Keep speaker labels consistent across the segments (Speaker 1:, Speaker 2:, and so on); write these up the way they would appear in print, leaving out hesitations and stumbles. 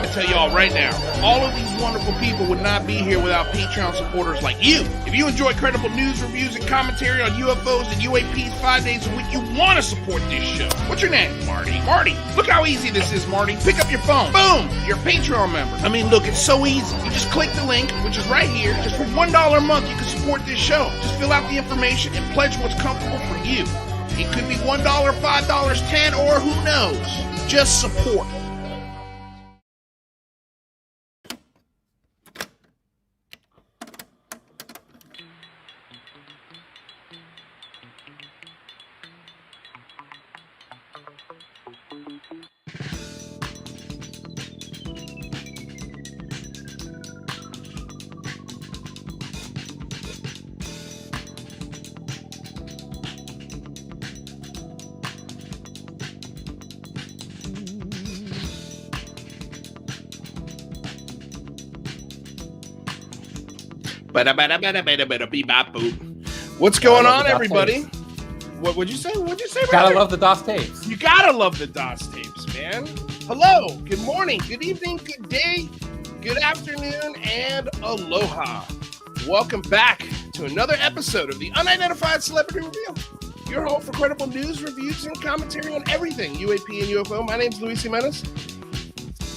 Speaker 1: to tell y'all right now, all of these wonderful people would not be here without Patreon supporters like you. If you enjoy credible news, reviews, and commentary on UFOs and UAPs 5 days a week, you want to support this show. What's your name? Marty. Marty, look how easy this is, Marty. Pick up your phone. Boom! You're a Patreon member. I mean, look, it's so easy. You just click the link, which is right here. Just for $1 a month, you can support this show. Just fill out the information and pledge what's comfortable for you. It could be $1, $5, $10, or who knows. Just support. What's going on, everybody? What would you say? What'd you say?
Speaker 2: Gotta love the DOS tapes.
Speaker 1: You gotta love the DOS tapes, man. Hello, good morning, good evening, good day, good afternoon, and aloha. Welcome back to another episode of the Unidentified Celebrity Reveal. Your home for credible news, reviews, and commentary on everything UAP and UFO. My name's Luis Jimenez.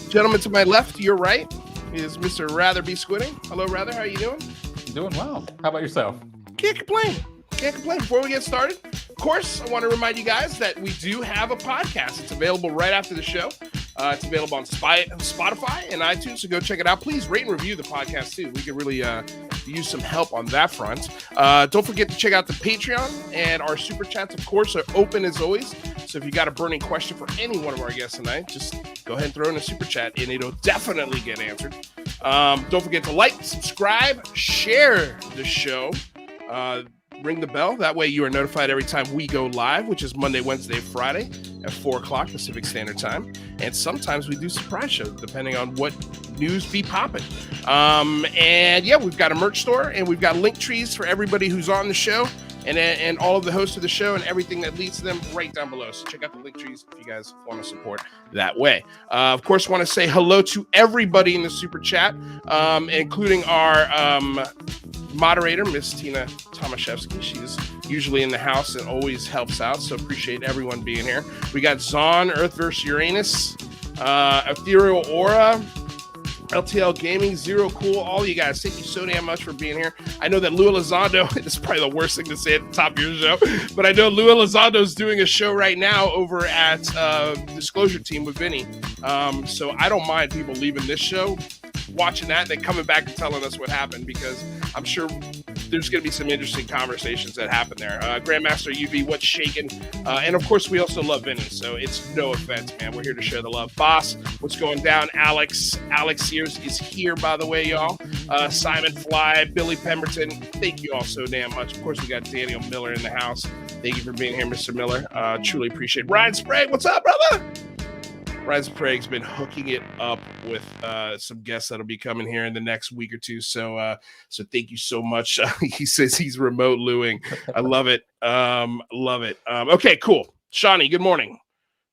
Speaker 1: Gentleman to my left, your right, is Mr. Rather Be Squidding. Hello, Rather. How are you doing?
Speaker 2: Doing well. How about yourself?
Speaker 1: Can't complain. Can't complain. Before we get started, of course, I want to remind you guys that we do have a podcast. It's available right after the show. It's available on Spotify and iTunes, so go check it out. Please rate and review the podcast, too. We could really use some help on that front. Don't forget to check out the Patreon, and our Super Chats, of course, are open as always. So if you got a burning question for any one of our guests tonight, just go ahead and throw in a Super Chat, and it'll definitely get answered. Don't forget to like, subscribe, share the show. Ring the bell. That way you are notified every time we go live, which is Monday, Wednesday, Friday at 4 o'clock Pacific Standard Time. And sometimes we do surprise shows depending on what news be popping. And yeah, we've got a merch store and we've got link trees for everybody who's on the show and all of the hosts of the show and everything that leads to them right down below. So check out the link trees if you guys want to support that way. Of course, want to say hello to everybody in the Super Chat, including our moderator, Miss Tina Tomaszewski. She's usually in the house and always helps out, so appreciate everyone being here. We got Zon, Earth vs. Uranus, Ethereal Aura, LTL Gaming, Zero Cool, all you guys, thank you so damn much for being here. I know that Lue Elizondo, this is probably the worst thing to say at the top of your show, but I know Lue Elizondo is doing a show right now over at Disclosure Team with Vinny. So I don't mind people leaving this show, watching that, and then coming back and telling us what happened, because I'm sure there's going to be some interesting conversations that happen there. Grandmaster UV, what's shaking? And of course, we also love Vinny, so it's no offense, man. We're here to share the love. Boss, what's going down? Alec Sears is here, by the way, y'all. Simon Fly, Billy Pemberton, thank you all so damn much. Of course, we got Daniel Miller in the house. Thank you for being here, Mr. Miller. Truly appreciate it. Ryan Sprague, what's up, brother? Ryan Sprague's been hooking it up with some guests that'll be coming here in the next week or two. So thank you so much. He says he's remote Luing. I love it. Love it. Okay, cool. Shawnee, good morning.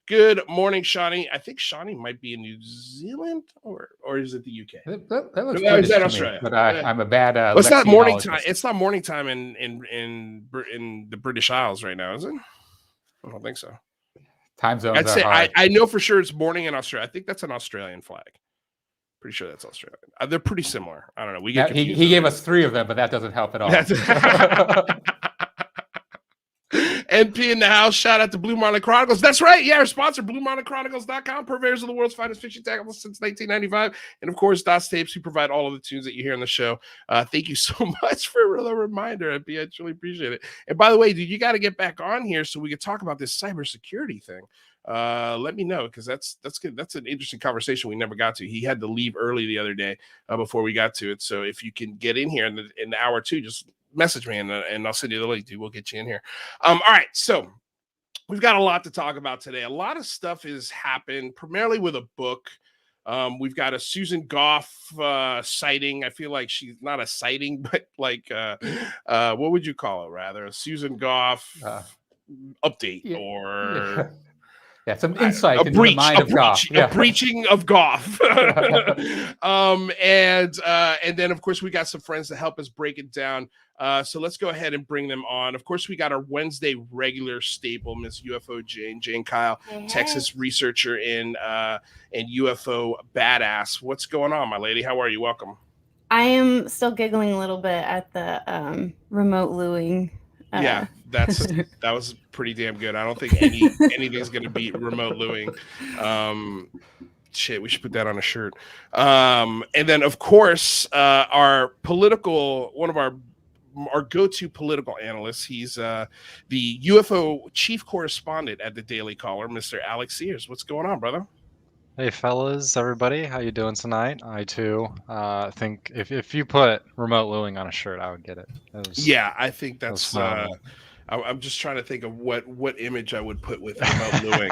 Speaker 1: Good morning, Shawnee. I think Shawnee might be in New Zealand or is it the UK?
Speaker 2: That looks
Speaker 1: is that Australia?
Speaker 2: Me, but I'm a bad.
Speaker 1: Well, it's not morning time. It's not morning time in the British Isles right now, is it? I don't think so.
Speaker 2: Time zones.
Speaker 1: I'd say I know for sure it's morning in Australia. I think that's an Australian flag. Pretty sure that's Australian. They're pretty similar. I don't know. We get
Speaker 2: he gave us 3 of them, but that doesn't help at all.
Speaker 1: NP in the house. Shout out to Blue Marlin Chronicles. That's right. Yeah, our sponsor, BlueMarlinChronicles.com, purveyors of the world's finest fishing tackles since 1995. And of course, DOS Tapes, who provide all of the tunes that you hear on the show. Thank you so much for the reminder, NP. I truly appreciate it. And by the way, dude, you got to get back on here so we can talk about this cybersecurity thing. Let me know, because that's good. That's an interesting conversation we never got to. He had to leave early the other day before we got to it. So if you can get in here in the hour or two, just message me and I'll send you the link, dude. We'll get you in here. All right, so we've got a lot to talk about today. A lot of stuff has happened, primarily with a book. We've got a Susan Gough sighting. I feel like she's not a sighting, but like what would you call it? Rather, a Susan Gough update or.
Speaker 2: Yeah, some insight into the mind of Gough.
Speaker 1: A breaching of Gough. And then of course we got some friends to help us break it down. So let's go ahead and bring them on. Of course, we got our Wednesday regular staple, Miss UFO Jane Kyle, Texas researcher and UFO badass. What's going on, my lady? How are you? Welcome.
Speaker 3: I am still giggling a little bit at the remote luing.
Speaker 1: Yeah, that was pretty damn good. I don't think anything's gonna beat remote luing. Shit, we should put that on a shirt. And then of course, one of our go-to political analysts. He's the UFO chief correspondent at the Daily Caller, Mr. Alec Sears. What's going on, brother?
Speaker 4: Hey fellas, everybody, how you doing tonight? I too think if you put remote luing on a shirt, I would get it.
Speaker 1: Yeah, I think that's. I'm just trying to think of what image I would put with remote luing.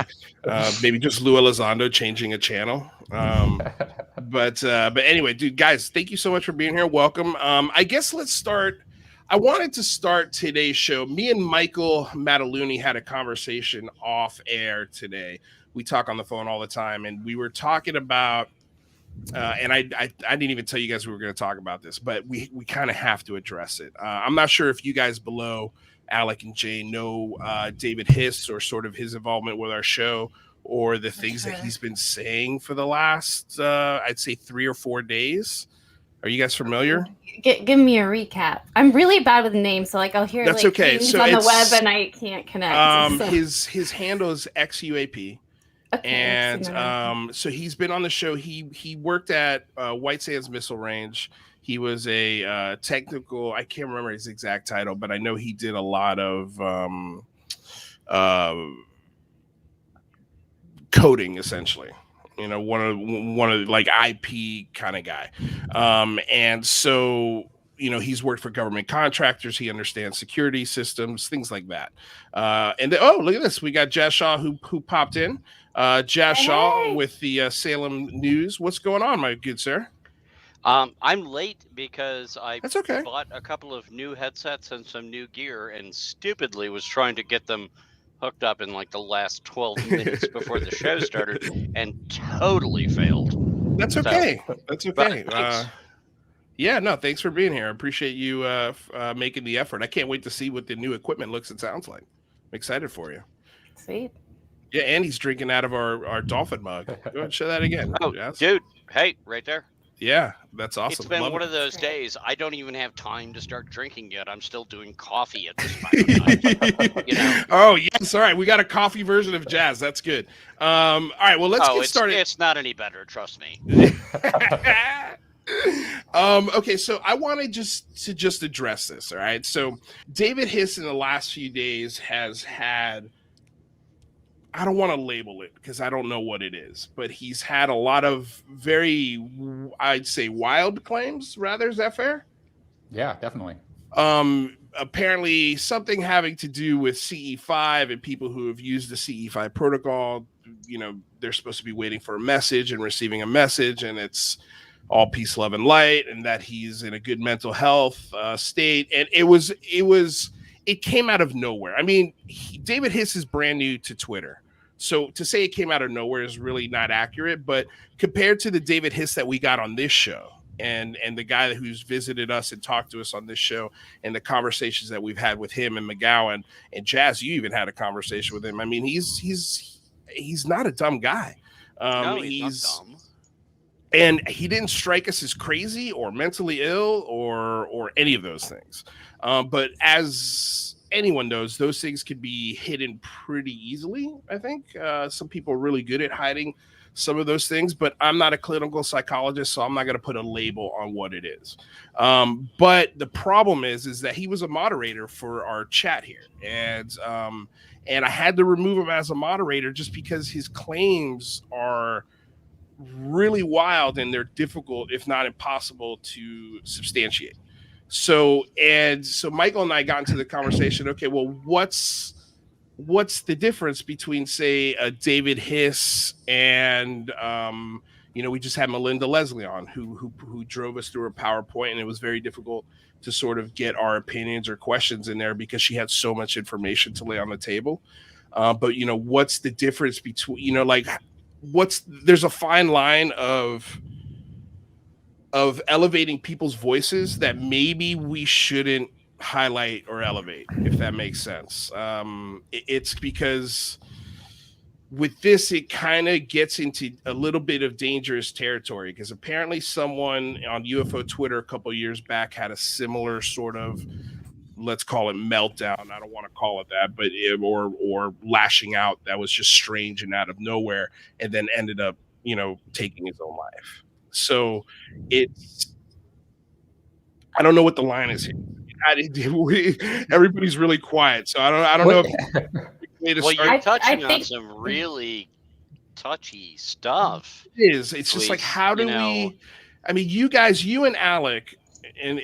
Speaker 1: Maybe just Lue Elizondo changing a channel. But anyway, dude, guys, thank you so much for being here. Welcome. I guess let's start. I wanted to start today's show. Me and Michael Mataluni had a conversation off air today. We talk on the phone all the time, and we were talking about, and I didn't even tell you guys we were going to talk about this, but we kind of have to address it. I'm not sure if you guys below Alec and Jane know David Hiss or sort of his involvement with our show or the things that he's been saying for the last, I'd say 3 or 4 days. Are you guys familiar?
Speaker 3: Give me a recap. I'm really bad with names, so I'll hear things on the web and I can't connect.
Speaker 1: His handle is XUAP.
Speaker 3: Okay,
Speaker 1: and so he's been on the show. He worked at White Sands Missile Range. He was a technical, I can't remember his exact title, but I know he did a lot of coding, essentially. You know, one of like IP kind of guy. And so, you know, he's worked for government contractors. He understands security systems, things like that. And then, look at this. We got Jazz Shaw who popped in. Jazz Shaw with the Salem News. What's going on, my good sir?
Speaker 5: I'm late because I
Speaker 1: That's okay.
Speaker 5: bought a couple of new headsets and some new gear and stupidly was trying to get them hooked up in like the last 12 minutes before the show started and totally failed.
Speaker 1: That's okay. That's okay. Yeah, no, thanks for being here. I appreciate you making the effort. I can't wait to see what the new equipment looks and sounds like. I'm excited for you.
Speaker 3: Sweet.
Speaker 1: Yeah, and he's drinking out of our dolphin mug. Go ahead and show that again.
Speaker 5: Oh,
Speaker 1: Jazz.
Speaker 5: dude. Hey, right there.
Speaker 1: Yeah, that's awesome.
Speaker 5: It's been one of those days. I don't even have time to start drinking yet. I'm still doing coffee at this time. You know?
Speaker 1: Oh, yes. All right. We got a coffee version of Jazz. That's good. All right. Well, let's get started.
Speaker 5: It's not any better. Trust me.
Speaker 1: Okay, so I want to just address this. All right. So David Hiss in the last few days has had, I don't want to label it because I don't know what it is, but he's had a lot of very, I'd say, wild claims, rather. Is that fair?
Speaker 2: Yeah, definitely.
Speaker 1: Apparently something having to do with CE5 and people who have used the CE5 protocol. You know, they're supposed to be waiting for a message and receiving a message, and it's all peace, love, and light, and that he's in a good mental health state. And it came out of nowhere. I mean, David Hiss is brand new to Twitter. So to say it came out of nowhere is really not accurate, but compared to the David Hiss that we got on this show and the guy who's visited us and talked to us on this show and the conversations that we've had with him and McGowan and Jazz, you even had a conversation with him. I mean, he's not a dumb guy.
Speaker 5: No, he's not dumb.
Speaker 1: And he didn't strike us as crazy or mentally ill or any of those things. But as anyone knows, those things can be hidden pretty easily. I think some people are really good at hiding some of those things, but I'm not a clinical psychologist, so I'm not going to put a label on what it is. But the problem is that he was a moderator for our chat here, and I had to remove him as a moderator just because his claims are really wild and they're difficult, if not impossible, to substantiate. So Michael and I got into the conversation. Okay, well, what's the difference between, say, a David Hiss and we just had Melinda Leslie on who drove us through a PowerPoint, and it was very difficult to sort of get our opinions or questions in there because she had so much information to lay on the table. But what's the difference between there's a fine line of elevating people's voices that maybe we shouldn't highlight or elevate, if that makes sense. It's because with this, it kind of gets into a little bit of dangerous territory, because apparently someone on UFO Twitter a couple of years back had a similar sort of, let's call it meltdown. I don't want to call it that, but or lashing out that was just strange and out of nowhere, and then ended up, taking his own life. So I don't know what the line is here. Everybody's really quiet, so I don't know if
Speaker 5: well, you're touching on some really touchy stuff.
Speaker 1: It is. It's just like, how do we? I mean, you guys, you and Alec and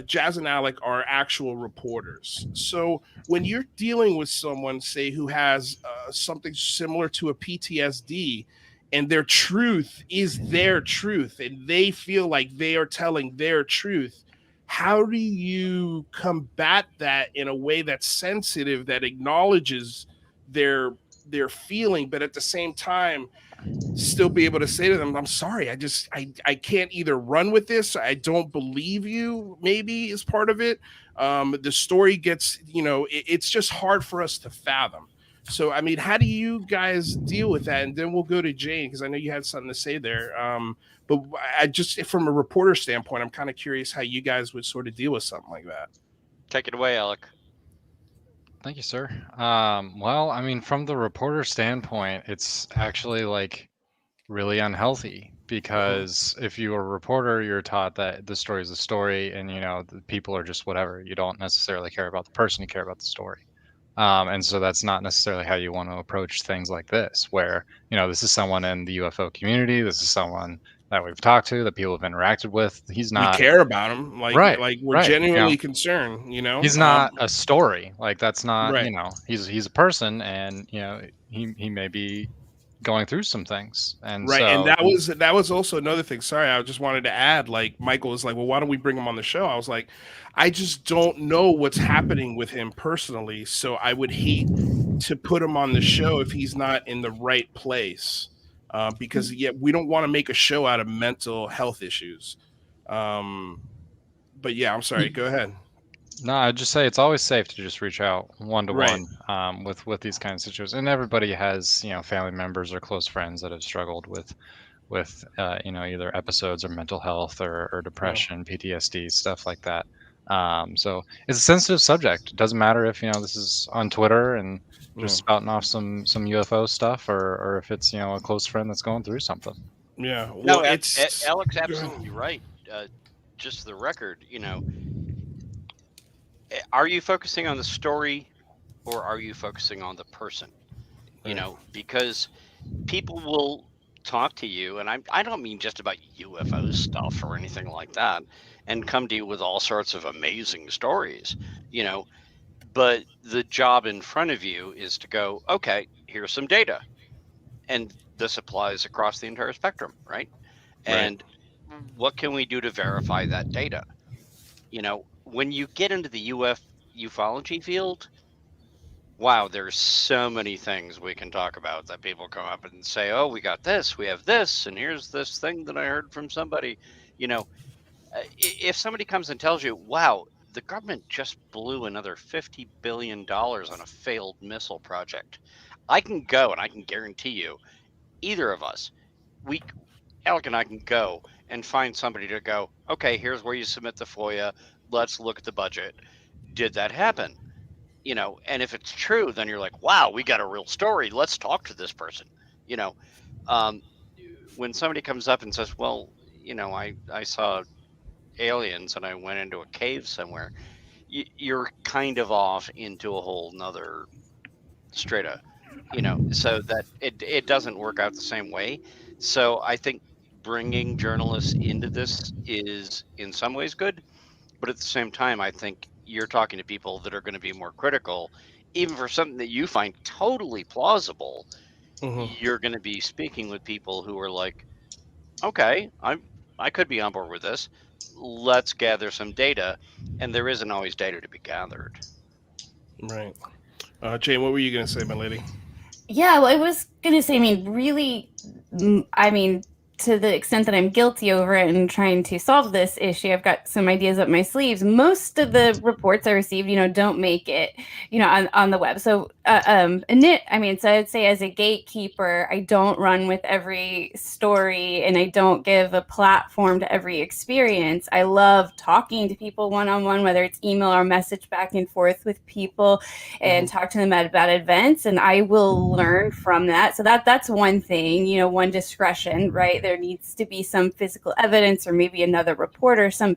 Speaker 1: Jazz and Alec are actual reporters. So when you're dealing with someone, say, who has something similar to a PTSD, and their truth is their truth, and they feel like they are telling their truth, how do you combat that in a way that's sensitive, that acknowledges their feeling, but at the same time still be able to say to them, I'm sorry, I can't either run with this, I don't believe you, maybe is part of it. The story gets, it's just hard for us to fathom. So, I mean, how do you guys deal with that? And then we'll go to Jane, because I know you had something to say there. But I just, from a reporter standpoint, I'm kind of curious how you guys would sort of deal with something like that.
Speaker 5: Take it away, Alec.
Speaker 4: Thank you, sir. Well, I mean, from the reporter standpoint, it's actually really unhealthy, because if you're a reporter, you're taught that the story is a story, and the people are just whatever. You don't necessarily care about the person, you care about the story. And so that's not necessarily how you want to approach things like this, where this is someone in the UFO community, this is someone that we've talked to, that people have interacted with. He's not.
Speaker 1: We care about him, we're genuinely concerned.
Speaker 4: He's not a story. That's not. He's a person, and he may be going through some things, and
Speaker 1: and that was also another thing. Sorry, I just wanted to add. Michael was like, "Well, why don't we bring him on the show?" I was like, I just don't know what's happening with him personally, so I would hate to put him on the show if he's not in the right place. Because we don't want to make a show out of mental health issues. But yeah, I'm sorry. Go ahead.
Speaker 4: No, I'd just say it's always safe to just reach out one-to-one with these kinds of situations. And everybody has family members or close friends that have struggled with either episodes or mental health or depression, PTSD, stuff like that. So it's a sensitive subject. It doesn't matter if this is on Twitter and just spouting off some UFO stuff, or if it's a close friend that's going through something.
Speaker 1: Yeah, well,
Speaker 5: Alec's absolutely right. Just the record, are you focusing on the story, or are you focusing on the person? Because people will talk to you, and I don't mean just about UFO stuff or anything like that, and come to you with all sorts of amazing stories, but the job in front of you is to go, okay, here's some data, and this applies across the entire spectrum, right? And what can we do to verify that data? When you get into the ufology field, wow, there's so many things we can talk about that people come up and say, oh, we got this, we have this, and here's this thing that I heard from somebody. If somebody comes and tells you, wow, the government just blew another $50 billion on a failed missile project, I can go and I can guarantee you, either of us, Alec and I can go and find somebody to go, okay, here's where you submit the FOIA. Let's look at the budget. Did that happen? And if it's true, then you're like, wow, we got a real story. Let's talk to this person. When somebody comes up and says, well, I saw aliens and I went into a cave somewhere, you're kind of off into a whole nother strata, so that it doesn't work out the same way. So I think bringing journalists into this is in some ways good, but at the same time, I think you're talking to people that are going to be more critical, even for something that you find totally plausible. You're going to be speaking with people who are like, okay, I could be on board with this. Let's gather some data, and there isn't always data to be gathered.
Speaker 1: Right. Jane, what were you going to say, my lady?
Speaker 3: Yeah, well, I was going to say, really, to the extent that I'm guilty over it and trying to solve this issue, I've got some ideas up my sleeves. Most of the reports I receive, don't make it, on the web. So, so I'd say as a gatekeeper, I don't run with every story and I don't give a platform to every experience. I love talking to people one-on-one, whether it's email or message back and forth with people and talk to them about events, and I will learn from that. So that's one thing, one discretion, right? There needs to be some physical evidence or maybe another reporter, some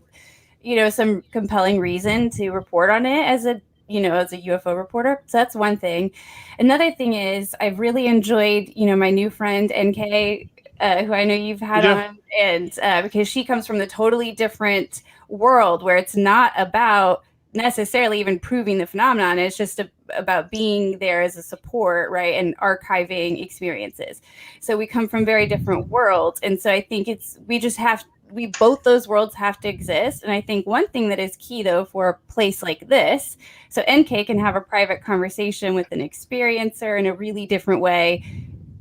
Speaker 3: compelling reason to report on it as a UFO reporter. So that's one thing. Another thing is I've really enjoyed, my new friend NK, who I know you've had on, and because she comes from the totally different world where it's not about necessarily even proving the phenomenon. It's just about being there as a support, right, and archiving experiences. So we come from very different worlds, and so I think both those worlds have to exist. And I think one thing that is key, though, for a place like this, so NK can have a private conversation with an experiencer in a really different way,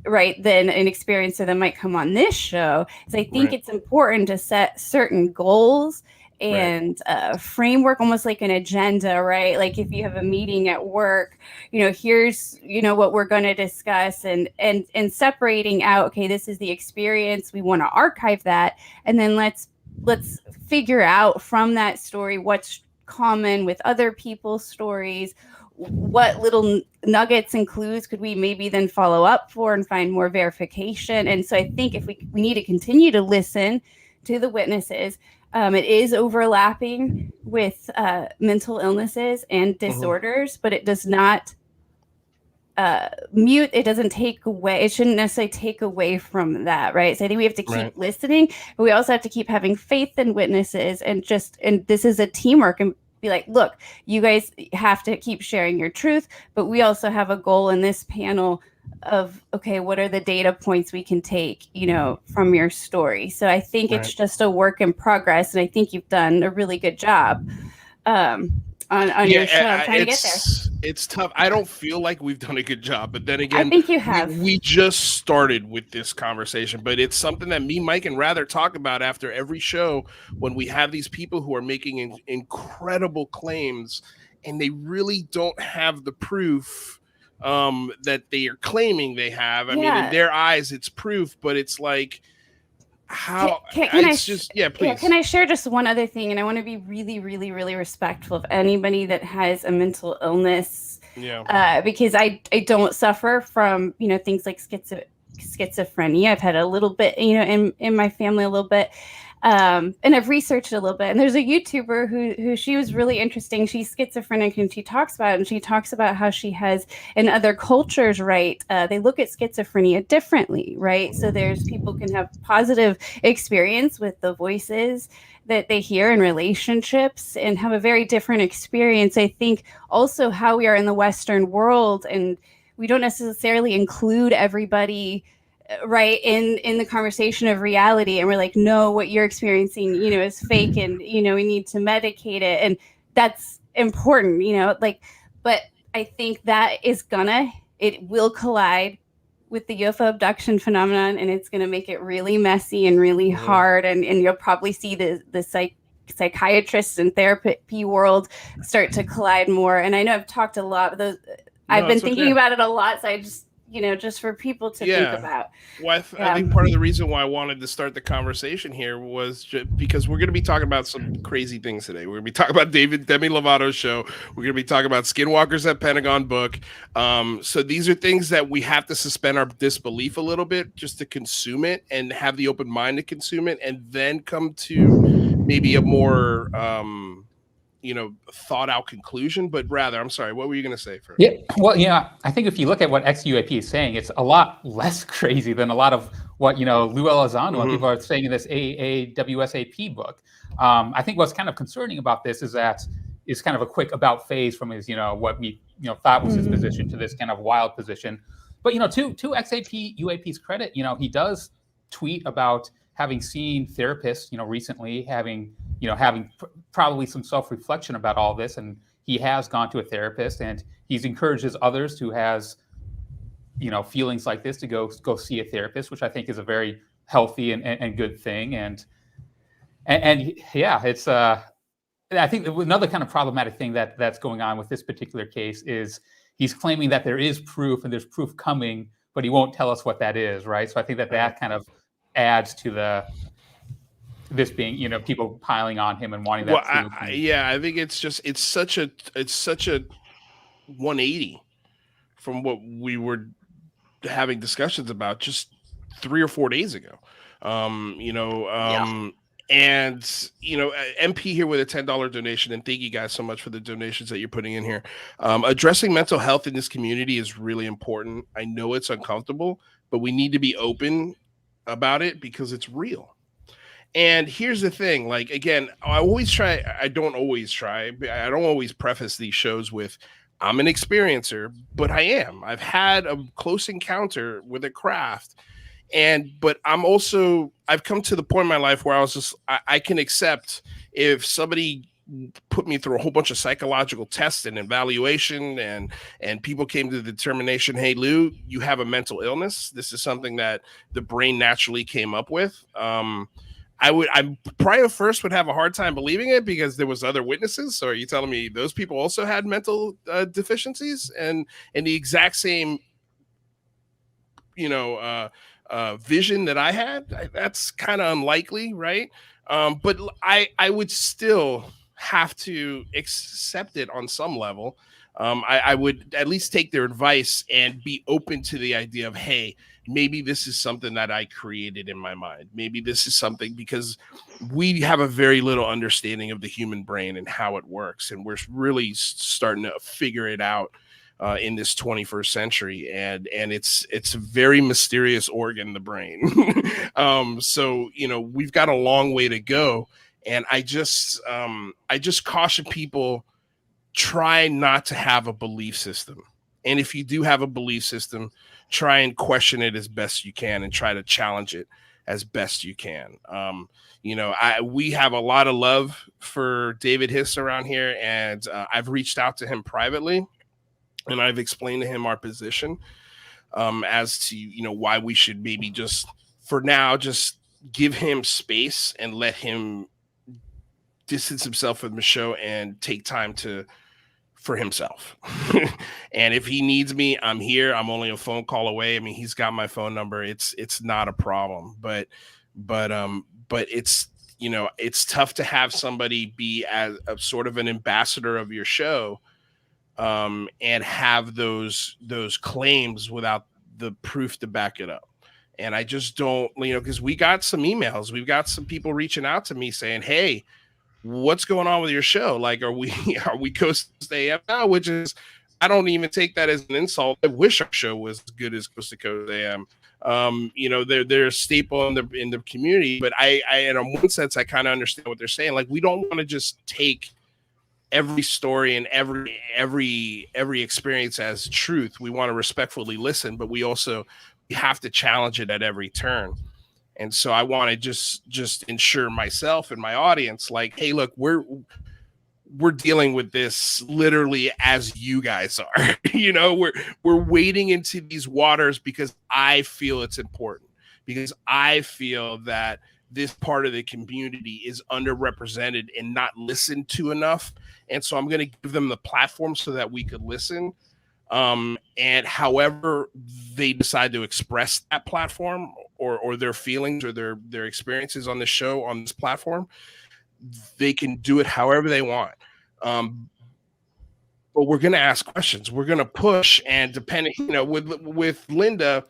Speaker 3: right, than an experiencer that might come on this show. So I think it's important to set certain goals and framework, almost like an agenda, right? Like if you have a meeting at work, here's, what we're going to discuss, and separating out, okay, this is the experience, we want to archive that, and then let's figure out from that story what's common with other people's stories, what little nuggets and clues could we maybe then follow up for and find more verification. And so I think if we need to continue to listen to the witnesses. It is overlapping with mental illnesses and disorders, but it does not mute. It doesn't take away. It shouldn't necessarily take away from that, right? So I think we have to keep listening, but we also have to keep having faith in witnesses, and this is a teamwork, and be like, look, you guys have to keep sharing your truth, but we also have a goal in this panel of, okay, what are the data points we can take, from your story? So I think it's just a work in progress, and I think you've done a really good job on your show. I'm trying to get there.
Speaker 1: It's tough. I don't feel like we've done a good job, but then again,
Speaker 3: I think you have.
Speaker 1: We just started with this conversation, but it's something that me, Mike, and Rather talk about after every show when we have these people who are making incredible claims, and they really don't have the proof that they are claiming they have. I mean, in their eyes, it's proof, but it's like, how? Please. Yeah,
Speaker 3: can I share just one other thing? And I want to be really, really, really respectful of anybody that has a mental illness. Because I don't suffer from, things like schizophrenia. I've had a little bit, in my family a little bit. And I've researched a little bit, and there's a YouTuber who she was really interesting. She's schizophrenic, and she talks about how she has in other cultures, right? They look at schizophrenia differently, right? So there's people can have positive experience with the voices that they hear in relationships and have a very different experience. I think also how we are in the Western world, and we don't necessarily include everybody right in the conversation of reality, and we're like, no, what you're experiencing is fake, and we need to medicate it, and that's important, but I think that it will collide with the UFO abduction phenomenon, and it's going to make it really messy and really hard, and you'll probably see the psychiatrists and therapy world start to collide more. And I know I've talked a lot of those. I've been thinking about it a lot, so I just just for people to think about.
Speaker 1: Well, I think part of the reason why I wanted to start the conversation here was just because we're going to be talking about some crazy things today. We're going to be talking about Demi Lovato's show. We're going to be talking about Skinwalkers at Pentagon book. So these are things that we have to suspend our disbelief a little bit just to consume it and have the open mind to consume it, and then come to maybe a more thought out conclusion. But rather, I'm sorry, what were you going to say first?
Speaker 2: Yeah, well, I think if you look at what ex-UAP is saying, it's a lot less crazy than a lot of what Lue Elizondo and people are saying in this AAWSAP book. I think what's kind of concerning about this is that is kind of a quick about phase from his what we thought was his position to this kind of wild position. But to ex-AP UAP's credit, he does tweet about having seen therapists recently, having having probably some self-reflection about all this, and he has gone to a therapist, and he's encourages others who has, feelings like this to go see a therapist, which I think is a very healthy and good thing. And yeah, it's I think another kind of problematic thing that's going on with this particular case is he's claiming that there is proof and there's proof coming, but he won't tell us what that is, right? So I think that kind of adds to this being, people piling on him and wanting that.
Speaker 1: Well, I think it's such a 180 from what we were having discussions about just 3 or 4 days ago. And MP here with a $10 donation, and thank you guys so much for the donations that you're putting in here. Addressing mental health in this community is really important. I know it's uncomfortable, but we need to be open about it because it's real. And here's the thing, like, again, I don't always preface these shows with I'm an experiencer, but I am. I've had a close encounter with a craft. But I've come to the point in my life where I can accept if somebody put me through a whole bunch of psychological tests and evaluation and people came to the determination, hey, Lou, you have a mental illness. This is something that the brain naturally came up with. I probably first would have a hard time believing it because there was other witnesses. So are you telling me those people also had mental deficiencies and the exact same, vision that I had? That's kind of unlikely, right? But I would still have to accept it on some level. I would at least take their advice and be open to the idea of, hey, maybe this is something that I created in my mind. Maybe this is something, because we have a very little understanding of the human brain and how it works. And we're really starting to figure it out in this 21st century. And it's a very mysterious organ, the brain. So, we've got a long way to go. And I just caution people, try not to have a belief system. And if you do have a belief system, try and question it as best you can and try to challenge it as best you can. We have a lot of love for David Hiss around here, and I've reached out to him privately, and I've explained to him our position as to, why we should maybe just, for now, just give him space and let him distance himself from the show and take time for himself. And if he needs me, I'm here. I'm only a phone call away. I mean, he's got my phone number. It's not a problem, but it's, it's tough to have somebody be as a sort of an ambassador of your show, and have those claims without the proof to back it up. And I just don't, because we got some emails, we've got some people reaching out to me saying, hey, what's going on with your show? Like, are we Coast to Coast AM now? Which is, I don't even take that as an insult. I wish our show was as good as Coast to Coast AM. They're a staple in the community, but I in one sense, I kind of understand what they're saying. Like, we don't want to just take every story and every experience as truth. We want to respectfully listen, but we have to challenge it at every turn. And so I want to just ensure myself and my audience, like, hey, look, we're dealing with this literally as you guys are. We're wading into these waters because I feel it's important, because I feel that this part of the community is underrepresented and not listened to enough. And so I'm going to give them the platform so that we could listen. And however they decide to express that platform or their feelings or their experiences on the show, on this platform, they can do it however they want. But we're going to ask questions. We're going to push, and depending, with Linda,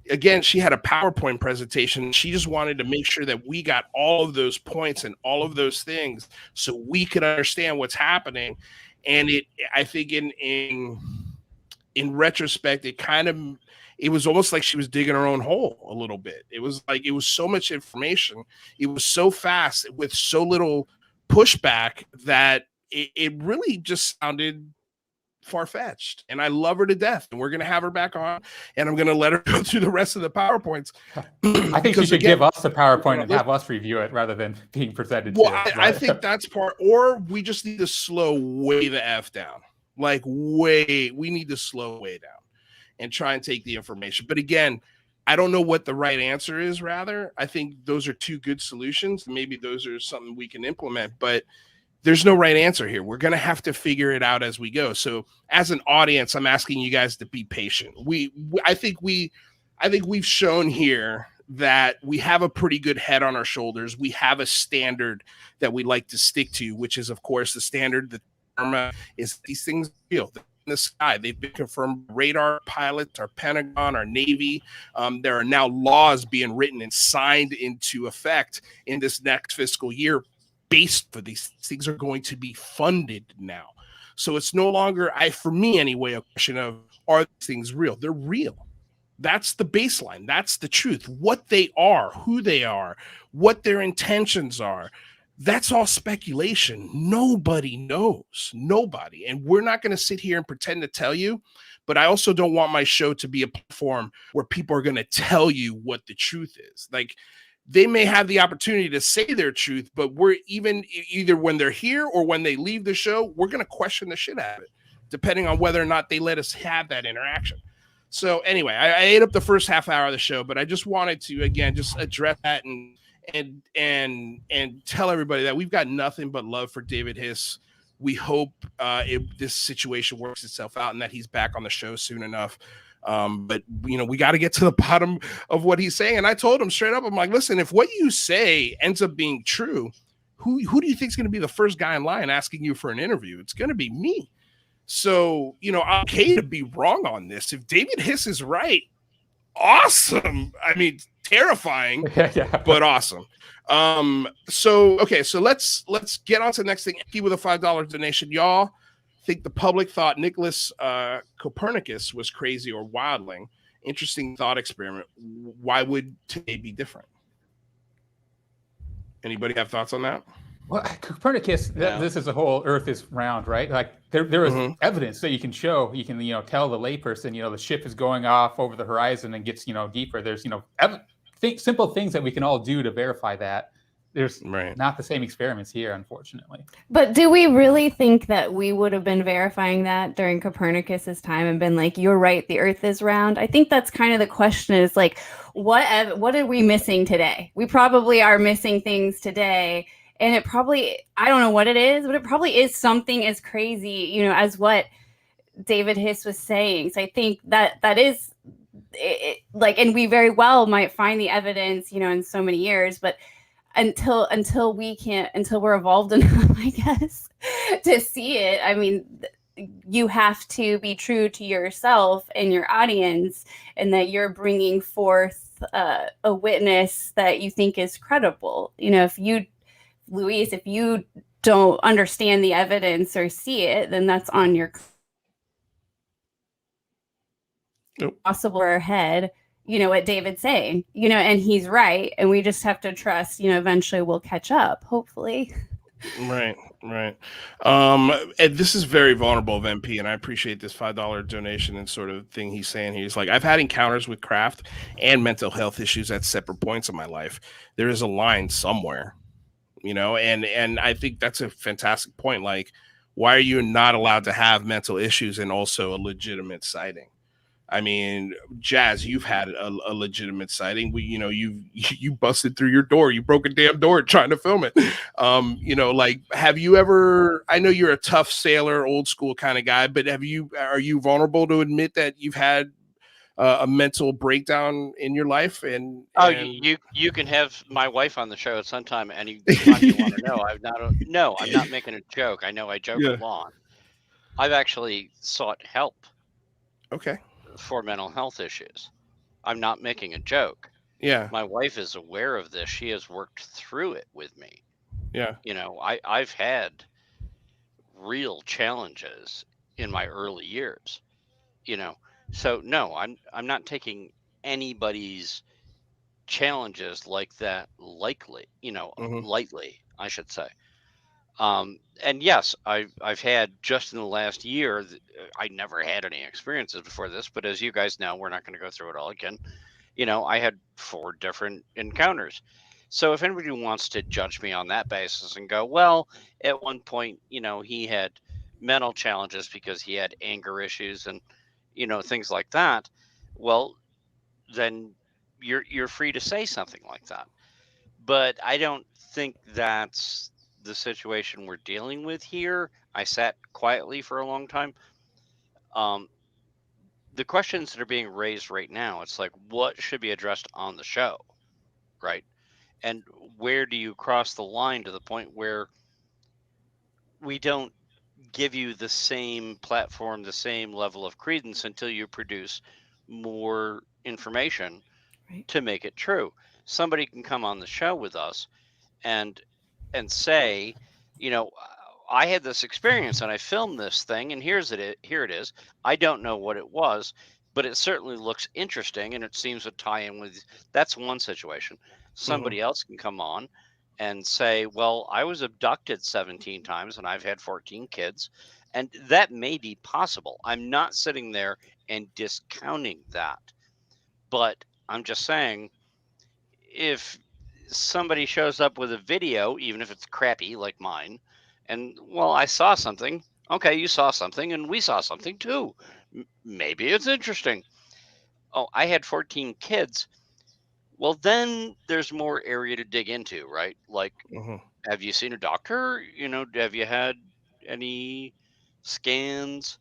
Speaker 1: again, she had a PowerPoint presentation. She just wanted to make sure that we got all of those points and all of those things so we could understand what's happening. And I think in retrospect, it was almost like she was digging her own hole a little bit. It was like, it was so much information. It was so fast with so little pushback that it really just sounded far-fetched, and I love her to death, and we're going to have her back on, and I'm going to let her go through the rest of the PowerPoints.
Speaker 2: I think she should give us the PowerPoint and have us review it rather than being presented
Speaker 1: well,
Speaker 2: to.
Speaker 1: I think that's part, or we just need to slow way the F down. Like we need to slow way down and try and take the information. But again, I don't know what the right answer is, rather. I think those are two good solutions. Maybe those are something we can implement, but there's no right answer here. We're going to have to figure it out as we go. So as an audience, I'm asking you guys to be patient. I think we've shown here that we have a pretty good head on our shoulders. We have a standard that we like to stick to, which is, of course, the standard that is these things real. In the sky, they've been confirmed by radar pilots, our Pentagon, our Navy. There are now laws being written and signed into effect in this next fiscal year based for these things are going to be funded now. So it's no longer, for me anyway, a question of, are these things real? They're real. That's the baseline. That's the truth. What they are, who they are, what their intentions are. That's all speculation. Nobody knows. Nobody. And we're not going to sit here and pretend to tell you, but I also don't want my show to be a platform where people are going to tell you what the truth is. Like, they may have the opportunity to say their truth, but we're either when they're here or when they leave the show, we're going to question the shit out of it, depending on whether or not they let us have that interaction. So anyway, I ate up the first half hour of the show, but I just wanted to, again, just address that and tell everybody that we've got nothing but love for David Hiss. We hope this situation works itself out and that he's back on the show soon enough. But we got to get to the bottom of what he's saying. And I told him straight up, I'm like, listen, if what you say ends up being true, who do you think is going to be the first guy in line asking you for an interview? It's going to be me. So, I'm okay to be wrong on this. If David Hiss is right, awesome. I mean, terrifying, but awesome. So let's get on to the next thing. Eki with a $5 donation. Y'all think the public thought Nicholas Copernicus was crazy or wildling. Interesting thought experiment. Why would today be different? Anybody have thoughts on that?
Speaker 2: Well, Copernicus, this is the whole Earth is round, right? Like there is evidence that you can show. You can tell the layperson the ship is going off over the horizon and gets deeper. There's simple things that we can all do to verify that. There's not the same experiments here, unfortunately.
Speaker 3: But do we really think that we would have been verifying that during Copernicus's time and been like, you're right, the Earth is round? I think that's kind of the question is like, what are we missing today? We probably are missing things today. And it probably, I don't know what it is, but it probably is something as crazy, as what David Hiss was saying. So I think that is like, and we very well might find the evidence, in so many years, but until we're evolved enough, I guess, to see it. I mean, you have to be true to yourself and your audience, and that you're bringing forth a witness that you think is credible. If you don't understand the evidence or see it, then that's on your possible head. What David's saying, and he's right. And we just have to trust, eventually we'll catch up, hopefully.
Speaker 1: Right. And this is very vulnerable of MP, and I appreciate this $5 donation and sort of thing he's saying. He's like, I've had encounters with craft and mental health issues at separate points in my life. There is a line somewhere, and I think that's a fantastic point. Like, why are you not allowed to have mental issues and also a legitimate sighting? I mean, Jazz, you've had a legitimate sighting. You busted through your door. You broke a damn door trying to film it. Like, have you ever? I know you're a tough sailor, old school kind of guy, but are you vulnerable to admit that you've had a mental breakdown in your life? And
Speaker 5: you can have my wife on the show at some time anytime you want to know. I'm not making a joke. I know I joke a lot. I've actually sought help.
Speaker 1: Okay.
Speaker 5: For mental health issues. I'm not making a joke.
Speaker 1: Yeah.
Speaker 5: My wife is aware of this. She has worked through it with me.
Speaker 1: Yeah.
Speaker 5: I've had real challenges in my early years. So no, I'm not taking anybody's challenges like that lightly, I should say. And yes, I've had just in the last year. I never had any experiences before this, but as you guys know, we're not going to go through it all again. I had 4 different encounters. So if anybody wants to judge me on that basis and go, well, at one point, he had mental challenges because he had anger issues and things like that, well, then you're free to say something like that. But I don't think that's the situation we're dealing with here. I sat quietly for a long time. Um, the questions that are being raised right now, it's like, what should be addressed on the show, right? And where do you cross the line to the point where we don't give you the same platform, the same level of credence until you produce more information
Speaker 3: Right.
Speaker 5: to make it true? Somebody can come on the show with us and say, I had this experience and I filmed this thing and here it is. I don't know what it was, but it certainly looks interesting and it seems to tie in with. That's one situation. Somebody else can come on and say, well, I was abducted 17 times and I've had 14 kids, and that may be possible. I'm not sitting there and discounting that, but I'm just saying, if somebody shows up with a video, even if it's crappy like mine, and well, I saw something. Okay, you saw something, and we saw something too. Maybe it's interesting. Oh, I had 14 kids. Well, then there's more area to dig into, right? Like, have you seen a doctor? Have you had any scans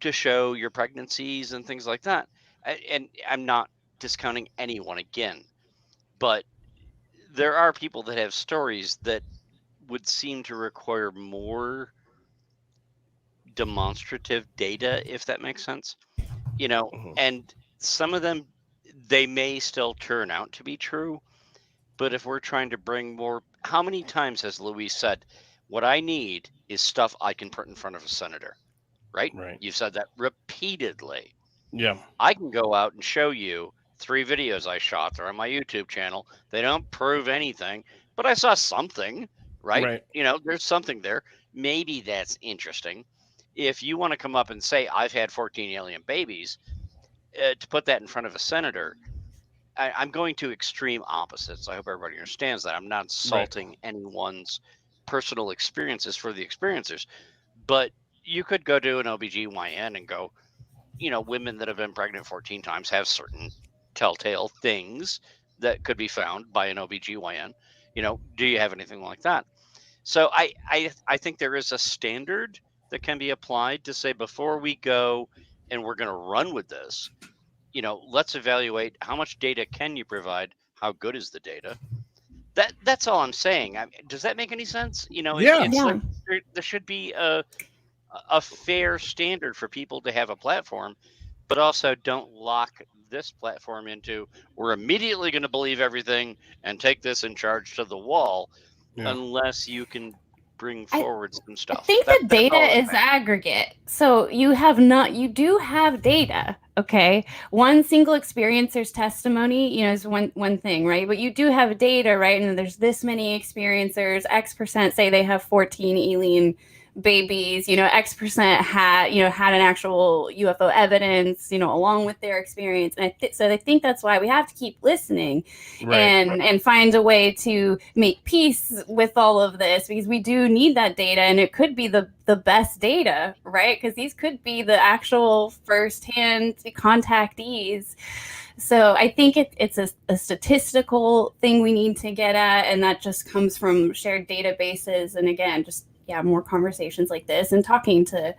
Speaker 5: to show your pregnancies and things like that? And I'm not discounting anyone again, but there are people that have stories that would seem to require more demonstrative data, if that makes sense. And some of them, they may still turn out to be true, but if we're trying to bring more, how many times has Luis said, what I need is stuff I can put in front of a senator, right? You've said that repeatedly.
Speaker 1: Yeah.
Speaker 5: I can go out and show you 3 videos I shot. They're on my YouTube channel. They don't prove anything, but I saw something, right? There's something there. Maybe that's interesting. If you want to come up and say, I've had 14 alien babies, to put that in front of a senator, I'm going to extreme opposites. I hope everybody understands that. I'm not insulting anyone's personal experiences for the experiencers, but you could go to an OBGYN and go, women that have been pregnant 14 times have certain telltale things that could be found by an OBGYN. Do you have anything like that? So I think there is a standard that can be applied to say, before we go and we're going to run with this, let's evaluate how much data can you provide? How good is the data? That's all I'm saying. Does that make any sense? It's like there should be a fair standard for people to have a platform, but also don't lock this platform into, we're immediately going to believe everything and take this in charge to the wall, unless you can bring forward some stuff.
Speaker 3: I think the data is aggregate. So you do have data. Okay. One single experiencer's testimony, is one thing, right? But you do have data, right? And there's this many experiencers, X% say they have 14 alien babies, X% had an actual UFO evidence, along with their experience. And so I think that's why we have to keep listening and find a way to make peace with all of this, because we do need that data, and it could be the best data, right? Because these could be the actual firsthand contactees. So I think it's a statistical thing we need to get at, and that just comes from shared databases. And again, just more conversations like this, and talking to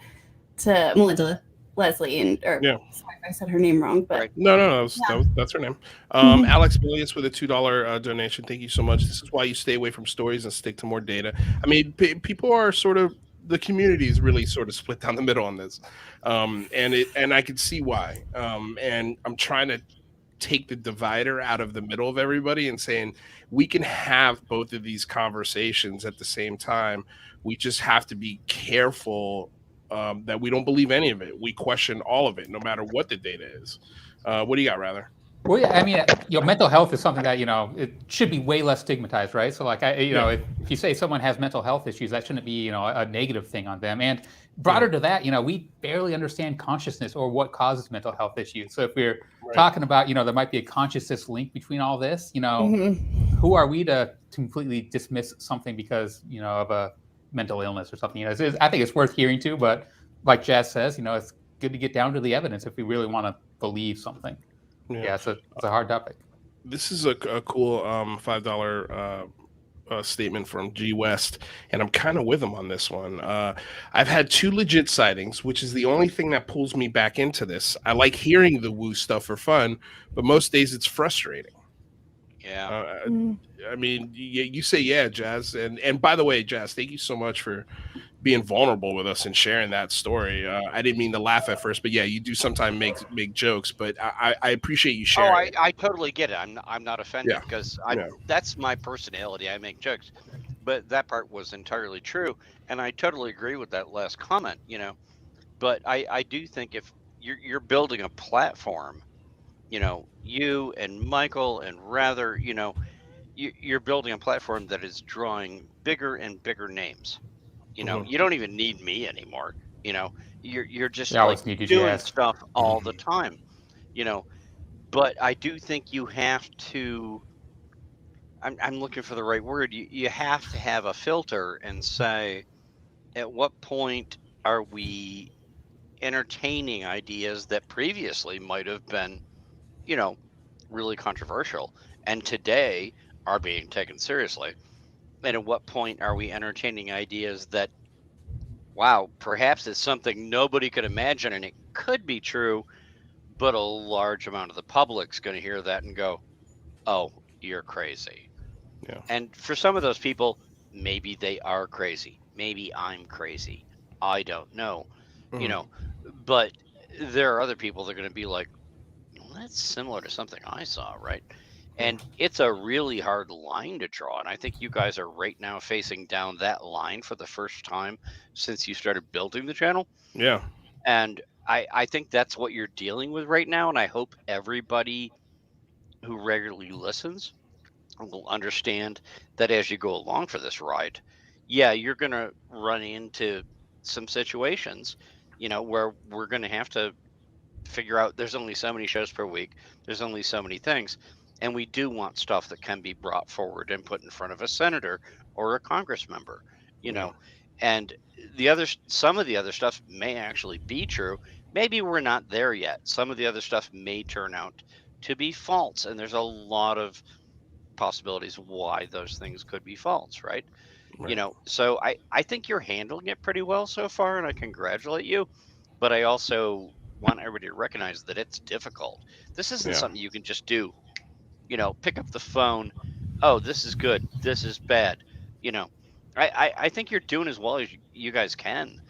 Speaker 3: Melinda Leslie, sorry if I said her name wrong, but
Speaker 1: no, that's her name. Alex Milius with a $2 donation. Thank you so much. This is why you stay away from stories and stick to more data. I mean, people are the community is really sort of split down the middle on this, and I can see why. And I'm trying to take the divider out of the middle of everybody and saying we can have both of these conversations at the same time. We just have to be careful that we don't believe any of it. We question all of it, no matter what the data is. What do you got, Rather?
Speaker 2: Well, yeah, I mean, mental health is something that, it should be way less stigmatized, right? So like, if you say someone has mental health issues, that shouldn't be, a negative thing on them. And broader to that, we barely understand consciousness or what causes mental health issues. So if we're talking about, there might be a consciousness link between all this, who are we to completely dismiss something because, of a mental illness or something? I think it's worth hearing too, but like Jazz says, it's good to get down to the evidence if we really want to believe something. Yeah, it's a hard topic.
Speaker 1: This is a cool $5 statement from G West, and I'm kind of with him on this one. I've had 2 legit sightings, which is the only thing that pulls me back into this. I like hearing the woo stuff for fun, but most days it's frustrating.
Speaker 5: Yeah.
Speaker 1: I mean, you say yeah, Jazz, and by the way, Jazz, thank you so much for being vulnerable with us and sharing that story. I didn't mean to laugh at first, but yeah, you do sometimes make jokes, but I appreciate you sharing.
Speaker 5: I totally get it. I'm not offended because that's my personality. I make jokes, but that part was entirely true, and I totally agree with that last comment. But I do think if you're building a platform, you and Michael and Rather, you're building a platform that is drawing bigger and bigger names. You don't even need me anymore. You're just doing stuff all the time. But I do think you have to. I'm looking for the right word. You have to have a filter and say, at what point are we entertaining ideas that previously might have been, really controversial, and today are being taken seriously? And at what point are we entertaining ideas that, wow, perhaps it's something nobody could imagine and it could be true, but a large amount of the public's going to hear that and go, oh, you're crazy.
Speaker 1: Yeah.
Speaker 5: And for some of those people, maybe they are crazy. Maybe I'm crazy. I don't know. But there are other people that are going to be like, well, that's similar to something I saw, right? And it's a really hard line to draw. And I think you guys are right now facing down that line for the first time since you started building the channel.
Speaker 1: Yeah.
Speaker 5: And I think that's what you're dealing with right now. And I hope everybody who regularly listens will understand that as you go along for this ride, you're going to run into some situations, where we're going to have to figure out there's only so many shows per week. There's only so many things. And we do want stuff that can be brought forward and put in front of a senator or a Congress member, and some of the other stuff may actually be true. Maybe we're not there yet. Some of the other stuff may turn out to be false. And there's a lot of possibilities why those things could be false, right? So I think you're handling it pretty well so far, and I congratulate you. But I also want everybody to recognize that it's difficult. This isn't something you can just do. Pick up the phone. Oh, this is good. This is bad. I think you're doing as well as you guys can,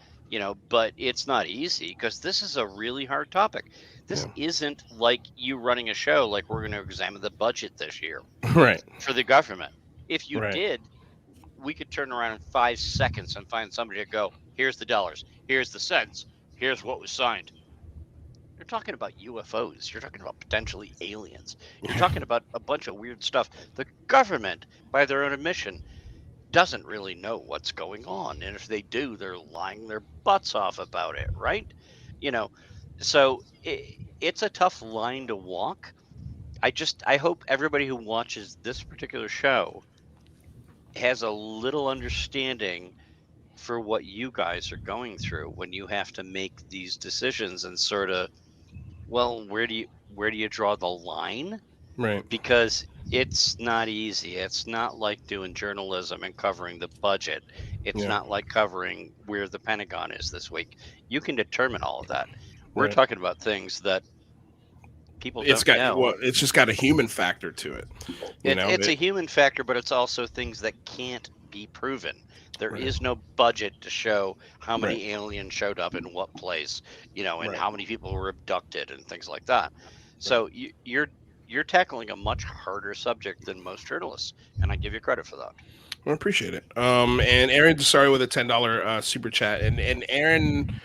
Speaker 5: but it's not easy because this is a really hard topic. This isn't like you running a show like we're going to examine the budget this year for the government. If you did, we could turn around in 5 seconds and find somebody to go, here's the dollars, here's the cents, here's what was signed. You're talking about UFOs. You're talking about potentially aliens. You're talking about a bunch of weird stuff. The government, by their own admission, doesn't really know what's going on. And if they do, they're lying their butts off about it, right? So it's a tough line to walk. I hope everybody who watches this particular show has a little understanding for what you guys are going through when you have to make these decisions and sort of, well, where do you draw the line?
Speaker 1: Right.
Speaker 5: Because it's not easy. It's not like doing journalism and covering the budget. It's not like covering where the Pentagon is this week. You can determine all of that. We're talking about things that people don't know.
Speaker 1: Well, it's just got a human factor to it.
Speaker 5: It's a human factor, but it's also things that can't be proven. There is no budget to show how many aliens showed up in what place, and how many people were abducted and things like that. So you're tackling a much harder subject than most journalists, and I give you credit for that.
Speaker 1: I appreciate it. And Aaron Desari with a $10 super chat, and Aaron,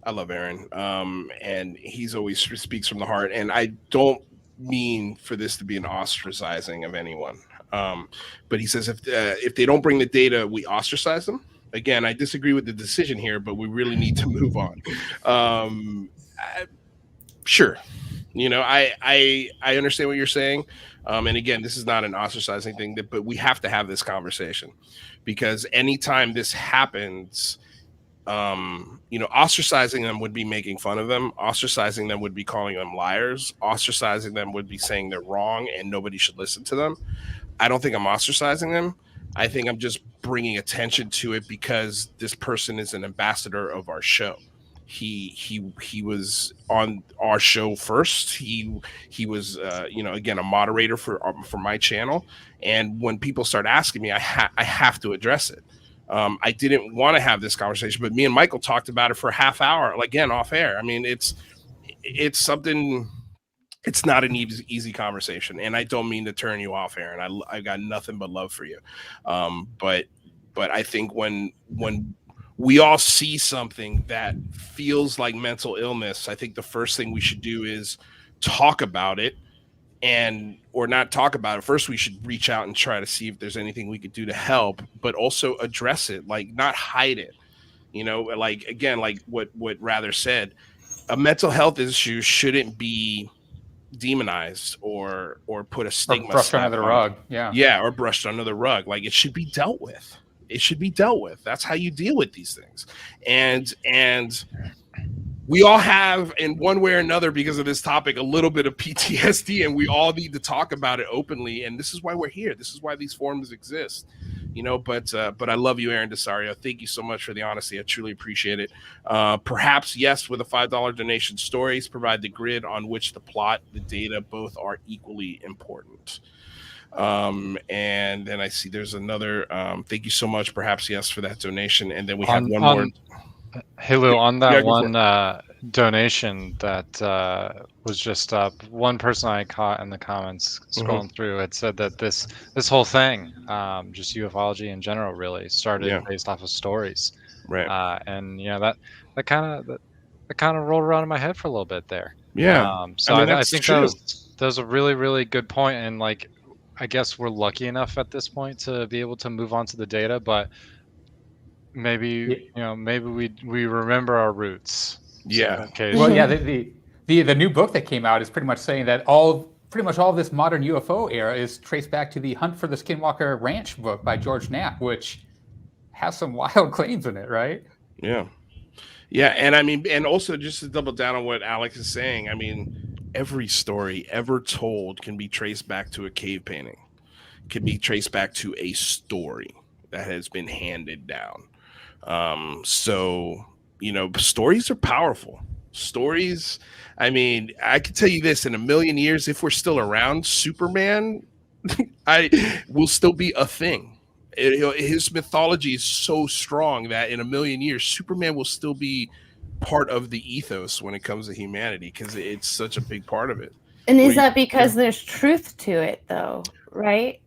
Speaker 1: I love Aaron. And he's always speaks from the heart, and I don't mean for this to be an ostracizing of anyone. But he says if they don't bring the data, we ostracize them. Again, I disagree with the decision here, but we really need to move on. Sure, you know, I understand what you're saying, and again, this is not an ostracizing thing, but we have to have this conversation, because anytime this happens, you know, ostracizing them would be making fun of them. Ostracizing them would be calling them liars. Ostracizing them would be saying they're wrong and nobody should listen to them. I don't think I'm ostracizing them. I think I'm just bringing attention to it because this person is an ambassador of our show. He was on our show first. He was you know, again, a moderator for my channel. And when people start asking me, I have to address it. I didn't want to have this conversation, but me and Michael talked about it for a half hour, again, off air. I mean, it's something. It's not an easy conversation, and I don't mean to turn you off, Aaron. I got nothing but love for you, but I think when we all see something that feels like mental illness, I think the first thing we should do is talk about it, or not talk about it. First, we should reach out and try to see if there's anything we could do to help, but also address it, like not hide it. You know, like again, like what Rather said, a mental health issue shouldn't be demonized or put a stigma,
Speaker 2: or brushed under the rug.
Speaker 1: Or brushed under the rug. Like, it should be dealt with. That's how you deal with these things. And we all have, in one way or another, because of this topic, a little bit of PTSD, and we all need to talk about it openly. And this is why we're here. This is why these forums exist, you know. But I love you, Aaron Desario. Thank you so much for the honesty. I truly appreciate it. Perhaps, yes, with a $5 donation, stories provide the grid on which the plot, the data, both are equally important. And then I see there's another. Thank you so much. Perhaps, yes, for that donation. And then we have one more.
Speaker 4: Hey Lou, on that one donation that was just up, one person I caught in the comments scrolling through had said that this whole thing, just ufology in general, really started based off of stories,
Speaker 1: right?
Speaker 4: And you know, that kind of rolled around in my head for a little bit there. So I think that was a really, really good point, and like, I guess we're lucky enough at this point to be able to move on to the data, but maybe we remember our roots.
Speaker 1: Yeah.
Speaker 2: Well, yeah. The new book that came out is pretty much saying that pretty much all this modern UFO era is traced back to the Hunt for the Skinwalker Ranch book by George Knapp, which has some wild claims in it, right?
Speaker 1: Yeah. And I mean, and also just to double down on what Alex is saying, I mean, every story ever told can be traced back to a cave painting, can be traced back to a story that has been handed down. So, you know, stories are powerful. Stories, I mean, I can tell you this, in a million years, if we're still around, Superman will still be a thing. His mythology is so strong that in a million years, Superman will still be part of the ethos when it comes to humanity, because it's such a big part of it.
Speaker 3: And is that because there's truth to it, though? Right.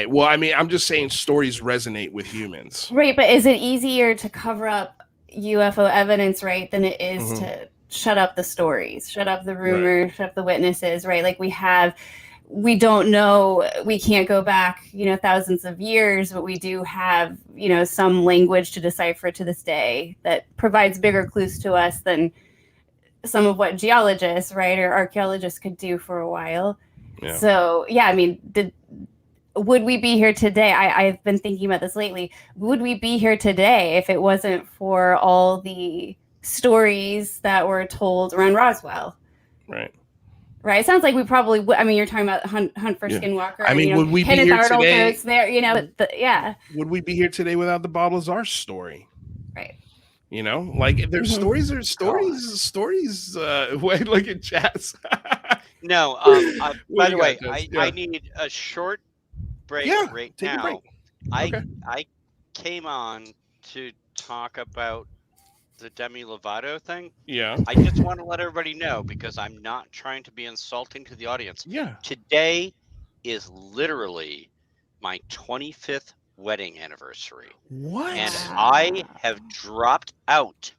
Speaker 1: Well, I mean, I'm just saying stories resonate with humans.
Speaker 3: Right. But is it easier to cover up UFO evidence, right, than it is to shut up the stories, shut up the rumors, shut up the witnesses, right? Like we don't know, we can't go back, you know, thousands of years, but we do have, you know, some language to decipher to this day that provides bigger clues to us than some of what geologists, right, or archaeologists could do for a while. Yeah. So, yeah, I mean, would we be here today? I've been thinking about this lately. Would we be here today if it wasn't for all the stories that were told around Roswell?
Speaker 1: Right.
Speaker 3: It sounds like we probably would. I mean, you're talking about Hunt for Skinwalker.
Speaker 1: I mean, would we be here today?
Speaker 3: There, you know, yeah.
Speaker 1: Would we be here today without the Bob Lazar story?
Speaker 3: Right.
Speaker 1: You know, like their stories are stories. Look at Jazz.
Speaker 5: No, by the way, I need a short break right now. I came on to talk about the Demi Lovato thing.
Speaker 1: Yeah.
Speaker 5: I just want to let everybody know, because I'm not trying to be insulting to the audience.
Speaker 1: Yeah.
Speaker 5: Today is literally my 25th wedding anniversary.
Speaker 1: What?
Speaker 5: And I have dropped out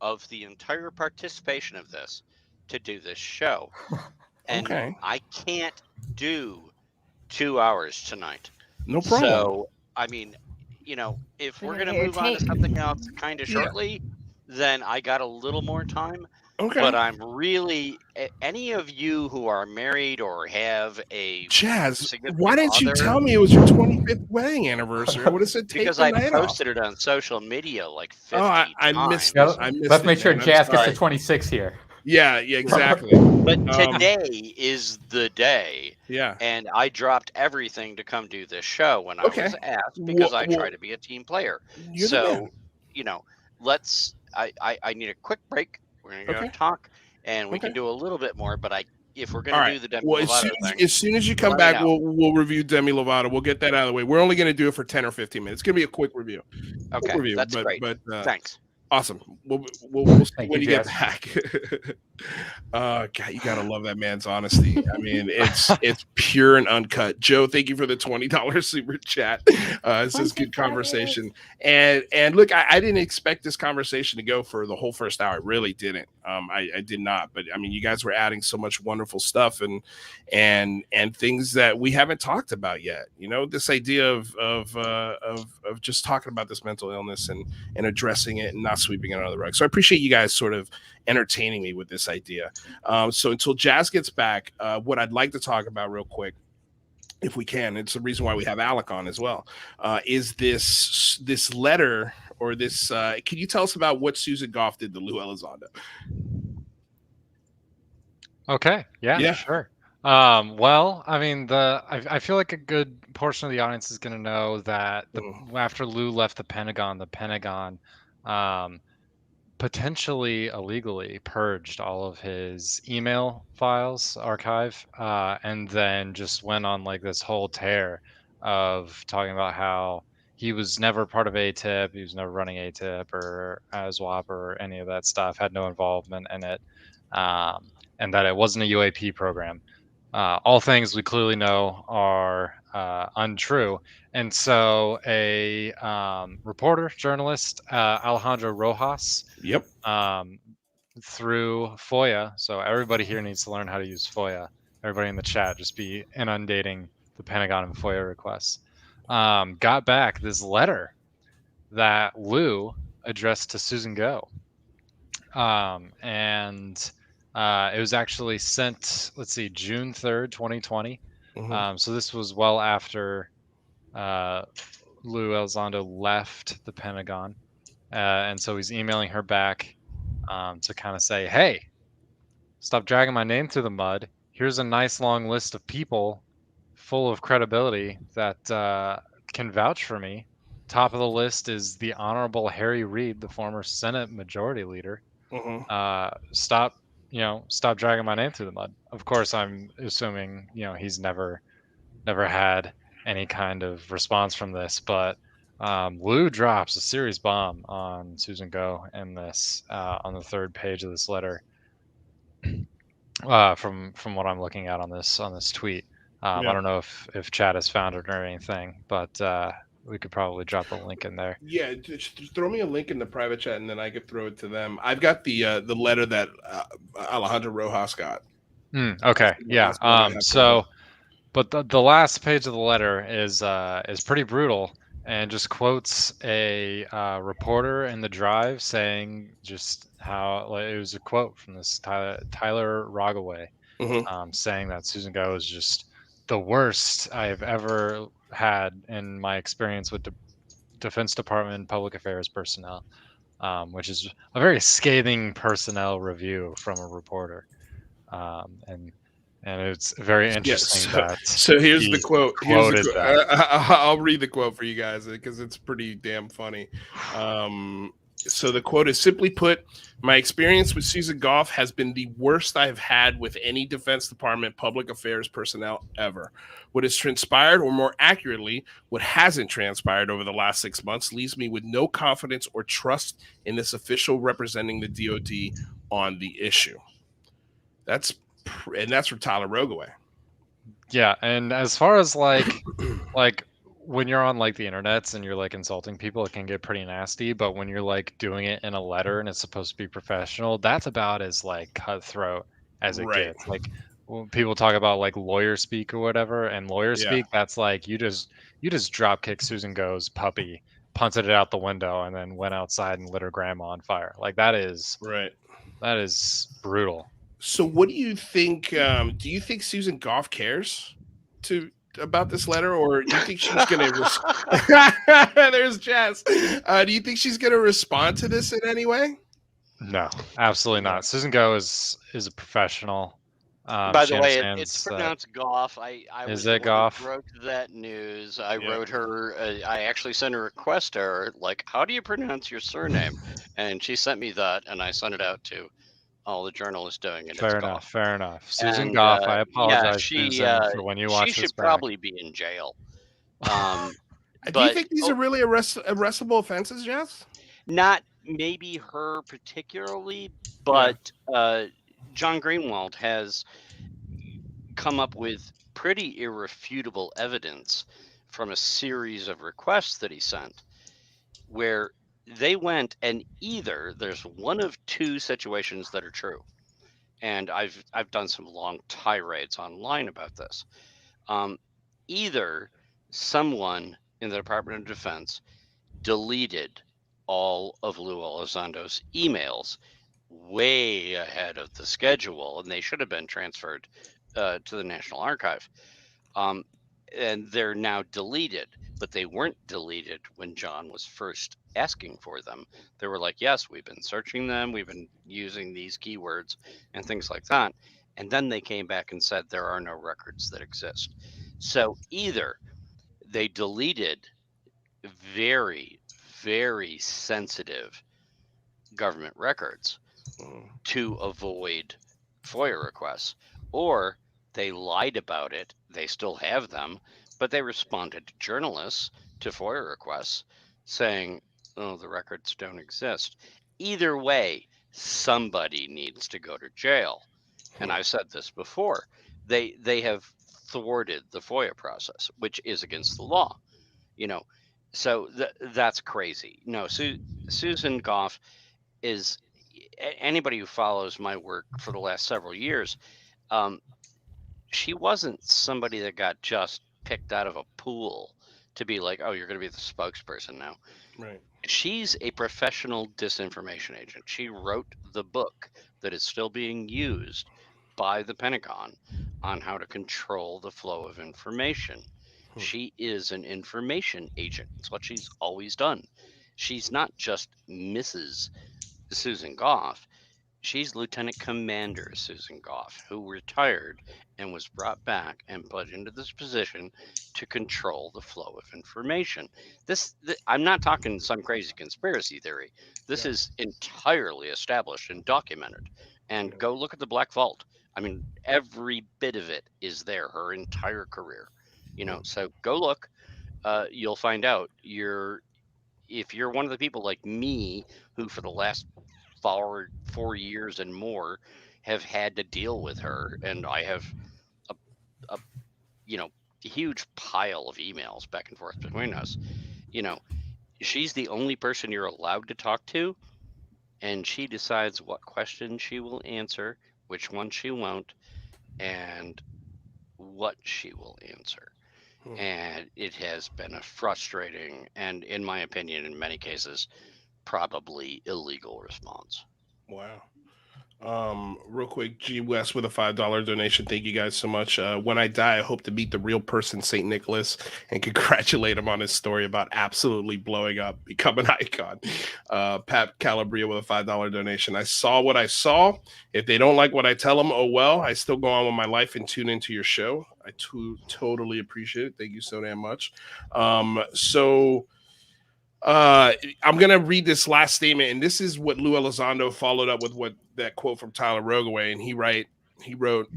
Speaker 5: of the entire participation of this to do this show. and
Speaker 1: Okay.
Speaker 5: I can't do 2 hours tonight.
Speaker 1: No problem.
Speaker 5: So, I mean, if
Speaker 3: We're
Speaker 5: we're
Speaker 3: gonna
Speaker 5: going to
Speaker 3: get your
Speaker 5: move on to
Speaker 3: tape.
Speaker 5: something else kind of
Speaker 1: Yeah.
Speaker 5: shortly, then I got a little more time.
Speaker 1: Okay.
Speaker 5: But I'm really, any of you who are married or have a
Speaker 1: Jazz,
Speaker 5: significant
Speaker 1: why didn't you
Speaker 5: other,
Speaker 1: tell me it was your 25th wedding anniversary? I would have said take
Speaker 5: because
Speaker 1: the
Speaker 5: I
Speaker 1: night off.
Speaker 5: posted it on social media like 50
Speaker 1: Oh, I
Speaker 5: times.
Speaker 1: missed
Speaker 2: Yeah,
Speaker 1: it. I missed
Speaker 2: let's
Speaker 1: it,
Speaker 2: make sure
Speaker 1: man. I'm
Speaker 2: Jazz gets
Speaker 1: sorry.
Speaker 2: to 26 here.
Speaker 1: Yeah, exactly.
Speaker 5: But
Speaker 1: Um,
Speaker 5: today is the day,
Speaker 1: yeah.
Speaker 5: and I dropped everything to come do this show when I
Speaker 1: Okay.
Speaker 5: was asked, because I
Speaker 1: Well,
Speaker 5: try to be a team player.
Speaker 1: you're the man.
Speaker 5: So, I need a quick break. We're going to go
Speaker 1: Okay.
Speaker 5: talk, and we
Speaker 1: Okay.
Speaker 5: can do a little bit more, but if we're
Speaker 1: All
Speaker 5: going to
Speaker 1: right.
Speaker 5: do the Demi
Speaker 1: Well,
Speaker 5: Lovato thing,
Speaker 1: as soon as you come
Speaker 5: let me
Speaker 1: back,
Speaker 5: know.
Speaker 1: we'll review Demi Lovato. We'll get that out of the way. We're only going to do it for 10 or 15 minutes. It's going to be a quick review.
Speaker 5: Okay, that's great.
Speaker 1: But
Speaker 5: Thanks.
Speaker 1: awesome. We'll see
Speaker 2: Thank
Speaker 1: when
Speaker 2: you,
Speaker 1: you get
Speaker 2: Jazz.
Speaker 1: back. God, you gotta love that man's honesty. I mean, it's pure and uncut. Joe, thank you for the $20 super chat. This is good conversation. And look, I didn't expect this conversation to go for the whole first hour. I really didn't. I did not. But I mean, you guys were adding so much wonderful stuff and things that we haven't talked about yet. This idea of just talking about this mental illness and addressing it and not sweeping it under the rug. So I appreciate you guys sort of entertaining me with this idea. So until Jazz gets back, what I'd like to talk about real quick, if we can, it's the reason why we have Alec on as well, is this letter or this. Can you tell us about what Susan Gough did to Lue Elizondo?
Speaker 4: Okay. Yeah. Sure. Well, I mean, I feel like a good portion of the audience is going to know that after Lue left the Pentagon potentially illegally purged all of his email files archive, and then just went on like this whole tear of talking about how he was never part of ATIP, he was never running ATIP or SWAP or any of that stuff, had no involvement in it, and that it wasn't a UAP program. All things we clearly know are untrue. And so a reporter, journalist, Alejandro Rojas, through FOIA, so everybody here needs to learn how to use FOIA. Everybody in the chat, just be inundating the Pentagon and FOIA requests. Got back this letter that Lue addressed to Susan Gough. And it was actually sent, June 3rd, 2020. So this was well after Lue Elizondo left the Pentagon. And so he's emailing her back to kind of say, hey, stop dragging my name through the mud. Here's a nice long list of people full of credibility that can vouch for me. Top of the list is the Honorable Harry Reid, the former Senate Majority Leader. Stop dragging my name through the mud. Of course, I'm assuming, he's never had any kind of response from this, but Lue drops a serious bomb on Susan Gough in this on the third page of this letter. From what I'm looking at on this tweet, I don't know if Chad has found it or anything, but we could probably drop a link in there.
Speaker 1: Yeah, just throw me a link in the private chat, and then I could throw it to them. I've got the letter that Alejandro Rojas got.
Speaker 4: Okay, yeah. But the last page of the letter is pretty brutal and just quotes a reporter in the Drive saying just how it was a quote from this Tyler Rogaway, saying that Susan Gough is just the worst I've ever had in my experience with Defense Department public affairs personnel, which is a very scathing personnel review from a reporter, and it's very interesting.
Speaker 1: So here's the quote. I'll read the quote for you guys because it's pretty damn funny. So the quote is, simply put, my experience with Susan Gough has been the worst I've had with any Defense Department public affairs personnel ever. What has transpired, or more accurately, what hasn't transpired over the last 6 months, leaves me with no confidence or trust in this official representing the DOD on the issue. That's from Tyler Rogaway.
Speaker 4: Yeah, and as far as like when you're on like the internets and you're like insulting people, it can get pretty nasty. But when you're like doing it in a letter and it's supposed to be professional, that's about as like cutthroat as it gets. Like when people talk about like lawyer speak or whatever, and lawyer
Speaker 1: Yeah.
Speaker 4: speak, that's like you just drop kick Susan Go's puppy, punted it out the window, and then went outside and lit her grandma on fire. Like that is brutal.
Speaker 1: So what do you think? Do you think Susan Gough cares about this letter, or do you think she's going to? There's Jess. Do you think she's going to respond to this in any way?
Speaker 4: No, absolutely not. Susan Go is a professional.
Speaker 5: By
Speaker 4: she
Speaker 5: the way,
Speaker 4: understands
Speaker 5: it's
Speaker 4: that-
Speaker 5: pronounced Gough. I
Speaker 4: Is
Speaker 5: was
Speaker 4: it
Speaker 5: the one who
Speaker 4: Gough?
Speaker 5: broke that news. I
Speaker 1: Yeah.
Speaker 5: wrote her. I actually sent a request to her, like, how do you pronounce your surname? And she sent me that, and I sent it out to all the journalists doing it.
Speaker 4: Fair
Speaker 5: It's
Speaker 4: enough.
Speaker 5: Gough.
Speaker 4: Fair enough. Susan
Speaker 5: And,
Speaker 4: Gough, I
Speaker 5: yeah,
Speaker 4: apologize,
Speaker 5: she
Speaker 4: Susan, for when you watch
Speaker 5: she
Speaker 4: this
Speaker 5: should
Speaker 4: back.
Speaker 5: probably be in jail.
Speaker 1: Do you
Speaker 5: But
Speaker 1: think these are really arrestable offenses, Jess?
Speaker 5: not maybe her particularly, but John Greenwald has come up with pretty irrefutable evidence from a series of requests that he sent where they went, and either there's one of two situations that are true, and I've done some long tirades online about this. Either someone in the Department of Defense deleted all of Lue Elizondo's emails way ahead of the schedule, and they should have been transferred to the National Archive. And they're now deleted, but they weren't deleted when John was first asking for them. They were like, yes, we've been searching them, we've been using these keywords and things like that. And then they came back and said there are no records that exist. So either they deleted very, very sensitive government records to avoid FOIA requests, or they lied about it. They still have them, but they responded to journalists to FOIA requests saying, oh, the records don't exist. Either way, somebody needs to go to jail. And I've said this before. They have thwarted the FOIA process, which is against the law. So that's crazy. No, Susan Gough is, anybody who follows my work for the last several years, she wasn't somebody that got just picked out of a pool to be like, oh, you're going to be the spokesperson now.
Speaker 1: Right.
Speaker 5: She's a professional disinformation agent. She wrote the book that is still being used by the Pentagon on how to control the flow of information. She is an information agent. It's what she's always done. She's not just Mrs. Susan Gough. She's Lieutenant Commander Susan Gough, who retired and was brought back and put into this position to control the flow of information. I'm not talking some crazy conspiracy theory. This is entirely established and documented. And go look at the Black Vault. I mean, every bit of it is there, her entire career. So go look. You'll find out. If you're one of the people like me who for the last 4 years and more have had to deal with her, and I have a huge pile of emails back and forth between us. She's the only person you're allowed to talk to, and she decides what questions she will answer, which ones she won't, and what she will answer. And it has been a frustrating and, in my opinion, in many cases, probably illegal response.
Speaker 1: Wow. Real quick, G West with a $5 donation. Thank you guys so much. When I die, I hope to meet the real person, St. Nicholas, and congratulate him on his story about absolutely blowing up, become an icon. Pat Calabria with a $5 donation. I saw what I saw. If they don't like what I tell them, oh well. I still go on with my life and tune into your show. I totally appreciate it. Thank you so damn much. I'm gonna read this last statement, and this is what Lue Elizondo followed up with that quote from Tyler Rogaway, and he wrote,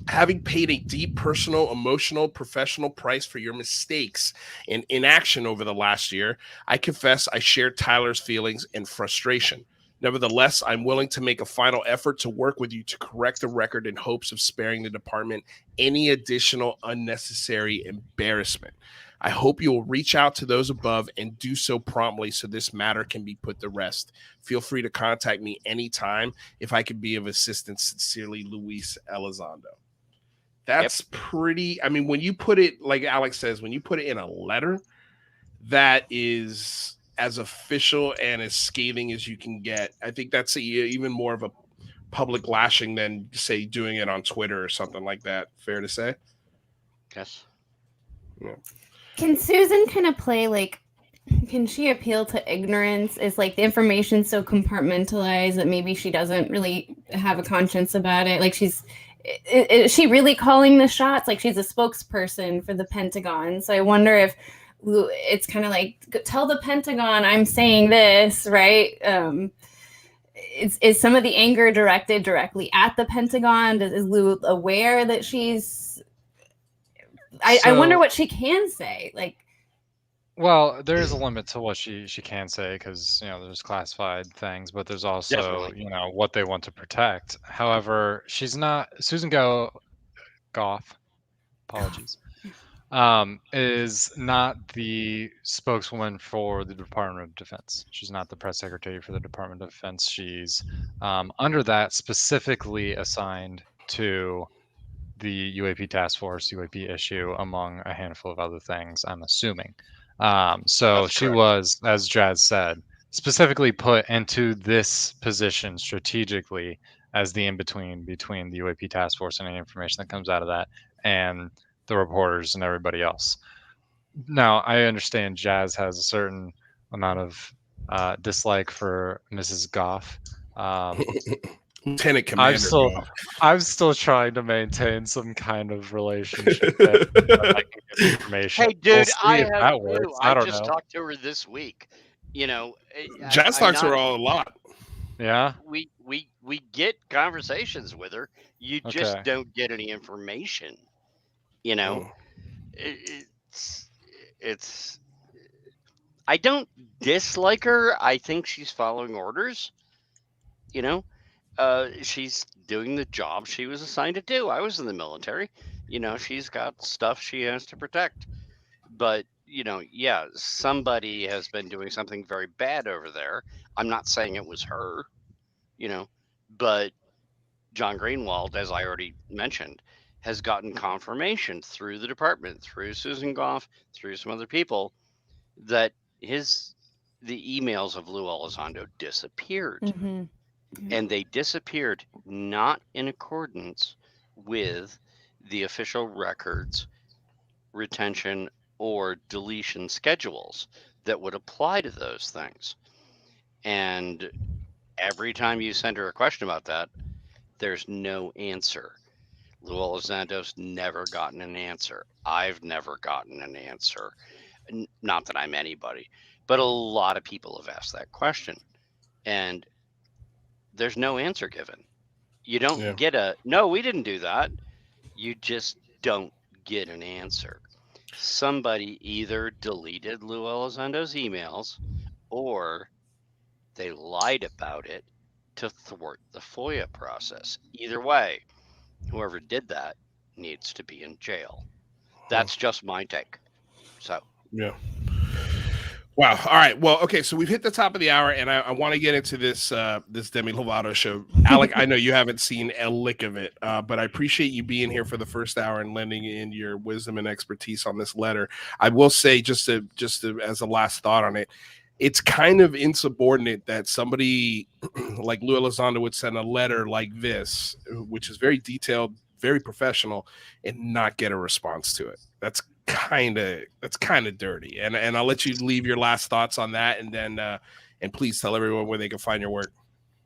Speaker 1: having paid a deep personal, emotional, professional price for your mistakes and inaction over the last year, I confess I share Tyler's feelings and frustration. Nevertheless, I'm willing to make a final effort to work with you to correct the record in hopes of sparing the department any additional unnecessary embarrassment. I hope you will reach out to those above and do so promptly so this matter can be put to rest. Feel free to contact me anytime if I can be of assistance. Sincerely, Luis Elizondo. That's pretty. I mean, when you put it, like Alex says, when you put it in a letter, that is as official and as scathing as you can get. I think that's even more of a public lashing than, say, doing it on Twitter or something like that. Fair to say?
Speaker 5: Yes.
Speaker 1: Yeah.
Speaker 3: Can Susan kind of play like? Can she appeal to ignorance? Is like the information so compartmentalized that maybe she doesn't really have a conscience about it? Like is she really calling the shots? Like she's a spokesperson for the Pentagon. So I wonder if it's kind of like, tell the Pentagon I'm saying this, right? Is some of the anger directed directly at the Pentagon? Is Lue aware that she's... I wonder what she can say. Like,
Speaker 4: well, there is a limit to what she can say, because there's classified things, but there's also
Speaker 5: Definitely.
Speaker 4: what they want to protect. However, she's not Susan Gough. Apologies. Is not the spokeswoman for the Department of Defense. She's not the press secretary for the Department of Defense. She's under that, specifically assigned to the UAP task force, UAP issue, among a handful of other things, I'm assuming. So
Speaker 5: That's
Speaker 4: she
Speaker 5: correct.
Speaker 4: was, as Jazz said, specifically put into this position strategically as the in-between between the UAP task force and any information that comes out of that and the reporters and everybody else. Now, I understand Jazz has a certain amount of dislike for Mrs. Gough.
Speaker 1: Lieutenant Commander.
Speaker 4: I'm still trying to maintain some kind of relationship there. I can get information.
Speaker 5: Hey, dude,
Speaker 4: I have too.
Speaker 5: I
Speaker 4: don't
Speaker 5: just
Speaker 4: know.
Speaker 5: talked to her this week.
Speaker 1: Jazz talks to her a lot.
Speaker 4: Yeah.
Speaker 5: We get conversations with her. You just
Speaker 4: Okay.
Speaker 5: don't get any information. It's. I don't dislike her. I think she's following orders. She's doing the job she was assigned to do. I was in the military. She's got stuff she has to protect. But, somebody has been doing something very bad over there. I'm not saying it was her, but John Greenwald, as I already mentioned, has gotten confirmation through the department, through Susan Gough, through some other people, that the emails of Lue Elizondo disappeared.
Speaker 3: mm-hmm.
Speaker 5: And they disappeared not in accordance with the official records retention or deletion schedules that would apply to those things. And every time you send her a question about that, there's no answer. Lue Elizondo's never gotten an answer. I've never gotten an answer. Not that I'm anybody, but a lot of people have asked that question. And there's no answer given. You don't get no, we didn't do that. You just don't get an answer. Somebody either deleted Lue Elizondo's emails or they lied about it to thwart the FOIA process. Either way, whoever did that needs to be in jail. That's just my take. So.
Speaker 1: Yeah. Wow. All right. Well, okay. So we've hit the top of the hour, and I want to get into this this Demi Lovato show. Alec, I know you haven't seen a lick of it, but I appreciate you being here for the first hour and lending in your wisdom and expertise on this letter. I will say, just to as a last thought on it, it's kind of insubordinate that somebody like Lue Elizondo would send a letter like this, which is very detailed, very professional, and not get a response to it. That's kind of dirty. And I'll let you leave your last thoughts on that, and then and please tell everyone where they can find your work.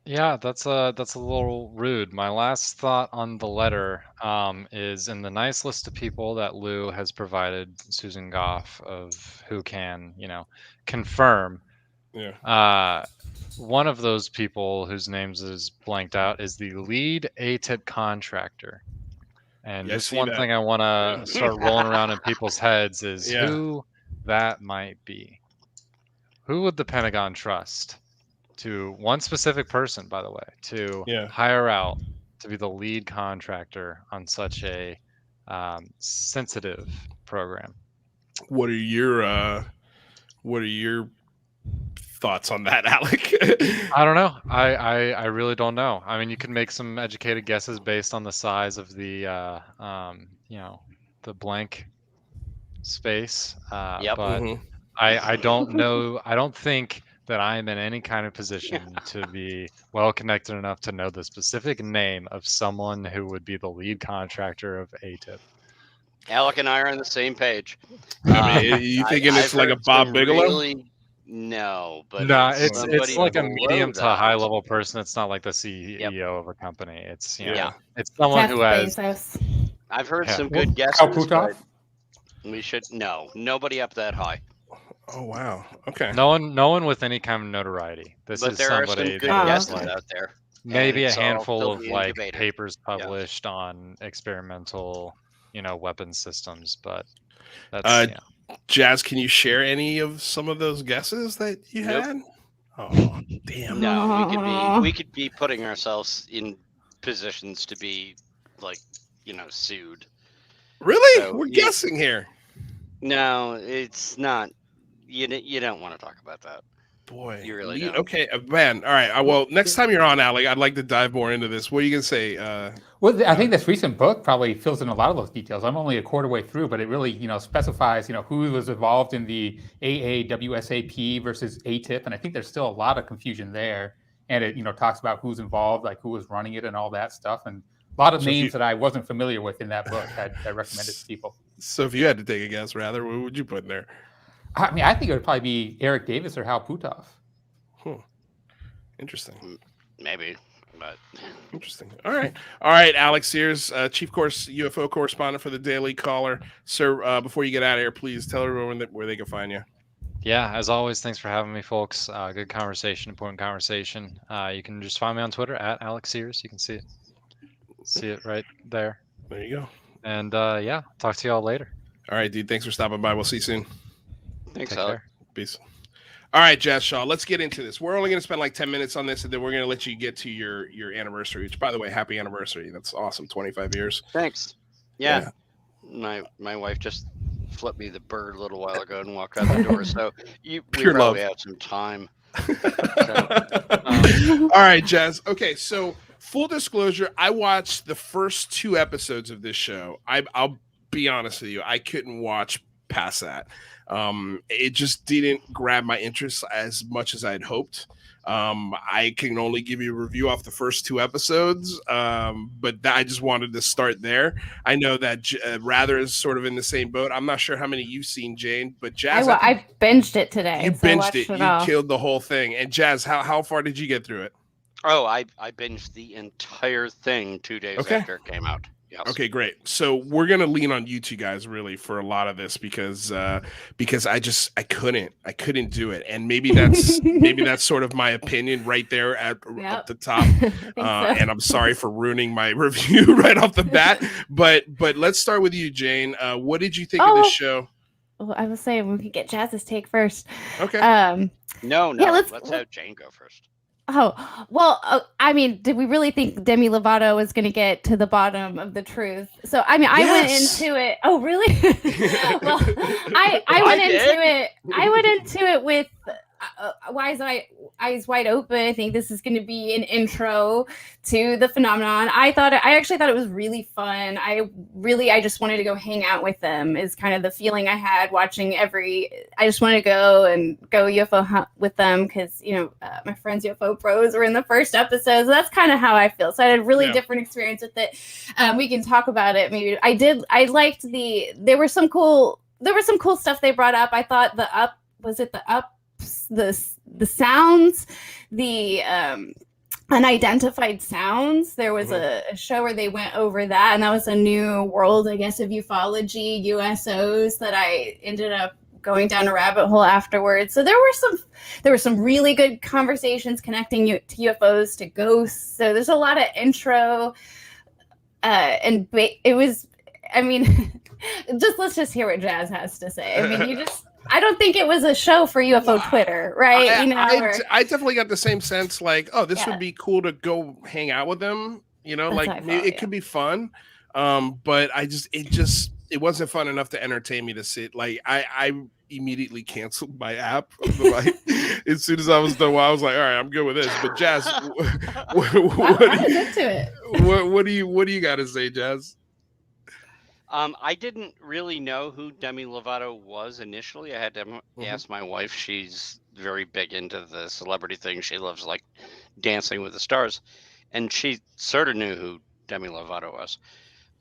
Speaker 4: Yeah, that's a little rude. My last thought on the letter is, in the nice list of people that Lue has provided Susan Gough of who can, confirm.
Speaker 1: Yeah.
Speaker 4: One of those people whose names is blanked out is the lead ATIP contractor. And just one thing I want to start rolling around in people's heads is who that might be. Who would the Pentagon trust to one specific person, by the way, to hire out to be the lead contractor on such a sensitive program?
Speaker 1: What are your thoughts on that, Alec?
Speaker 4: I don't know. I really don't know. I mean, you can make some educated guesses based on the size of the the blank space.
Speaker 5: Yep.
Speaker 4: But
Speaker 1: Mhm.
Speaker 4: I don't know. I don't think that I am in any kind of position to be well connected enough to know the specific name of someone who would be the lead contractor of ATIP.
Speaker 5: Alec and I are on the same page.
Speaker 1: I mean, you thinking it's
Speaker 5: I've
Speaker 1: like a
Speaker 5: heard
Speaker 1: Bob
Speaker 5: some
Speaker 1: Bigelow?
Speaker 5: Really, no, but
Speaker 4: No,
Speaker 5: it's
Speaker 4: it's like a
Speaker 5: below
Speaker 4: medium to
Speaker 5: that.
Speaker 4: high level person. It's not like the CEO of a company. It's
Speaker 1: Yeah.
Speaker 4: it's someone
Speaker 3: Jeff
Speaker 4: who has.
Speaker 3: Bezos.
Speaker 5: I've heard
Speaker 4: Yeah.
Speaker 5: some good guesses,
Speaker 2: Kyle
Speaker 5: but
Speaker 2: Puthoff?
Speaker 5: we should nobody up that high.
Speaker 1: Oh wow. Okay.
Speaker 4: No one with any kind of notoriety. This
Speaker 5: But
Speaker 4: is
Speaker 5: there are some
Speaker 4: somebody
Speaker 5: good
Speaker 4: that is
Speaker 5: guesses
Speaker 4: like
Speaker 5: out there.
Speaker 4: maybe a
Speaker 5: it's all
Speaker 4: handful
Speaker 5: still
Speaker 4: of
Speaker 5: being
Speaker 4: like
Speaker 5: debated.
Speaker 4: papers published on experimental, weapons systems, but that's
Speaker 1: Jazz, can you share any of some of those guesses that you
Speaker 5: Nope.
Speaker 1: had? Oh, damn.
Speaker 5: No, we could be putting ourselves in positions to be like, sued.
Speaker 1: Really?
Speaker 5: So,
Speaker 1: We're
Speaker 5: yeah.
Speaker 1: guessing here.
Speaker 5: No, it's not. You don't want to talk about that.
Speaker 1: Boy.
Speaker 5: You really don't.
Speaker 1: Okay, man. All right. Well, next time you're on, Alec, I'd like to dive more into this. What are you going to say?
Speaker 2: Well, I think this recent book probably fills in a lot of those details. I'm only a quarter way through, but it really, specifies, who was involved in the AAWSAP versus ATIP, and I think there's still a lot of confusion there. And it, talks about who's involved, like who was running it, and all that stuff, and a lot of names that I wasn't familiar with in that book. I recommended to people.
Speaker 1: So if you had to take a guess, rather, what would you put in there?
Speaker 2: I mean, I think it would probably be Eric Davis or Hal Puthoff.
Speaker 1: Interesting.
Speaker 5: Maybe, but
Speaker 1: Interesting. All right. Alec Sears, Chief UFO correspondent for the Daily Caller. Sir, before you get out of here, please tell everyone where they can find you.
Speaker 4: Yeah, as always, thanks for having me, folks. Good conversation, important conversation. You can just find me on Twitter at Alec Sears. You can see it right there.
Speaker 1: There you go.
Speaker 4: And talk to y'all later.
Speaker 1: All right, dude. Thanks for stopping by. We'll see you soon.
Speaker 5: thanks,
Speaker 4: Take
Speaker 5: Alec.
Speaker 4: care.
Speaker 1: Peace. All right, Jazz Shaw, let's get into this. We're only going to spend like 10 minutes on this, and then we're going to let you get to your anniversary, which, by the way, happy anniversary. That's awesome. 25 years.
Speaker 5: Thanks. Yeah. My wife just flipped me the bird a little while ago and walked out the door, so we probably have some time.
Speaker 1: All right, Jazz. Okay, so full disclosure, I watched the first 2 episodes of this show. I'll be honest with you, I couldn't watch past that. It just didn't grab my interest as much as I'd hoped. I can only give you a review off the first 2 episodes, but I just wanted to start there. I know that Rather is sort of in the same boat. I'm not sure how many you've seen, Jane, but Jazz,
Speaker 3: I binged it today.
Speaker 1: You binged it.
Speaker 3: You
Speaker 1: killed the whole thing. And Jazz, how far did you get through it?
Speaker 5: Oh, I binged the entire thing 2 days after it came out. Yes.
Speaker 1: Okay, great. So we're gonna lean on you two guys really for a lot of this because I couldn't do it, and maybe that's sort of my opinion right there at the top. And I'm sorry for ruining my review right off the bat, but let's start with you, Jane. What did you think of this show?
Speaker 3: Well, I was saying we could get Jazz's take first.
Speaker 1: Okay.
Speaker 5: No.
Speaker 3: Yeah,
Speaker 5: let's have Jane go first.
Speaker 3: Oh, well, I mean, did we really think Demi Lovato was going to get to the bottom of the truth? So, I mean, I went into it. Oh, really? Well, I went into it with eyes wide open. I think this is going to be an intro to the phenomenon. I actually thought it was really fun. I just wanted to go hang out with them is kind of the feeling I had watching I just wanted to go UFO hunt with them because, my friends UFO pros were in the first episode. So that's kind of how I feel. So I had a really different experience with it. We can talk about it. Maybe I liked there was some cool stuff they brought up. I thought the sounds, the unidentified sounds. There was a show where they went over that, and that was a new world, I guess, of ufology, USOs that I ended up going down a rabbit hole afterwards. So there were some really good conversations connecting to UFOs, to ghosts. So there's a lot of intro, and it was, I mean, let's just hear what Jazz has to say. I mean, I don't think it was a show for UFO Twitter, right?
Speaker 1: I definitely got the same sense, like, oh, this would be cool to go hang out with them, like maybe it could be fun. But it it wasn't fun enough to entertain me to sit. Like I immediately canceled my app. Like as soon as I was done, I was like, all right, I'm good with this. But Jazz,
Speaker 3: I was into it.
Speaker 1: What do you got to say, Jazz?
Speaker 5: I didn't really know who Demi Lovato was initially. I had to ask my wife. She's very big into the celebrity thing. She loves like Dancing with the Stars, and she sort of knew who Demi Lovato was.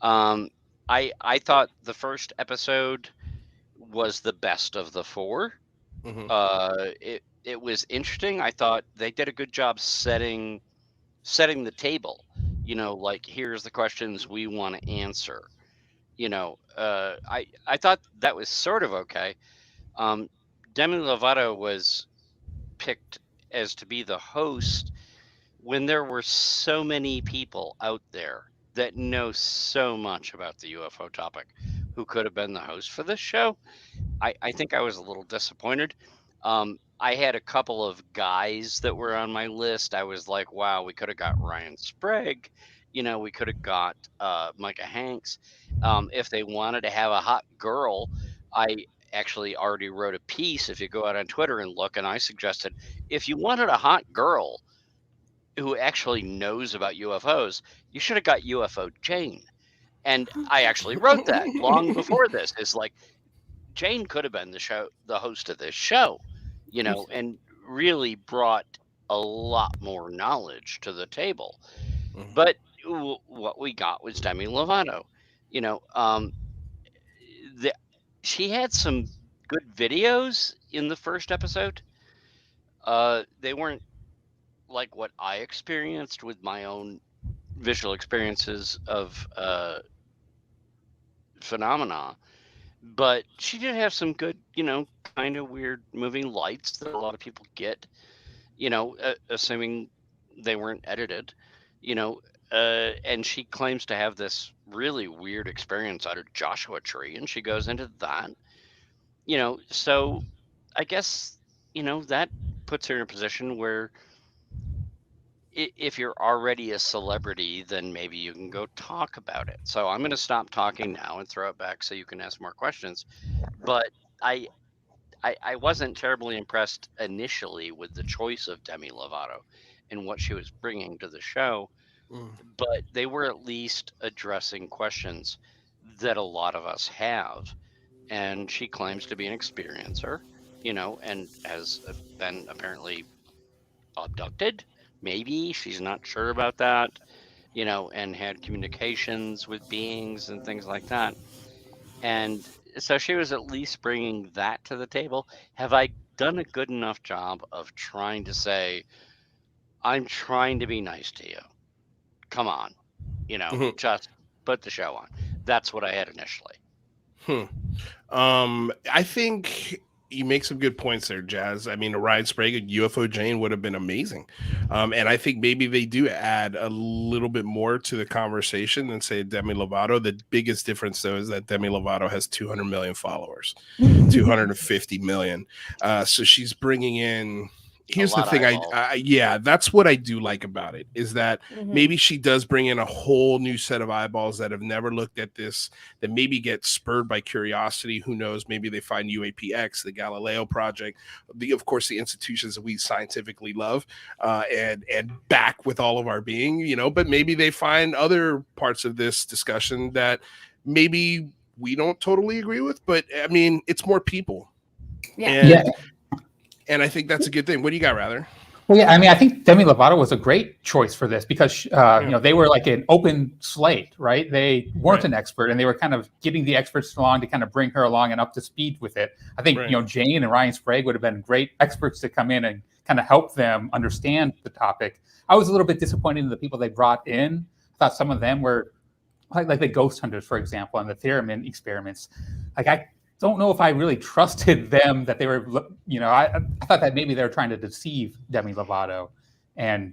Speaker 5: I thought the first episode was the best of the 4. It was interesting. I thought they did a good job setting the table. You know, like here's the questions we want to answer. You know, I thought that was sort of okay. Demi Lovato was picked as to be the host when there were so many people out there that know so much about the UFO topic who could have been the host for this show. I think I was a little disappointed. I had a couple of guys that were on my list. I was like, wow, we could have got Ryan Sprague. You know, we could have got Micah Hanks. If they wanted to have a hot girl, I actually already wrote a piece. If you go out on Twitter and look, and I suggested if you wanted a hot girl who actually knows about UFOs, you should have got UFO Jane. And I actually wrote that long before this. It's like Jane could have been the host of this show, you know, and really brought a lot more knowledge to the table. But what we got was Demi Lovato. You know, she had some good videos in the first episode. They weren't like what I experienced with my own visual experiences of phenomena, but she did have some good, you know, kind of weird moving lights that a lot of people get, you know, assuming they weren't edited, you know, and she claims to have this really weird experience out of Joshua Tree, and she goes into that, you know, so I guess, you know, that puts her in a position where if you're already a celebrity, then maybe you can go talk about it. So I'm going to stop talking now and throw it back so you can ask more questions. But I wasn't terribly impressed initially with the choice of Demi Lovato and what she was bringing to the show. But they were at least addressing questions that a lot of us have. And she claims to be an experiencer, you know, and has been apparently abducted. Maybe she's not sure about that, you know, and had communications with beings and things like that. And so she was at least bringing that to the table. Have I done a good enough job of trying to say, I'm trying to be nice to you? Come on, you know, just put the show on. That's what I had initially.
Speaker 1: I think you make some good points there, Jazz. I mean, a Ryan Sprague and UFO Jane would have been amazing. And I think maybe they do add a little bit more to the conversation than, say, Demi Lovato. The biggest difference, though, is that Demi Lovato has 200 million followers, 250 million. So she's bringing in... Here's the thing. Yeah, that's what I do like about it, is that maybe she does bring in a whole new set of eyeballs that have never looked at this, that maybe get spurred by curiosity. Who knows? Maybe they find UAPX, the Galileo Project, of course, the institutions that we scientifically love and back with all of our being, you know, but maybe they find other parts of this discussion that maybe we don't totally agree with, but I mean, it's more people. And I think that's a good thing. What do you got, Rather?
Speaker 2: Well, yeah, I mean, I think Demi Lovato was a great choice for this because, you know, they were like an open slate, right? They weren't an expert, and they were kind of getting the experts along to kind of bring her along and up to speed with it. I think, you know, Jane and Ryan Sprague would have been great experts to come in and kind of help them understand the topic. I was a little bit disappointed in the people they brought in. I thought some of them were like the ghost hunters, for example, and the Theremin experiments. Like, I don't know if I really trusted them, that they were, you know, I thought that maybe they were trying to deceive Demi Lovato, and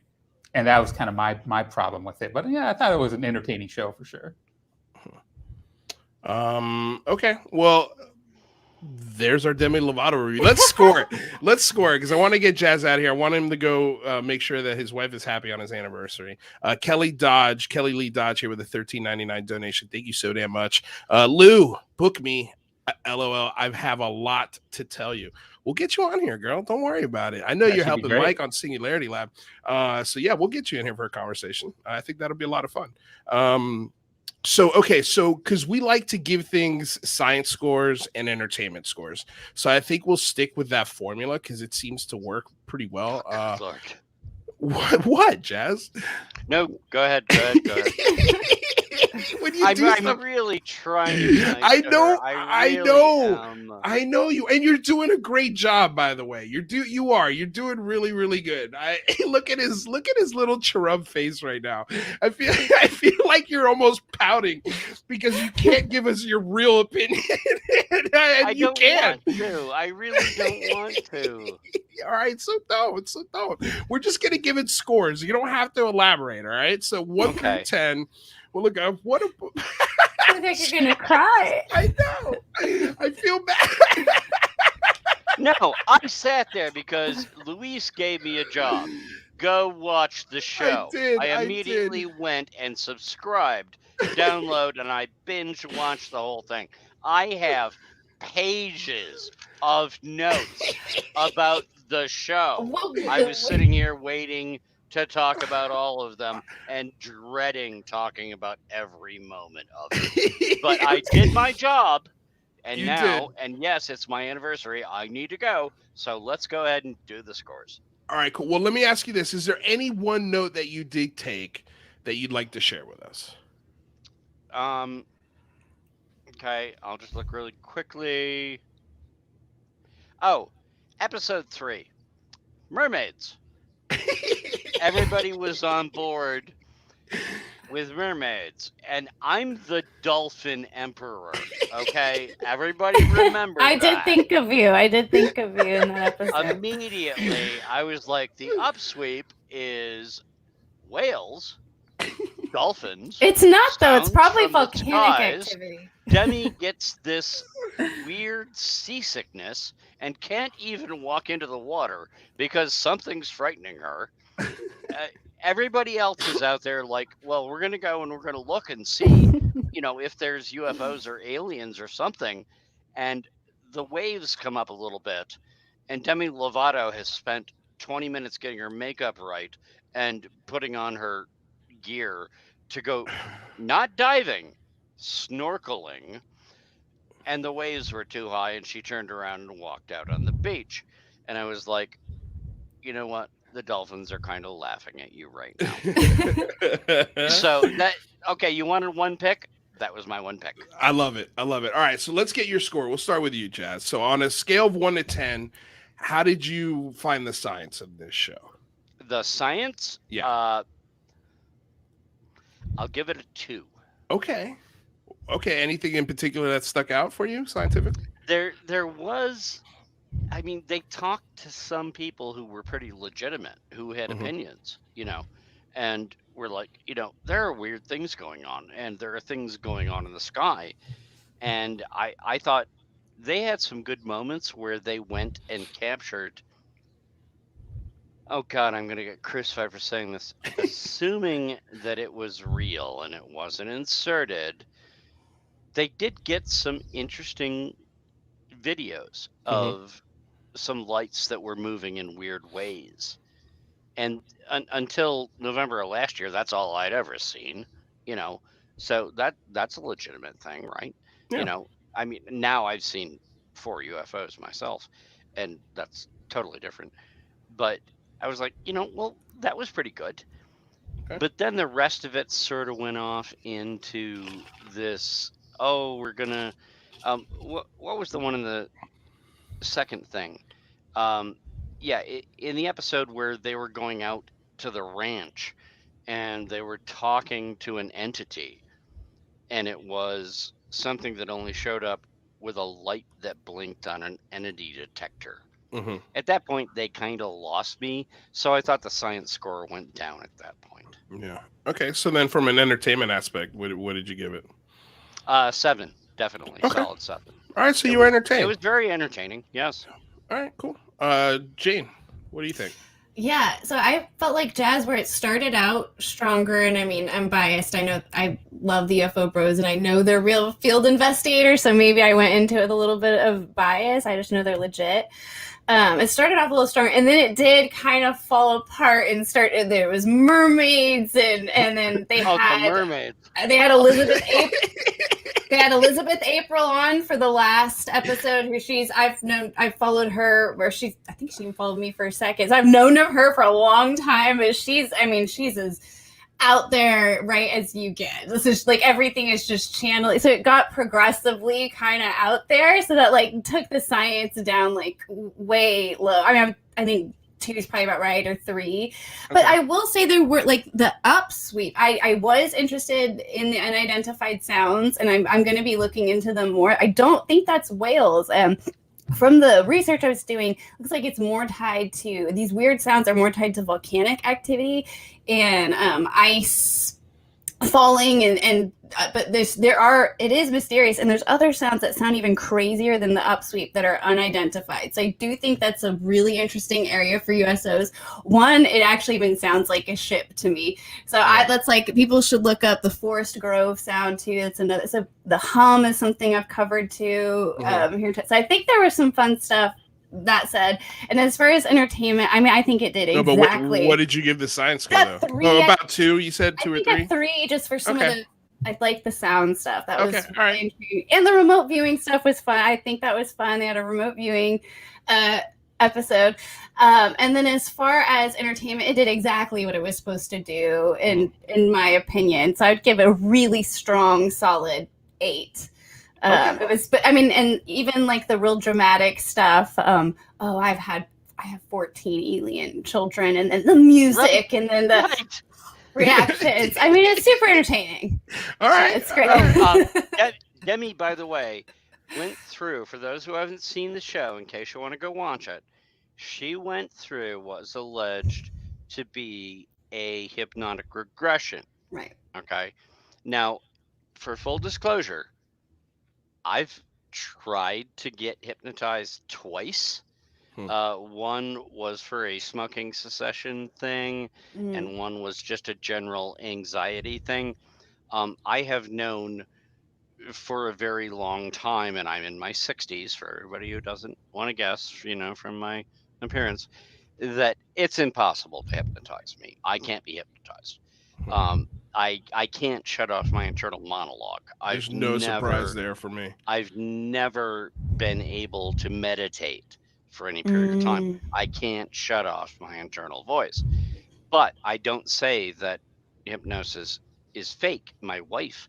Speaker 2: that was kind of my problem with it. But yeah, I thought it was an entertaining show for sure.
Speaker 1: Okay, well, There's our Demi Lovato review. Let's score it. Let's score it because I want to get Jazz out of here. I want him to go make sure that his wife is happy on his anniversary. Kelly Lee Dodge here with a $13.99 donation. Thank you so damn much. Lou, book me. LOL. I have a lot to tell you. We'll get you on here, girl. Don't worry about it. I know you're helping Mike on Singularity Lab. So yeah, we'll get you in here for a conversation. I think that'll be a lot of fun. So because we like to give things science scores and entertainment scores. So I think we'll stick with that formula because it seems to work pretty well. What, Jazz?
Speaker 5: No, go ahead. I'm really trying to be nice
Speaker 1: I
Speaker 5: to
Speaker 1: know,
Speaker 5: her.
Speaker 1: I know you, and you're doing a great job, by the way. You're doing really, really good. Look at his little cherub face right now. I feel like you're almost pouting because you can't give us your real opinion.
Speaker 5: I don't want to. I really don't want to.
Speaker 1: All right, so don't. We're just gonna give it scores. You don't have to elaborate. All right, so 1 through 10. Well, look, what a.
Speaker 3: I think you're gonna cry.
Speaker 1: I know. I feel bad.
Speaker 5: No, I sat there because Luis gave me a job. Go watch the show. I immediately went and subscribed, download, and I binge watched the whole thing. I have pages of notes about the show. I was sitting here waiting to talk about all of them and dreading talking about every moment of it. But I did my job, and and yes, it's my anniversary. I need to go, so let's go ahead and do the scores.
Speaker 1: All right, cool. Well, let me ask you this. Is there any one note that you did take that you'd like to share with us?
Speaker 5: Okay, I'll just look really quickly. Oh, episode 3, mermaids. Everybody was on board with mermaids, and I'm the dolphin emperor. Okay, everybody remember
Speaker 3: I did think of you in that episode.
Speaker 5: Immediately, I was like, the upsweep is whales, dolphins.
Speaker 3: It's not though. It's
Speaker 5: sounds
Speaker 3: probably
Speaker 5: from the
Speaker 3: volcanic
Speaker 5: skies.
Speaker 3: activity.
Speaker 5: Demi gets this weird seasickness and can't even walk into the water because something's frightening her. Everybody else is out there like, well, we're going to go and we're going to look and see, if there's UFOs or aliens or something. And the waves come up a little bit. And Demi Lovato has spent 20 minutes getting her makeup right and putting on her gear to go, not diving, snorkeling. And the waves were too high, and she turned around and walked out on the beach. And I was like, you know what? The dolphins are kind of laughing at you right now. So you wanted one pick? That was my one pick.
Speaker 1: I love it. All right, so let's get your score. We'll start with you, Jazz. So on a scale of 1 to 10, how did you find the science of this show?
Speaker 5: The science?
Speaker 1: Yeah.
Speaker 5: I'll give it a 2.
Speaker 1: Okay. Anything in particular that stuck out for you scientifically?
Speaker 5: There was. I mean, they talked to some people who were pretty legitimate, who had opinions, and were like, there are weird things going on, and there are things going on in the sky. And I thought they had some good moments where they went and captured. Oh, God, I'm going to get crucified for saying this. Assuming that it was real and it wasn't inserted, they did get some interesting videos of some lights that were moving in weird ways. And until November of last year, that's all I'd ever seen, so that's a legitimate thing, right?
Speaker 1: Yeah.
Speaker 5: I mean, now I've seen 4 UFOs myself, and that's totally different. But I was like, well, that was pretty good. Okay. But then the rest of it sort of went off into this, we're gonna, what was the one in the second thing? In the episode where they were going out to the ranch and they were talking to an entity, and it was something that only showed up with a light that blinked on an entity detector. At that point, they kind of lost me, so I thought the science score went down at that point.
Speaker 1: Yeah. Okay, so then from an entertainment aspect, what did you give it?
Speaker 5: 7, definitely. Okay. Solid 7.
Speaker 1: All right, so you were entertained.
Speaker 5: It was very entertaining. Yes.
Speaker 1: All right, cool. Jane, what do you think?
Speaker 3: Yeah, so I felt like Jazz, where it started out stronger, and I mean, I'm biased. I know I love the UFO Bros, and I know they're real field investigators, so maybe I went into it with a little bit of bias. I just know they're legit. It started off a little strong, and then it did kind of fall apart and started. There was mermaids, and then they had
Speaker 5: the mermaids.
Speaker 3: They had Elizabeth April. They had Elizabeth April on for the last episode. Who I've followed her. I think she even followed me for a second. So I've known of her for a long time. But she's as out there, right, as you get. This is like everything is just channeling. So it got progressively kind of out there, so that like took the science down like way low. I mean, I think 2 is probably about right, or 3. But I will say there were like the upsweep. I was interested in the unidentified sounds, and I'm going to be looking into them more. I don't think that's whales. From the research I was doing, looks like it's more tied to, these weird sounds are more tied to volcanic activity and ice falling but it is mysterious, and there's other sounds that sound even crazier than the upsweep that are unidentified. So I do think that's a really interesting area for USOs. One, it actually even sounds like a ship to me. So that's like, people should look up the Forest Grove sound too. That's another. So the hum is something I've covered too here. So I think there was some fun stuff. That said, and as far as entertainment, I mean, I think it did exactly.
Speaker 1: But what did you give the science score though?
Speaker 3: 3,
Speaker 1: about 2. You said 2 or 3.
Speaker 3: 3, just for some of the. I like the sound stuff. That was
Speaker 1: all right.
Speaker 3: intriguing. And the remote viewing stuff was fun. I think that was fun. They had a remote viewing episode. And then as far as entertainment, it did exactly what it was supposed to do, in my opinion. So I'd give it a really strong, solid 8. It was, but I mean, and even like the real dramatic stuff. I have 14 alien children, and then the music, and then the reactions. I mean, it's super entertaining.
Speaker 1: All right,
Speaker 3: it's great.
Speaker 5: Demi, by the way, went through, for those who haven't seen the show, in case you want to go watch it, she went through what was alleged to be a hypnotic regression.
Speaker 3: Right.
Speaker 5: Okay. Now, for full disclosure, I've tried to get hypnotized twice. One was for a smoking cessation thing, and one was just a general anxiety thing. I have known for a very long time, and I'm in my 60s, for everybody who doesn't want to guess, from my appearance, that it's impossible to hypnotize me. I can't be hypnotized. I can't shut off my internal monologue.
Speaker 1: There's no surprise there for me.
Speaker 5: I've never been able to meditate for any period of time. I can't shut off my internal voice. But I don't say that hypnosis is fake. My wife,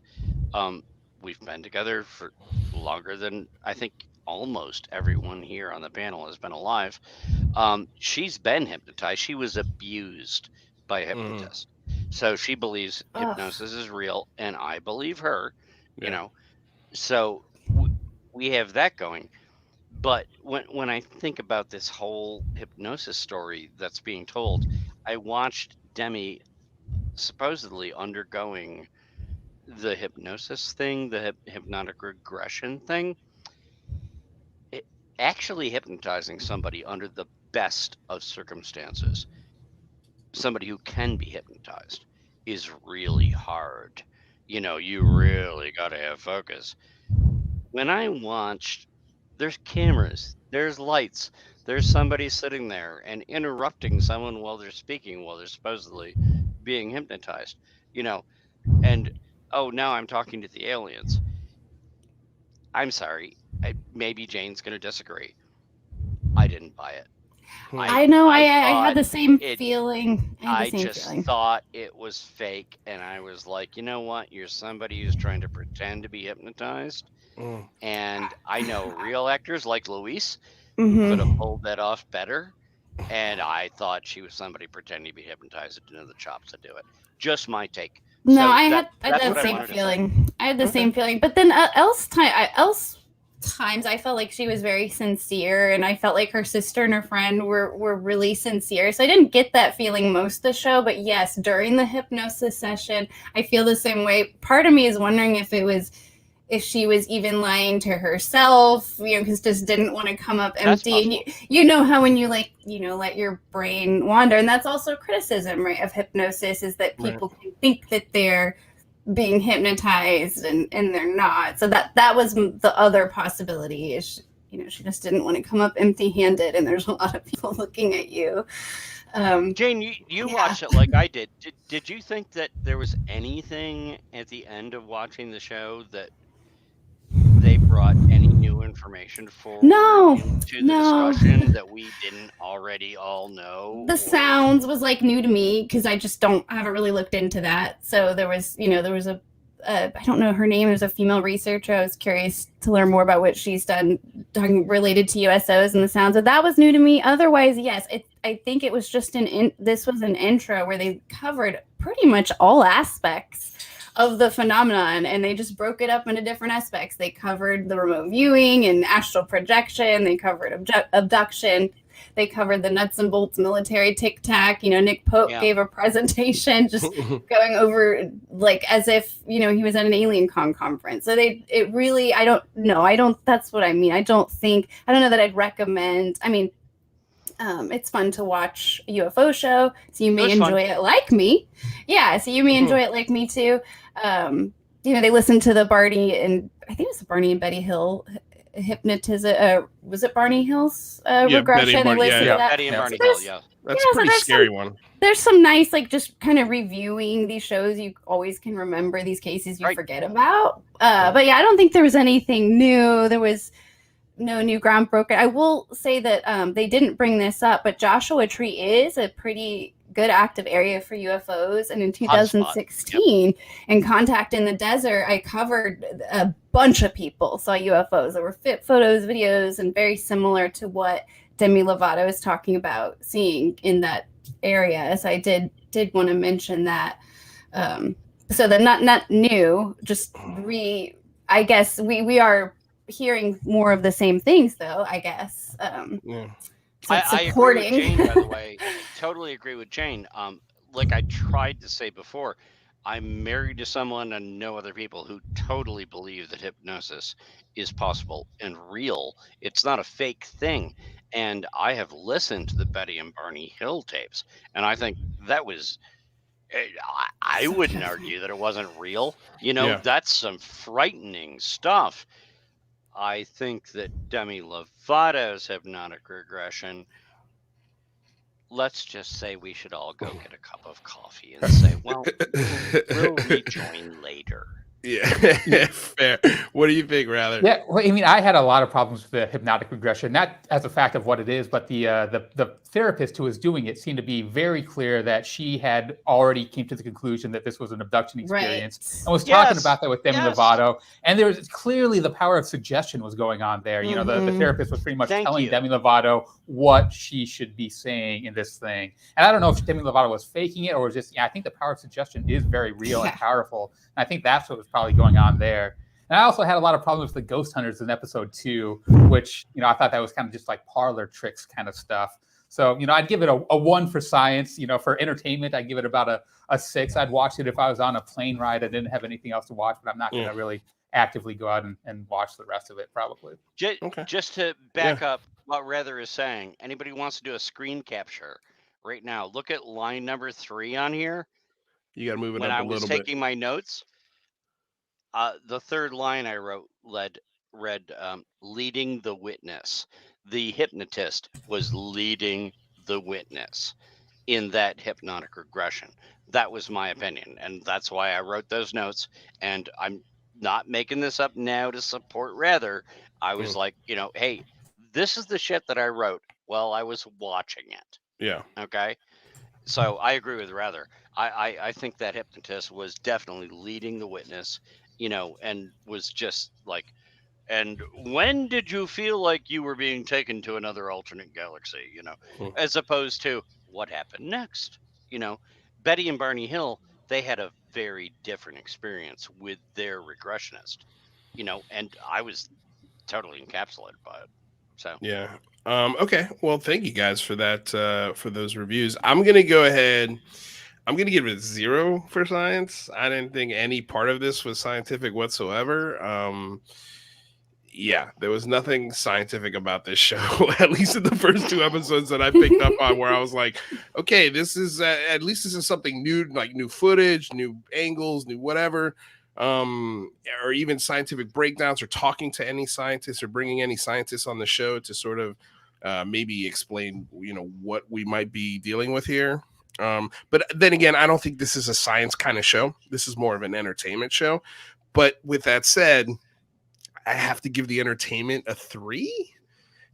Speaker 5: we've been together for longer than I think almost everyone here on the panel has been alive. She's been hypnotized. She was abused by a hypnotist. So she believes hypnosis is real, and I believe her, So we have that going. But when I think about this whole hypnosis story that's being told, I watched Demi supposedly undergoing the hypnosis thing, the hypnotic regression thing. Actually hypnotizing somebody under the best of circumstances, somebody who can be hypnotized, is really hard. You really got to have focus. When I watched, there's cameras, there's lights, there's somebody sitting there and interrupting someone while they're speaking, while they're supposedly being hypnotized, and now I'm talking to the aliens. I'm sorry, maybe Jane's going to disagree. I didn't buy it.
Speaker 3: I know. I had the same feeling.
Speaker 5: I just thought it was fake, and I was like, you know what? You're somebody who's trying to pretend to be hypnotized, and I know real actors like Luis could have pulled that off better, and I thought she was somebody pretending to be hypnotized and didn't have the chops to do it. Just my take.
Speaker 3: No, so I had the same feeling. I had the same feeling, but then times I felt like she was very sincere, and I felt like her sister and her friend were really sincere. So I didn't get that feeling most of the show, but yes, during the hypnosis session, I feel the same way. Part of me is wondering if it was if she was even lying to herself, because just didn't want to come up empty. And you know how when you let your brain wander, and that's also criticism, right, of hypnosis, is that people can think that they're being hypnotized and they're not. So that was the other possibility, is she just didn't want to come up empty-handed, and there's a lot of people looking at you.
Speaker 5: Jane, you watched it like I did. Did you think that there was anything at the end of watching the show that they brought any new information forward into the discussion that we didn't already all know?
Speaker 3: The sounds was new to me, because I haven't really looked into that. So there was I don't know her name. It was a female researcher. I was curious to learn more about what she's done related to USOs and the sounds. So that was new to me. Otherwise, yes, I think it was just this was an intro where they covered pretty much all aspects of the phenomenon, and they just broke it up into different aspects. They covered the remote viewing and astral projection. They covered abduction. They covered the nuts and bolts military tic-tac. Nick Pope gave a presentation just going over as if, he was at an alien conference. So that's what I mean. I don't know that I'd recommend. I mean, it's fun to watch a UFO show, so you may enjoy it like me. Yeah, so you may enjoy it like me too. They listened to the Barney and I think it was the Barney and Betty Hill hypnotism. Was it Barney Hill's regression?
Speaker 5: Betty and Barney Hill. Yeah,
Speaker 1: that's a pretty scary one.
Speaker 3: There's some nice, just kind of reviewing these shows. You always can remember these cases you forget about. But yeah, I don't think there was anything new. There was no new ground broken. I will say that they didn't bring this up, but Joshua Tree is a pretty good active area for UFOs. And in 2016, in Contact in the Desert, I covered a bunch of people saw UFOs. There were photos, videos, and very similar to what Demi Lovato is talking about seeing in that area. So I did want to mention that. So they're not new, just I guess we are hearing more of the same things, though, I guess. So
Speaker 5: I agree with Jane, by the way. Totally agree with Jane. Like I tried to say before, I'm married to someone and no other people who totally believe that hypnosis is possible and real. It's not a fake thing. And I have listened to the Betty and Barney Hill tapes, and I think that was... I wouldn't argue that it wasn't real. That's some frightening stuff. I think that Demi Lovato's hypnotic regression, let's just say we should all go get a cup of coffee and say, well, we'll rejoin later.
Speaker 1: Yeah, fair. What do you think, Rather?
Speaker 2: Yeah, well, I mean, I had a lot of problems with the hypnotic regression, not as a fact of what it is, but the therapist who was doing it seemed to be very clear that she had already came to the conclusion that this was an abduction experience, and was talking about that with Demi Lovato. And there was clearly the power of suggestion was going on there. The therapist was pretty much telling Demi Lovato what she should be saying in this thing. And I don't know if Demi Lovato was faking it or was just, I think the power of suggestion is very real and powerful. And I think that's what was probably going on there. And I also had a lot of problems with the ghost hunters in episode 2, which, I thought that was kind of just like parlor tricks kind of stuff. So, I'd give it a 1 for science. For entertainment, I'd give it about a 6. I'd watch it if I was on a plane ride. I didn't have anything else to watch, but I'm not going to really actively go out and watch the rest of it, probably.
Speaker 5: Just to back up what Rather is saying, anybody wants to do a screen capture right now, look at line number 3 on here.
Speaker 1: You got to move it
Speaker 5: when
Speaker 1: up
Speaker 5: I
Speaker 1: a little
Speaker 5: was
Speaker 1: bit.
Speaker 5: taking my notes, the third line I read, leading the witness. The hypnotist was leading the witness in that hypnotic regression. That was my opinion, and that's why I wrote those notes. And I'm not making this up now to support Rather. I was like, hey, this is the shit that I wrote while I was watching it.
Speaker 1: Yeah.
Speaker 5: Okay. So I agree with Rather. I think that hypnotist was definitely leading the witness, and was just like, and when did you feel like you were being taken to another alternate galaxy, as opposed to what happened next? Betty and Barney Hill, they had a very different experience with their regressionist, and I was totally encapsulated by it. So,
Speaker 1: yeah. Okay. Well, thank you guys for that, for those reviews. I'm going to go ahead. I'm going to give it a 0 for science. I didn't think any part of this was scientific whatsoever. Yeah, there was nothing scientific about this show, at least in the first 2 episodes that I picked up on, where I was like, okay, this is at least this is something new, like new footage, new angles, new whatever, or even scientific breakdowns, or talking to any scientists, or bringing any scientists on the show to sort of maybe explain, what we might be dealing with here. But then again, I don't think this is a science kind of show. This is more of an entertainment show. But with that said, I have to give the entertainment a 3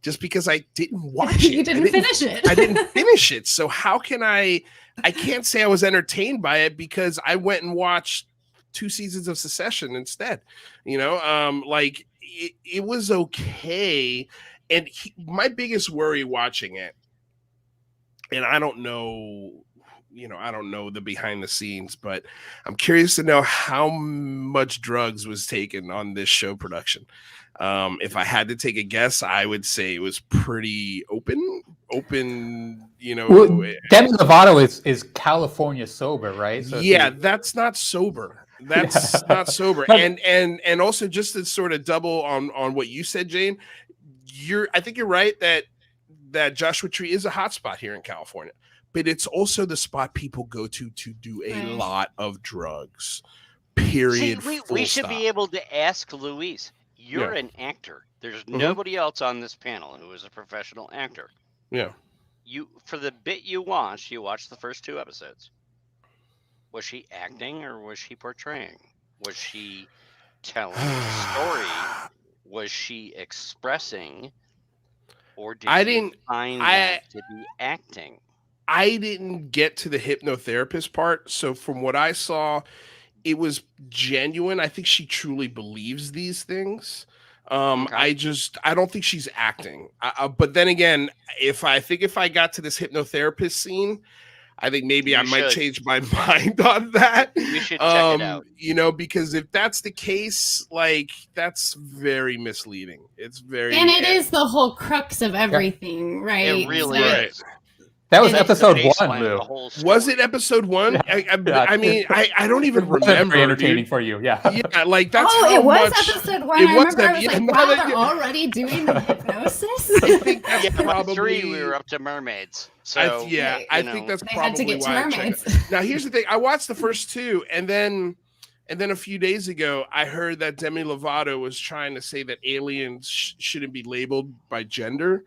Speaker 1: just because I didn't watch it.
Speaker 6: You didn't finish it.
Speaker 1: I didn't finish it. So how can I can't say I was entertained by it because I went and watched 2 seasons of Succession instead. Like it was okay. And my biggest worry watching it, and I don't know the behind the scenes, but I'm curious to know how much drugs was taken on this show production. If I had to take a guess, I would say it was pretty open. Well,
Speaker 2: Demi Lovato is California sober, right? So
Speaker 1: yeah, that's not sober. That's not sober. And also, just to sort of double on what you said, Jane, I think you're right that Joshua Tree is a hotspot here in California. But it's also the spot people go to do a lot of drugs. Period.
Speaker 5: We should be able to ask Luis. You're an actor. There's nobody else on this panel who is a professional actor.
Speaker 1: Yeah.
Speaker 5: For the bit you watched the first 2 episodes. Was she acting or was she portraying? Was she telling a story? Was she expressing? Or did you find that to be acting?
Speaker 1: I didn't get to the hypnotherapist part. So from what I saw, it was genuine. I think she truly believes these things. I don't think she's acting. But then again, if I got to this hypnotherapist scene, I think maybe I might change my mind on that.
Speaker 5: You should check it out.
Speaker 1: Because if that's the case, like, that's very misleading. It's very,
Speaker 6: and it is the whole crux of everything, right?
Speaker 5: It really is.
Speaker 2: That was episode 1, Lou.
Speaker 1: Was it episode 1? I mean, I don't even remember.
Speaker 2: Very entertaining for you, yeah.
Speaker 1: Yeah, like that's
Speaker 6: it was episode 1. I remember I was like, wow, they're already doing the hypnosis.
Speaker 1: I think that's probably
Speaker 5: 3. We were up to mermaids. So
Speaker 1: I think that's probably
Speaker 6: had to get
Speaker 1: why.
Speaker 6: to mermaids.
Speaker 1: Now here's the thing: I watched the first 2, and then a few days ago, I heard that Demi Lovato was trying to say that aliens shouldn't be labeled by gender.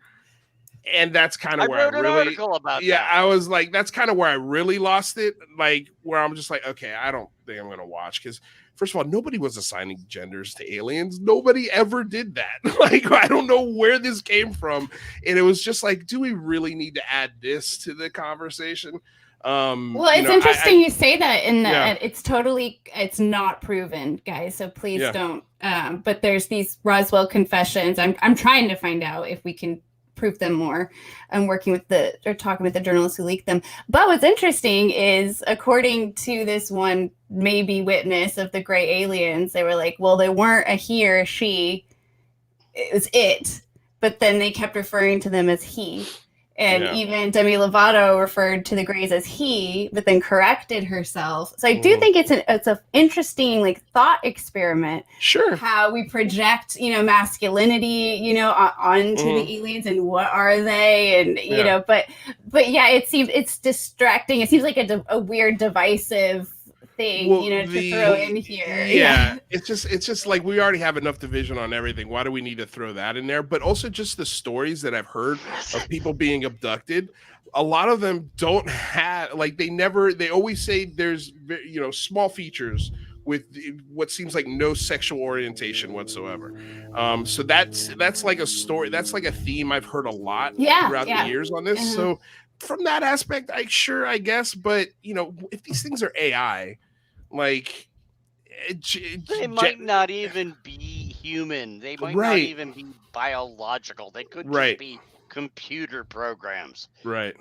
Speaker 1: And that's kind of where I
Speaker 5: wrote an article about that.
Speaker 1: I was like, that's kind of where I really lost it. Like, where I'm just like, okay, I don't think I'm going to watch. Because, first of all, nobody was assigning genders to aliens. Nobody ever did that. Like, I don't know where this came from. And it was just like, do we really need to add this to the conversation?
Speaker 6: Well, it's interesting you say that in that it's not proven, guys. So please don't. But there's these Roswell confessions. I'm trying to find out if we can prove them more. I'm talking with the journalists who leaked them. But what's interesting is, according to this one maybe witness of the gray aliens, they were like, well, they weren't a he or a she, it was it. But then they kept referring to them as he. And even Demi Lovato referred to the Greys as he, but then corrected herself. So I do think it's an interesting like thought experiment.
Speaker 1: Sure.
Speaker 6: How we project, masculinity, onto the aliens, and what are they, and but yeah, it's distracting. It seems like a weird divisive thing, to throw in here.
Speaker 1: Yeah. It's just like, we already have enough division on everything. Why do we need to throw that in there? But also just the stories that I've heard of people being abducted. A lot of them don't have, like, they always say there's, small features with what seems like no sexual orientation whatsoever. So that's like a story. That's like a theme I've heard a lot throughout the years on this. So from that aspect, I guess, but if these things are AI, like,
Speaker 5: they might not even be human. They might not even be biological. They could just be computer programs.
Speaker 1: Right.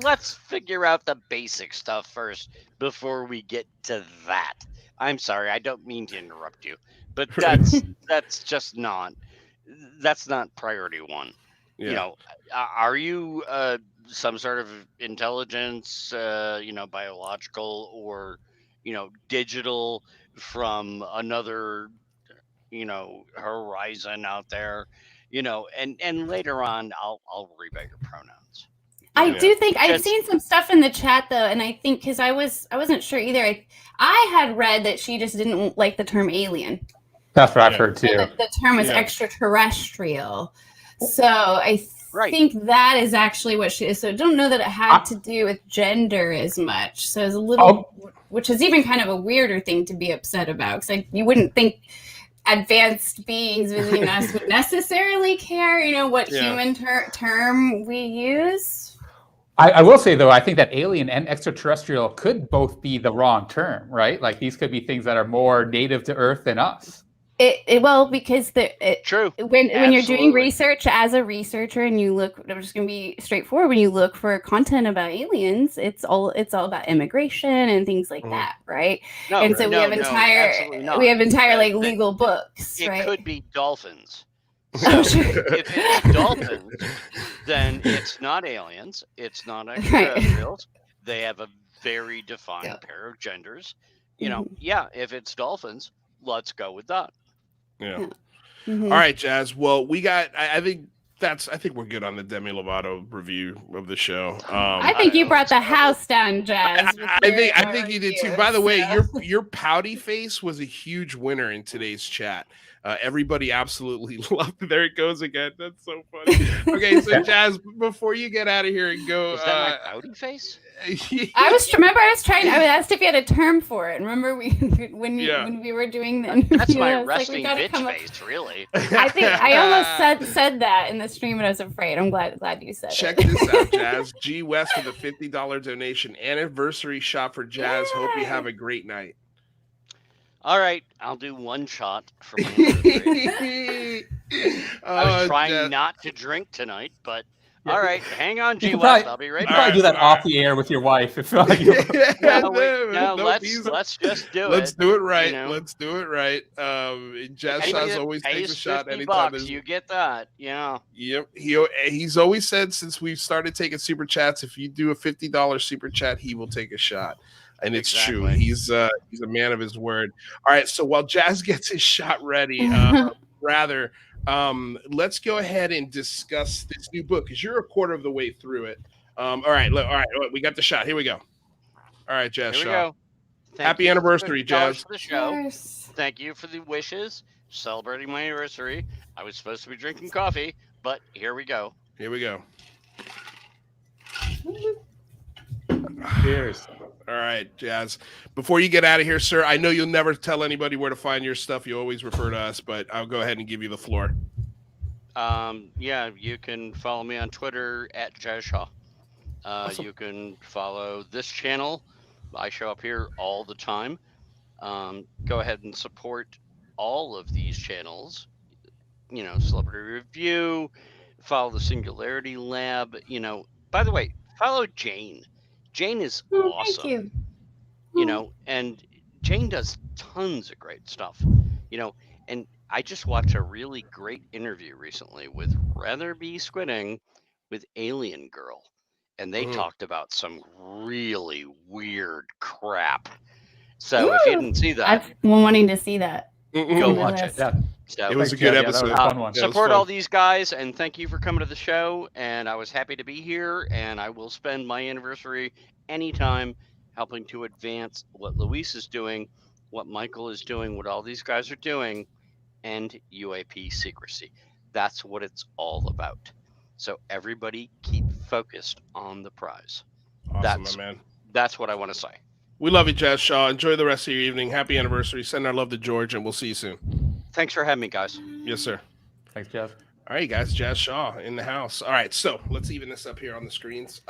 Speaker 5: Let's figure out the basic stuff first before we get to that. I'm sorry, I don't mean to interrupt you, but that's not priority 1. You know, are you some sort of intelligence, biological or, digital from another, horizon out there, and later on, I'll rebate your pronouns.
Speaker 3: I do think I've seen some stuff in the chat though, and I think because I wasn't sure either. I had read that she just didn't like the term alien.
Speaker 2: That's what I've heard too.
Speaker 3: The term was extraterrestrial, so I think that is actually what she is. So I don't know that it had to do with gender as much. So it's a little, which is even kind of a weirder thing to be upset about, because you wouldn't think advanced beings visiting us would necessarily care, what human term we use.
Speaker 2: I will say, though, I think that alien and extraterrestrial could both be the wrong term, right? Like these could be things that are more native to Earth than us.
Speaker 3: Because
Speaker 5: true.
Speaker 3: When you're doing research as a researcher and you look, I'm just going to be straightforward. When you look for content about aliens, it's all about immigration and things like that, right?
Speaker 5: No,
Speaker 3: and so we have entire like legal books.
Speaker 5: It
Speaker 3: right?
Speaker 5: could be dolphins. So if it's dolphins, then it's not aliens. It's not extraterrestrials. They have a very defined pair of genders. If it's dolphins, let's go with that.
Speaker 1: Yeah. All right, Jazz. Well, we got. I think we're good on the Demi Lovato review of the show.
Speaker 3: I think you brought the house down, Jazz.
Speaker 1: I think you did too. By the way, your pouty face was a huge winner in today's chat. Everybody absolutely loved it. There it goes again. That's so funny. Okay, so Jazz, before you get out of here and go,
Speaker 5: is that my pouty face?
Speaker 3: I asked if you had a term for it. Remember when we were doing the interview?
Speaker 5: That's my resting bitch face, really.
Speaker 3: I think I almost said that in the stream, and I was afraid. I'm glad you said
Speaker 1: Check
Speaker 3: it.
Speaker 1: Check this out, Jazz. G West with a $50 donation. Anniversary shot for Jazz. Hope you have a great night.
Speaker 5: All right, I'll do one shot for my anniversary. I was trying not to drink tonight, but all right, hang on, G West. I'll be right back.
Speaker 2: Probably do that off the air with your wife. If
Speaker 5: let's just do it.
Speaker 1: Let's do it right. Let's do it right. Jazz Shaw's always takes a shot anytime.
Speaker 5: You get that, yeah.
Speaker 1: Yep. He's always said since we've started taking super chats, if you do a $50 super chat, he will take a shot. And it's true. He's a man of his word. All right. So while Jazz gets his shot ready, let's go ahead and discuss this new book because you're a quarter of the way through it. All right. We got the shot. Here we go. All right, Jazz.
Speaker 5: Here we go.
Speaker 1: Happy anniversary, Jazz.
Speaker 5: For the show. Thank you for the wishes. Celebrating my anniversary. I was supposed to be drinking coffee, but here we go.
Speaker 1: Here we go.
Speaker 2: Cheers.
Speaker 1: All right, Jazz. Before you get out of here, sir, I know you'll never tell anybody where to find your stuff. You always refer to us, but I'll go ahead and give you the floor.
Speaker 5: You can follow me on Twitter at Jazz Shaw. Awesome. You can follow this channel. I show up here all the time. Go ahead and support all of these channels. Celebrity Review, follow the Singularity Lab. By the way, follow Jane. Jane is awesome. Thank you. And Jane does tons of great stuff. And I just watched a really great interview recently with Rather Be Squidding with Alien Girl. And they talked about some really weird crap. So if you didn't see that,
Speaker 3: I've been wanting to see that.
Speaker 5: Go watch it.
Speaker 2: Yeah.
Speaker 5: So,
Speaker 1: it was a good episode.
Speaker 5: Support all these guys, and thank you for coming to the show. And I was happy to be here, and I will spend my anniversary anytime helping to advance what Luis is doing, what Michael is doing, what all these guys are doing, and UAP secrecy. That's what it's all about. So everybody keep focused on the prize.
Speaker 1: Awesome, my man.
Speaker 5: That's what I want to say.
Speaker 1: We love you, Jazz Shaw. Enjoy the rest of your evening. Happy anniversary. Send our love to George, and we'll see you soon.
Speaker 5: Thanks for having me, guys.
Speaker 1: Yes, sir.
Speaker 2: Thanks, Jazz.
Speaker 1: All right, guys. Jazz Shaw in the house. All right, so let's even this up here on the screens.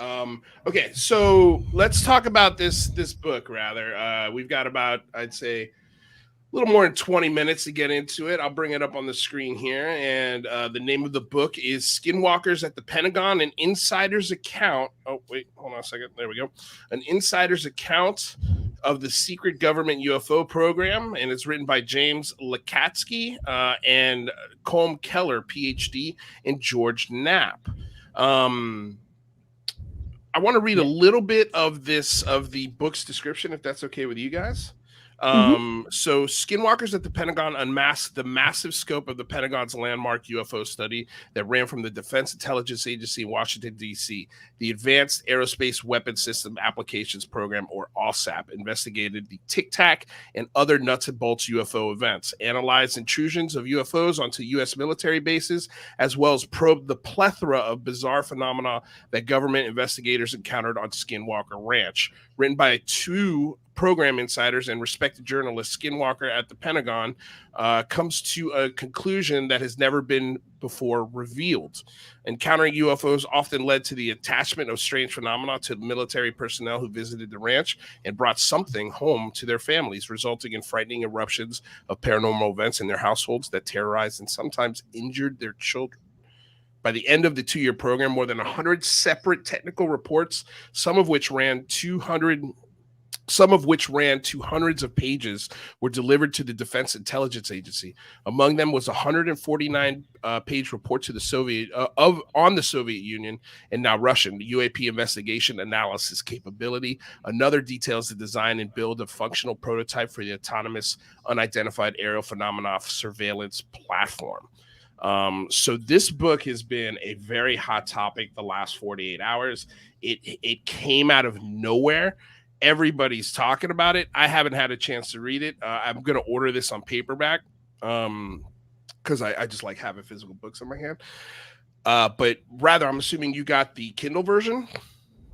Speaker 1: Okay, so let's talk about this book, rather. We've got about, I'd say, a little more than 20 minutes to get into it. I'll bring it up on the screen here. And the name of the book is Skinwalkers at the Pentagon, an insider's account. Oh, wait, hold on a second. There we go. An insider's account of the secret government UFO program, and it's written by James Lacatski and Colm Keller, PhD, and George Knapp. I want to read a little bit of the book's description, if that's okay with you guys. So Skinwalkers at the Pentagon unmasked the massive scope of the Pentagon's landmark UFO study that ran from the Defense Intelligence Agency in Washington, D.C. The Advanced Aerospace Weapons System Applications Program, or AAWSAP, investigated the Tic Tac and other nuts and bolts UFO events, analyzed intrusions of UFOs onto U.S. military bases, as well as probed the plethora of bizarre phenomena that government investigators encountered on Skinwalker Ranch. Written by two program insiders and respected journalist, Skinwalker at the Pentagon comes to a conclusion that has never been before revealed. Encountering UFOs often led to the attachment of strange phenomena to military personnel who visited the ranch and brought something home to their families, resulting in frightening eruptions of paranormal events in their households that terrorized and sometimes injured their children. By the end of the 2-year program, more than 100 separate technical reports, some of which ran to hundreds of pages, were delivered to the Defense Intelligence Agency. Among them was a 149-page report to the on the Soviet Union and now Russian UAP investigation analysis capability. Another details the design and build of functional prototype for the autonomous unidentified aerial phenomena surveillance platform. So this book has been a very hot topic the last 48 hours. It came out of nowhere. Everybody's talking about it. I haven't had a chance to read it. I'm going to order this on paperback because I just like having physical books in my hand. But rather, I'm assuming you got the Kindle version.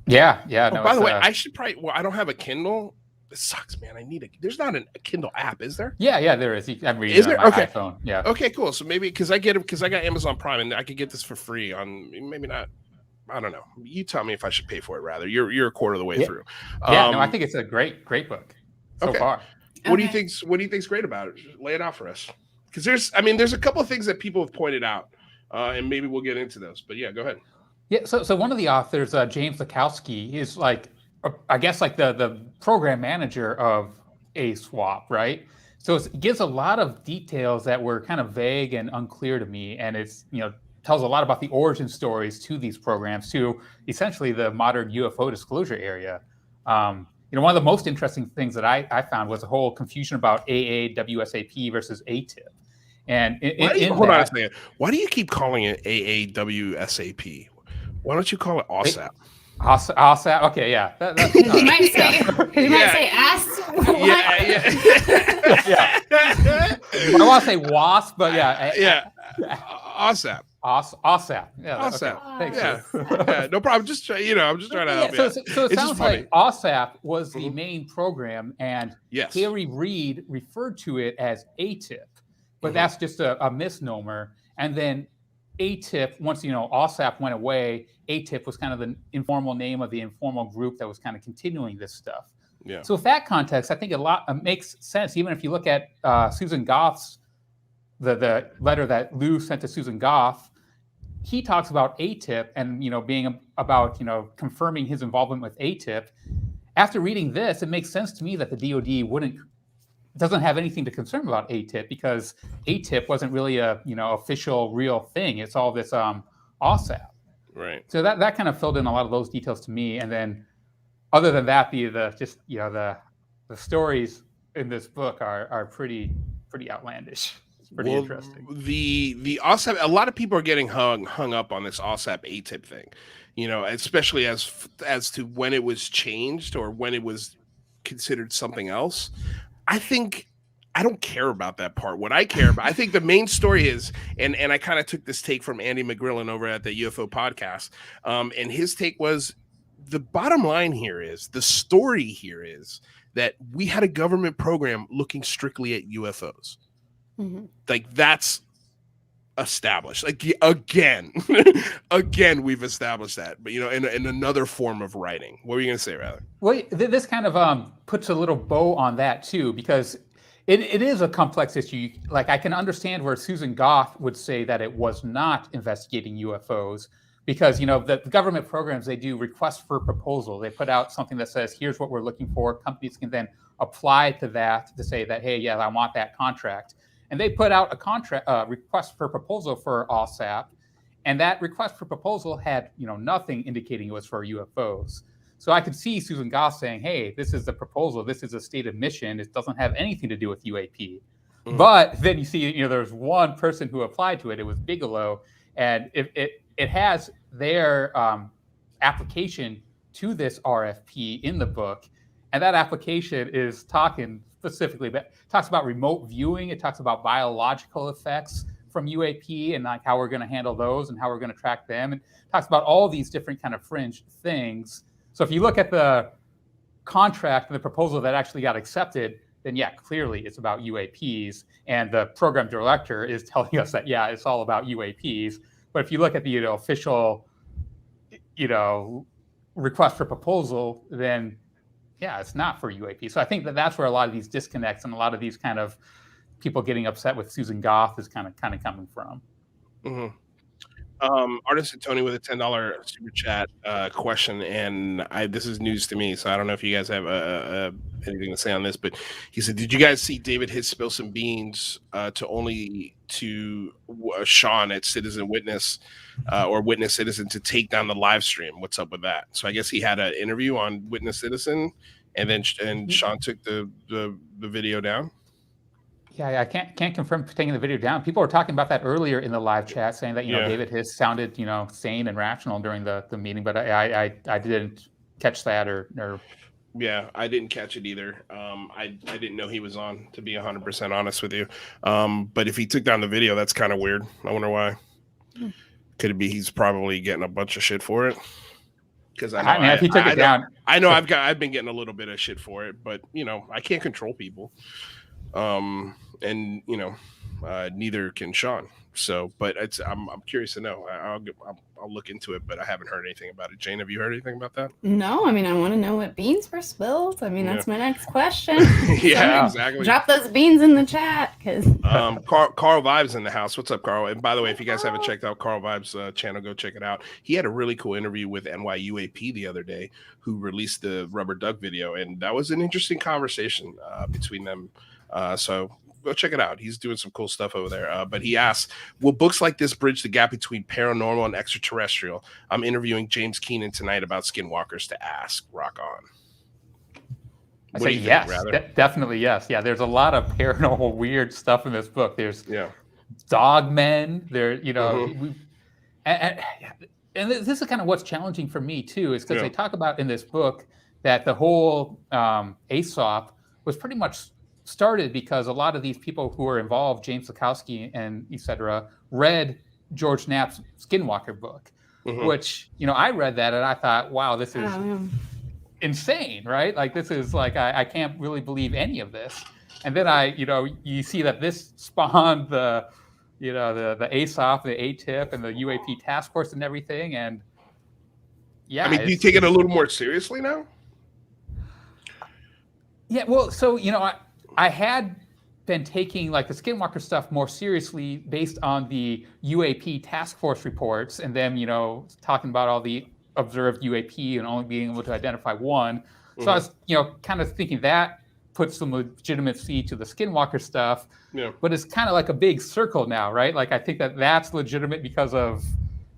Speaker 2: Yeah.
Speaker 1: Oh, by the way, I should probably. Well, I don't have a Kindle. It sucks, man. There's not a Kindle app, is there?
Speaker 2: Yeah, there is. I'm reading
Speaker 1: is
Speaker 2: it
Speaker 1: there?
Speaker 2: on my
Speaker 1: Okay.
Speaker 2: iPhone. Yeah.
Speaker 1: Okay, cool. So maybe because I got Amazon Prime and I could get this for free on maybe not. I don't know. You tell me if I should pay for it. Rather, you're a quarter of the way through.
Speaker 2: Yeah, no, I think it's a great book so far.
Speaker 1: What do you think's great about it? Lay it out for us. Because there's a couple of things that people have pointed out, and maybe we'll get into those. But yeah, go ahead.
Speaker 2: Yeah. So one of the authors, James Lacatski, is I guess the program manager of ASWAP, right? So it gives a lot of details that were kind of vague and unclear to me, and it's tells a lot about the origin stories to these programs, to essentially the modern UFO disclosure area. One of the most interesting things that I found was the whole confusion about AAWSAP versus ATIP. And
Speaker 1: hold on a second. Why do you keep calling it AAWSAP? Why don't you call it AAWSAP?
Speaker 2: AAWSAP. Okay, yeah.
Speaker 6: You might say ass.
Speaker 2: Yeah. I want to say WASP, but
Speaker 1: yeah. AAWSAP.
Speaker 2: AAWSAP. Yeah.
Speaker 1: AAWSAP.
Speaker 2: Okay. Thanks.
Speaker 1: Yeah. No problem. I'm just trying to help you.
Speaker 2: So it sounds like AAWSAP was the main program, and Harry Reid referred to it as ATIP, but that's just a misnomer. And then ATIP, once AAWSAP went away, ATIP was kind of the informal name of the informal group that was kind of continuing this stuff.
Speaker 1: Yeah.
Speaker 2: So with that context, I think makes sense. Even if you look at Susan Gough's the letter that Lue sent to Susan Gough, he talks about ATIP and being about confirming his involvement with ATIP. After reading this, it makes sense to me that the DoD doesn't have anything to concern about ATIP, because ATIP wasn't really a official real thing. It's all this AAWSAP.
Speaker 1: Right.
Speaker 2: So that kind of filled in a lot of those details to me. And then other than that, the stories in this book are pretty outlandish. It's pretty interesting.
Speaker 1: The AAWSAP, a lot of people are getting hung up on this AAWSAP ATIP thing, especially as to when it was changed or when it was considered something else. I don't care about that part. What I care about, I think the main story is, and I kind of took this take from Andy McGrillen over at the UFO podcast, and his take was, the bottom line here is, the story here is that we had a government program looking strictly at UFOs. Mm-hmm. Like, that's established. Like, again, we've established that, but in another form of writing. What were you going to say, rather?
Speaker 2: Well, this kind of puts a little bow on that too, because it is a complex issue. Like, I can understand where Susan Gough would say that it was not investigating UFOs, because the government programs, they do requests for proposal. They put out something that says, here's what we're looking for. Companies can then apply to that to say that, hey, yeah, I want that contract. And they put out a contract request for proposal for OSAP, and that request for proposal had nothing indicating it was for UFOs. So I could see Susan Gough saying, hey, this is the proposal, this is a stated mission, it doesn't have anything to do with UAP. But then you see, there's one person who applied to it. It was Bigelow, and it has their application to this RFP in the book, and that application is talking specifically, but talks about remote viewing. It talks about biological effects from UAP and like how we're going to handle those and how we're going to track them, and talks about all these different kind of fringe things. So if you look at the contract and the proposal that actually got accepted, then yeah, clearly it's about UAPs, and the program director is telling us that yeah, it's all about UAPs. But if you look at the official, request for proposal, then yeah, it's not for UAP. So I think that's where a lot of these disconnects and a lot of these kind of people getting upset with Susan Gough is kind of coming from.
Speaker 1: Mm-hmm. Artist Tony with a $10 super chat question, and this is news to me, so I don't know if you guys have anything to say on this, but he said, did you guys see David Hiss spill some beans to Sean at Citizen Witness or Witness Citizen to take down the live stream? What's up with that? So I guess he had an interview on Witness Citizen, and then Sean took the video down.
Speaker 2: Yeah, I can't confirm taking the video down. People were talking about that earlier in the live chat, saying that David Hiss sounded sane and rational during the meeting, but I didn't catch that or.
Speaker 1: Yeah, I didn't catch it either. I didn't know he was on, to be 100% honest with you. But if he took down the video, that's kind of weird. I wonder why. Could it be he's probably getting a bunch of shit for it? Because I know
Speaker 2: if he took it down,
Speaker 1: I know I've been getting a little bit of shit for it, but I can't control people. And neither can Sean. So, but I'm curious to know. I'll look into it, but I haven't heard anything about it. Jane, have you heard anything about that?
Speaker 6: No, I mean, I want to know what beans were spilled. I mean, that's my next question.
Speaker 1: Yeah, exactly.
Speaker 6: Drop those beans in the chat, because
Speaker 1: Carl Vibes in the house. What's up, Carl? And by the way, if you guys haven't checked out Carl Vibes' channel, go check it out. He had a really cool interview with NYUAP the other day, who released the Rubber Duck video, and that was an interesting conversation between them. So go check it out. He's doing some cool stuff over there. But he asks, will books like this bridge the gap between paranormal and extraterrestrial? I'm interviewing James Keenan tonight about Skinwalkers to ask. Rock on.
Speaker 2: I say yes, definitely yes. Yeah, there's a lot of paranormal weird stuff in this book. There's dog men. There, and this is kind of what's challenging for me too, is because they talk about in this book that the whole ASOP was pretty much started because a lot of these people who were involved, James Lacatski and etc., read George Knapp's Skinwalker book, which I read that and I thought, wow, this is insane, right? Like this is like I can't really believe any of this. And then you see that this spawned the ASOP, the ATIP, and the UAP task force and everything. And yeah,
Speaker 1: I mean, do you take it a little more seriously now?
Speaker 2: Yeah, well, so I had been taking like the Skinwalker stuff more seriously based on the UAP task force reports, and them, talking about all the observed UAP and only being able to identify one. So I was, kind of thinking that puts some legitimacy to the Skinwalker stuff. Yeah. But it's kind of like a big circle now, right? Like I think that's legitimate or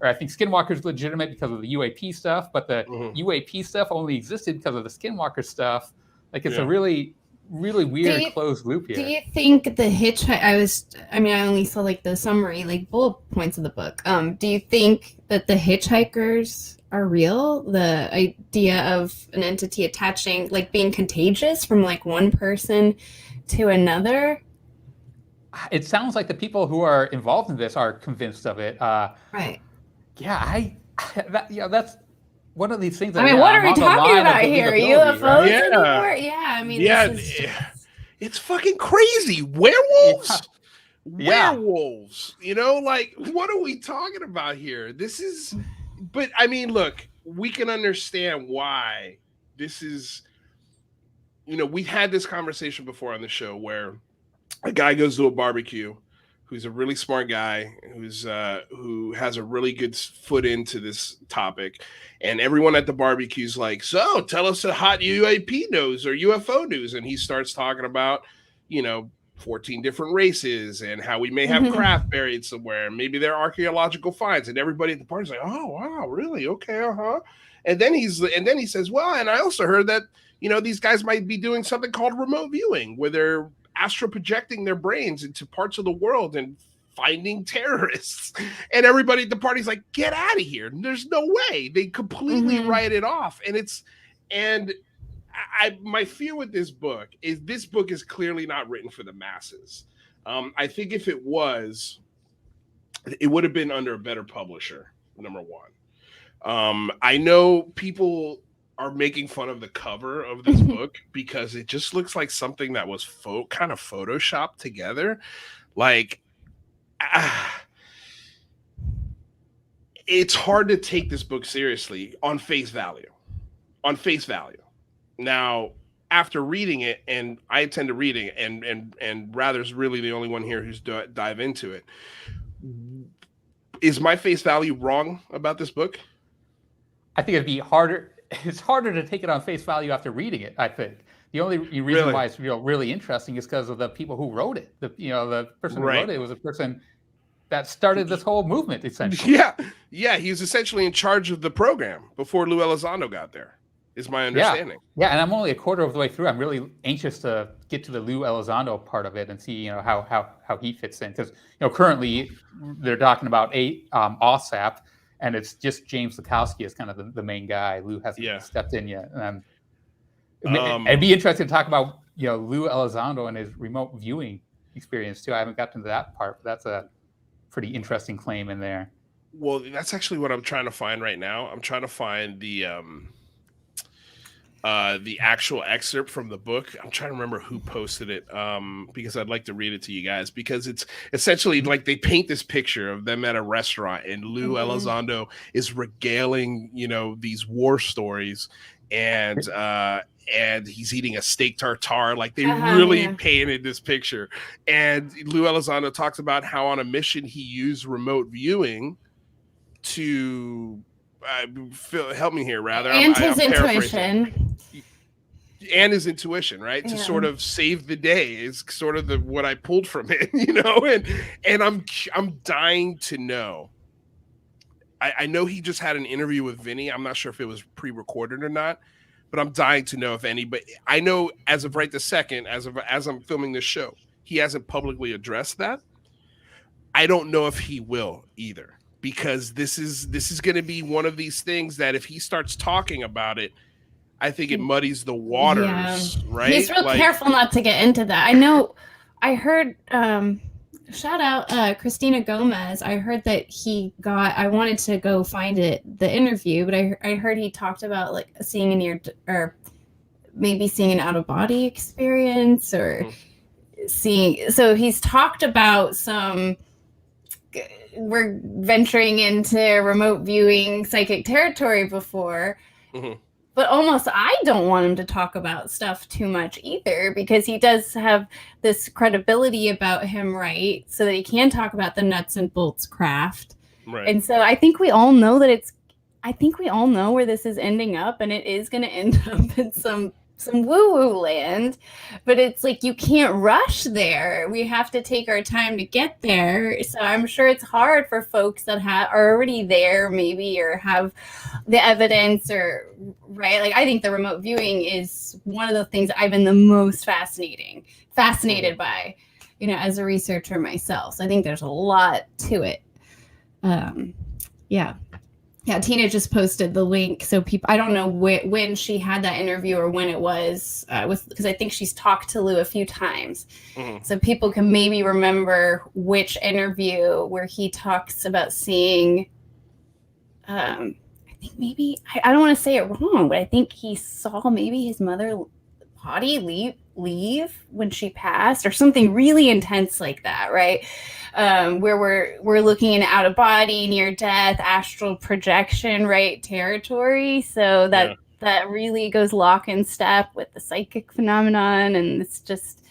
Speaker 2: I think Skinwalker's legitimate because of the UAP stuff, but the UAP stuff only existed because of the Skinwalker stuff. Like it's a really weird closed loop here.
Speaker 6: Do you think the hitchhike? I only saw like the summary, like bullet points of the book. Do you think that the hitchhikers are real? The idea of an entity attaching, like being contagious from like one person to another?
Speaker 2: It sounds like the people who are involved in this are convinced of it.
Speaker 6: Right.
Speaker 2: Yeah, that's one of these things.
Speaker 6: What are we talking about here? UFOs anymore? Yeah,
Speaker 1: it's fucking crazy. Werewolves? Yeah. Werewolves. Like, what are we talking about here? But I mean, look, we can understand why this is, we've had this conversation before on the show where a guy goes to a barbecue, who's a really smart guy, who has a really good foot into this topic, and everyone at the barbecue's like, "So, tell us the hot UAP news or UFO news," and he starts talking about, 14 different races and how we may have craft buried somewhere, and maybe they're archaeological finds, and everybody at the party's like, "Oh, wow, really? Okay, And then he says, "Well, and I also heard that these guys might be doing something called remote viewing, where they're astral projecting their brains into parts of the world and finding terrorists." And everybody at the party's like, "Get out of here. There's no way." They completely write it off. And my fear with this book is clearly not written for the masses. I think if it was, it would have been under a better publisher, number one. I know people are making fun of the cover of this book because it just looks like something that was kind of photoshopped together. Like, it's hard to take this book seriously on face value. Now, after reading it, and I intend to read it, and Rather's really the only one here who's dive into it. Is my face value wrong about this book?
Speaker 2: I think it'd be harder. It's harder to take it on face value after reading it. I think the only reason why it's really interesting is because of the people who wrote it. The person who wrote it was a person that started this whole movement, essentially.
Speaker 1: Yeah. He was essentially in charge of the program before Lue Elizondo got there, is my understanding.
Speaker 2: Yeah, and I'm only a quarter of the way through. I'm really anxious to get to the Lue Elizondo part of it and see, how he fits in. Because, currently they're talking about OSAP, and it's just James Lacatski as kind of the main guy. Lue hasn't stepped in yet. It'd be interesting to talk about, Lue Elizondo and his remote viewing experience too. I haven't gotten to that part, but that's a pretty interesting claim in there.
Speaker 1: Well, that's actually what I'm trying to find right now. I'm trying to find the actual excerpt from the book. I'm trying to remember who posted it, because I'd like to read it to you guys, because it's essentially like they paint this picture of them at a restaurant and Lue Elizondo is regaling, these war stories, and he's eating a steak tartare. Like they really painted this picture. And Lue Elizondo talks about how on a mission he used remote viewing to help me here, rather.
Speaker 6: And his intuition.
Speaker 1: And his intuition, right? To sort of save the day is sort of what I pulled from it, and I'm dying to know. I know he just had an interview with Vinny. I'm not sure if it was pre-recorded or not, but I'm dying to know if anybody. I know as of right this second, as I'm filming this show, he hasn't publicly addressed that. I don't know if he will either, because this is going to be one of these things that if he starts talking about it, I think it muddies the waters, right?
Speaker 6: He's real careful not to get into that. I know. I heard. Shout out Christina Gomez. I heard that I wanted to go find the interview, but I heard he talked about like seeing or maybe seeing an out of body experience or seeing. So he's talked about we're venturing into remote viewing psychic territory before. But almost I don't want him to talk about stuff too much either, because he does have this credibility about him, right? So that he can talk about the nuts and bolts craft.
Speaker 1: Right.
Speaker 6: And so I think we all know where this is ending up, and it is going to end up in some woo-woo land, but it's like you can't rush there. We have to take our time to get there. So I'm sure it's hard for folks that are already there maybe, or have the evidence, or right. Like I think the remote viewing is one of the things I've been the most fascinated by, as a researcher myself. So I think there's a lot to it. Yeah, Tina just posted the link, so people. I don't know when she had that interview or when it was, because I think she's talked to Lue a few times, so people can maybe remember which interview where he talks about seeing. I think maybe I don't want to say it wrong, but I think he saw maybe his mother body leave when she passed, or something really intense like that, right? Where we're looking in out of body, near death, astral projection, right, territory. So that really goes lock in step with the psychic phenomenon, and it's just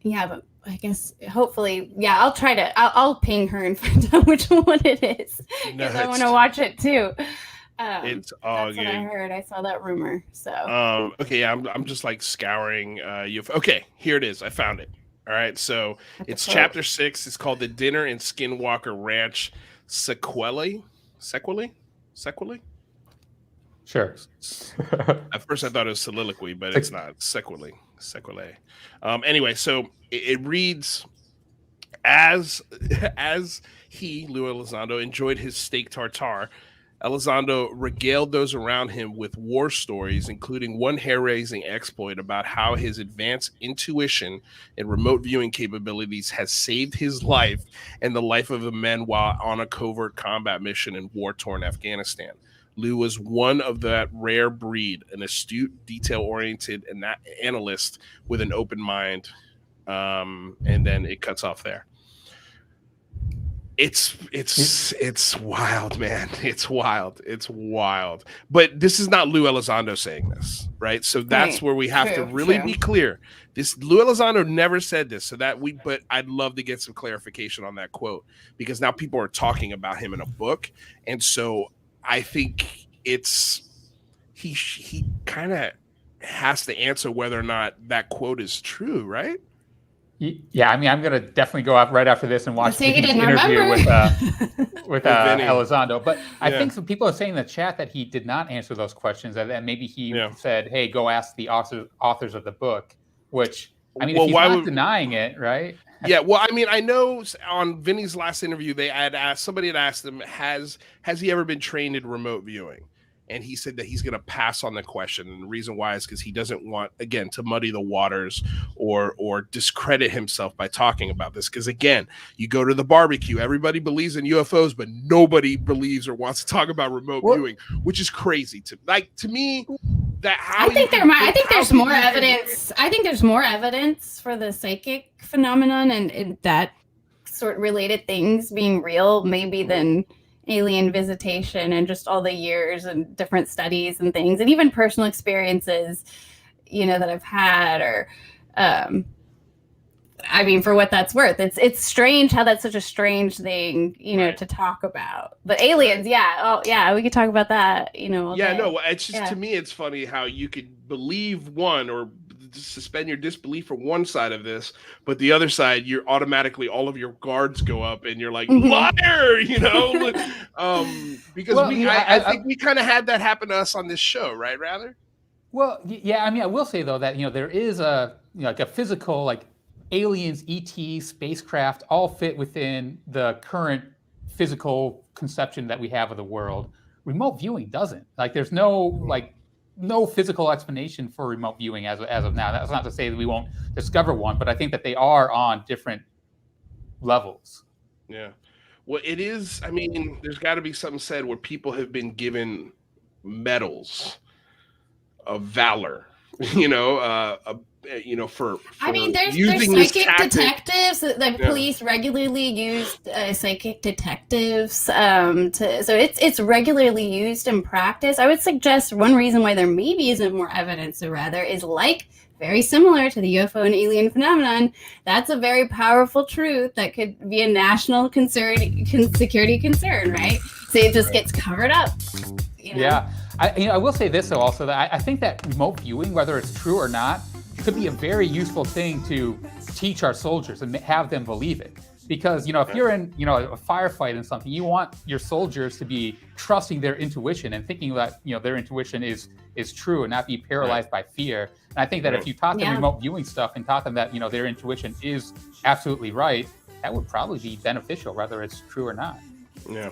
Speaker 6: Yeah, but I guess hopefully, yeah, I'll try to. I'll ping her and find out which one it is because I want to watch it too.
Speaker 1: It's all
Speaker 6: that's
Speaker 1: good.
Speaker 6: what I heard. I saw that rumor. So
Speaker 1: okay, yeah, I'm just like scouring UFO. Okay, here it is. I found it. All right, so it's chapter 6. It's called The Dinner in Skinwalker Ranch Sequelae.
Speaker 2: Sure.
Speaker 1: At first I thought it was soliloquy, but it's not. Sequelae. Anyway, so it reads, as he, Lue Elizondo, enjoyed his steak tartare, Elizondo regaled those around him with war stories, including one hair-raising exploit about how his advanced intuition and remote viewing capabilities has saved his life and the life of the men while on a covert combat mission in war-torn Afghanistan. Lue was one of that rare breed, an astute, detail-oriented analyst with an open mind. And then it cuts off there. It's wild, man. It's wild. But this is not Lue Elizondo saying this, right? So that's where we have to really be clear. This Lue Elizondo never said this, but I'd love to get some clarification on that quote because now people are talking about him in a book, and so I think he kind of has to answer whether or not that quote is true, right?
Speaker 2: Yeah, I mean, I'm gonna definitely go up right after this and watch the interview with Elizondo. But I think some people are saying in the chat that he did not answer those questions, and maybe he said, "Hey, go ask the authors of the book." Which I mean, if he's not denying it, right?
Speaker 1: Yeah, well, I mean, I know on Vinny's last interview, somebody had asked him, has he ever been trained in remote viewing? And he said that he's going to pass on the question. And the reason why is because he doesn't want, again, to muddy the waters or discredit himself by talking about this. Because, again, you go to the barbecue, everybody believes in UFOs, but nobody believes or wants to talk about remote viewing, which is crazy. To me, I think
Speaker 6: there's more evidence. I think there's more evidence for the psychic phenomenon and that sort of related things being real, maybe than alien visitation and just all the years and different studies and things and even personal experiences, that I've had or, I mean, for what that's worth, it's strange how that's such a strange thing, to talk about. But aliens, we could talk about that,
Speaker 1: it's just to me, it's funny how you could believe one or suspend your disbelief for one side of this, but the other side, you're automatically all of your guards go up, and you're like liar, because I think we kind of had that happen to us on this show, right? Rather.
Speaker 2: Well, yeah, I mean, I will say though that there is a like a physical like aliens, ET, spacecraft all fit within the current physical conception that we have of the world. Remote viewing doesn't. Like, there's no physical explanation for remote viewing as of now. That's not to say that we won't discover one, but I think that they are on different levels.
Speaker 1: Yeah. Well, it is. I mean, there's got to be something said where people have been given medals of valor, for
Speaker 6: I mean, there's psychic detectives. The police regularly use psychic detectives. So it's regularly used in practice. I would suggest one reason why there maybe isn't more evidence, or rather, is very similar to the UFO and alien phenomenon. That's a very powerful truth that could be a national security concern, right? So it just gets covered up.
Speaker 2: Yeah, I will say this though also, that I think that remote viewing, whether it's true or not, could be a very useful thing to teach our soldiers and have them believe it. Because, if you're in, a firefight and something, you want your soldiers to be trusting their intuition and thinking that, their intuition is true and not be paralyzed by fear. And I think that if you taught them remote viewing stuff and taught them that, their intuition is absolutely right, that would probably be beneficial, whether it's true or not.
Speaker 1: Yeah,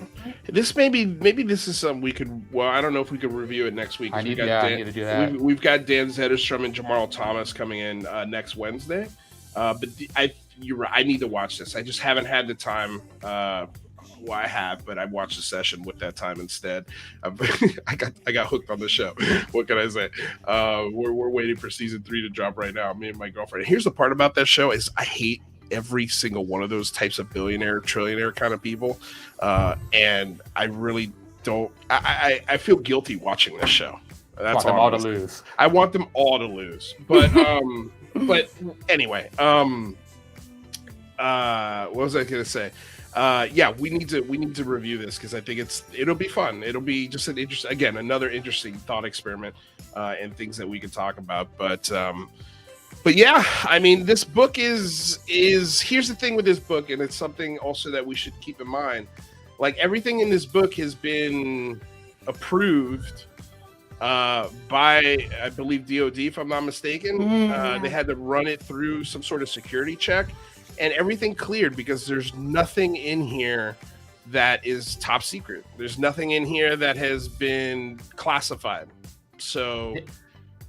Speaker 1: maybe this is something we could. Well, I don't know if we could review it next week.
Speaker 2: I need to do that.
Speaker 1: We've got Dan Zetterstrom and Jamal Thomas coming in next Wednesday. You're right. I need to watch this. I just haven't had the time. I have, but I watched the session with that time instead. I got hooked on the show. What can I say? We're waiting for season 3 to drop right now. Me and my girlfriend. Here's the part about that show is I hate every single one of those types of billionaire, trillionaire kind of people, and I really don't. I feel guilty watching this show. That's
Speaker 2: all to lose.
Speaker 1: I want them all to lose, but But anyway, what was I going to say? Yeah, we need to review this because I think it'll be fun. It'll be just another interesting thought experiment and things that we can talk about. But yeah, I mean, this book is here's the thing with this book, and it's something also that we should keep in mind. Like, everything in this book has been approved by, I believe, DOD, if I'm not mistaken. They had to run it through some sort of security check, and everything cleared because there's nothing in here that is top secret. There's nothing in here that has been classified. So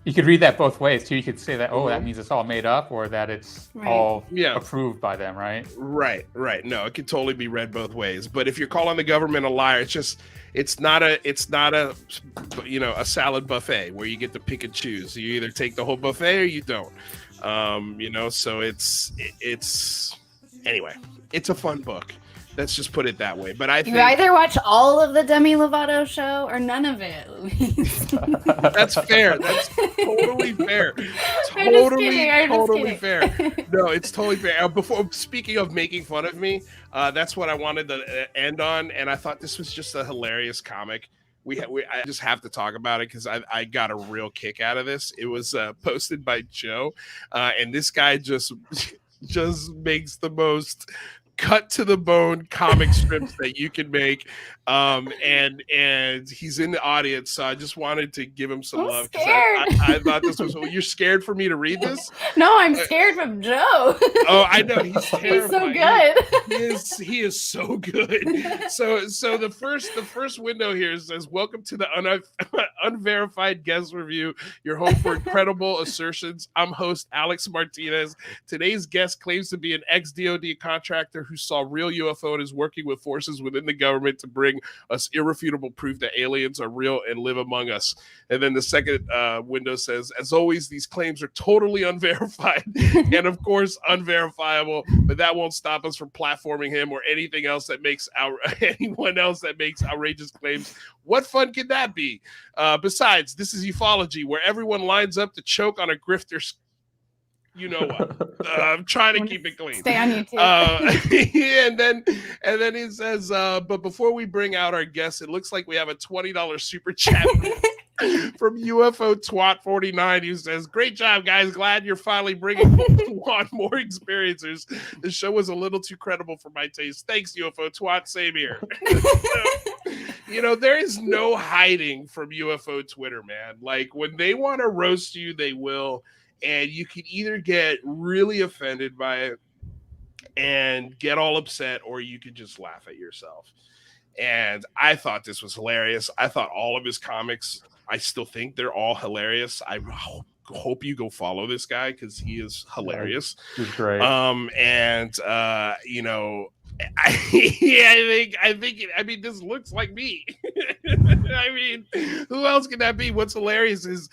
Speaker 2: you could read that both ways too. You could say that, that means it's all made up, or that it's all approved by them, right?
Speaker 1: Right. No, it could totally be read both ways. But if you're calling the government a liar, it's not a a salad buffet where you get to pick and choose. You either take the whole buffet or you don't. So anyway, it's a fun book. Let's just put it that way. But I think
Speaker 6: you either watch all of the Demi Lovato show or none of it, Luis.
Speaker 1: That's fair. That's totally fair. Totally fair. No, it's totally fair. Before, speaking of making fun of me, that's what I wanted to end on, and I thought this was just a hilarious comic. I just have to talk about it because I got a real kick out of this. It was posted by Joe, and this guy just makes the most cut to the bone comic strips that you can make, and he's in the audience, so I just wanted to give him some love. I thought this was. You're scared for me to read this?
Speaker 6: No, I'm scared from Joe.
Speaker 1: Oh, I know, he's terrible.
Speaker 6: He's so good.
Speaker 1: He is so good. So the first window here says, "Welcome to the unverified guest review. Your home for incredible assertions. I'm host Alex Martinez. Today's guest claims to be an ex-DoD contractor who saw real UFO and is working with forces within the government to bring us irrefutable proof that aliens are real and live among us." And then the second window says, "As always, these claims are totally unverified and of course unverifiable, but that won't stop us from platforming him or anything else that makes anyone else that makes outrageous claims. What fun can that be? Besides, this is ufology where everyone lines up to choke on a grifter's you know what? I'm trying to keep it clean.
Speaker 6: Stay on YouTube.
Speaker 1: and then he says, but before we bring out our guests, it looks like we have a $20 super chat from UFO Twat 49, who says, "Great job, guys. Glad you're finally bringing on more experiencers. The show was a little too credible for my taste. Thanks, UFO Twat. Same here." There is no hiding from UFO Twitter, man. Like, when they want to roast you, they will. And you can either get really offended by it and get all upset, or you could just laugh at yourself. And I thought this was hilarious. I thought all of his comics, I still think they're all hilarious. I hope you go follow this guy because he is hilarious.
Speaker 2: He's great.
Speaker 1: I mean, this looks like me. I mean, who else can that be? What's hilarious is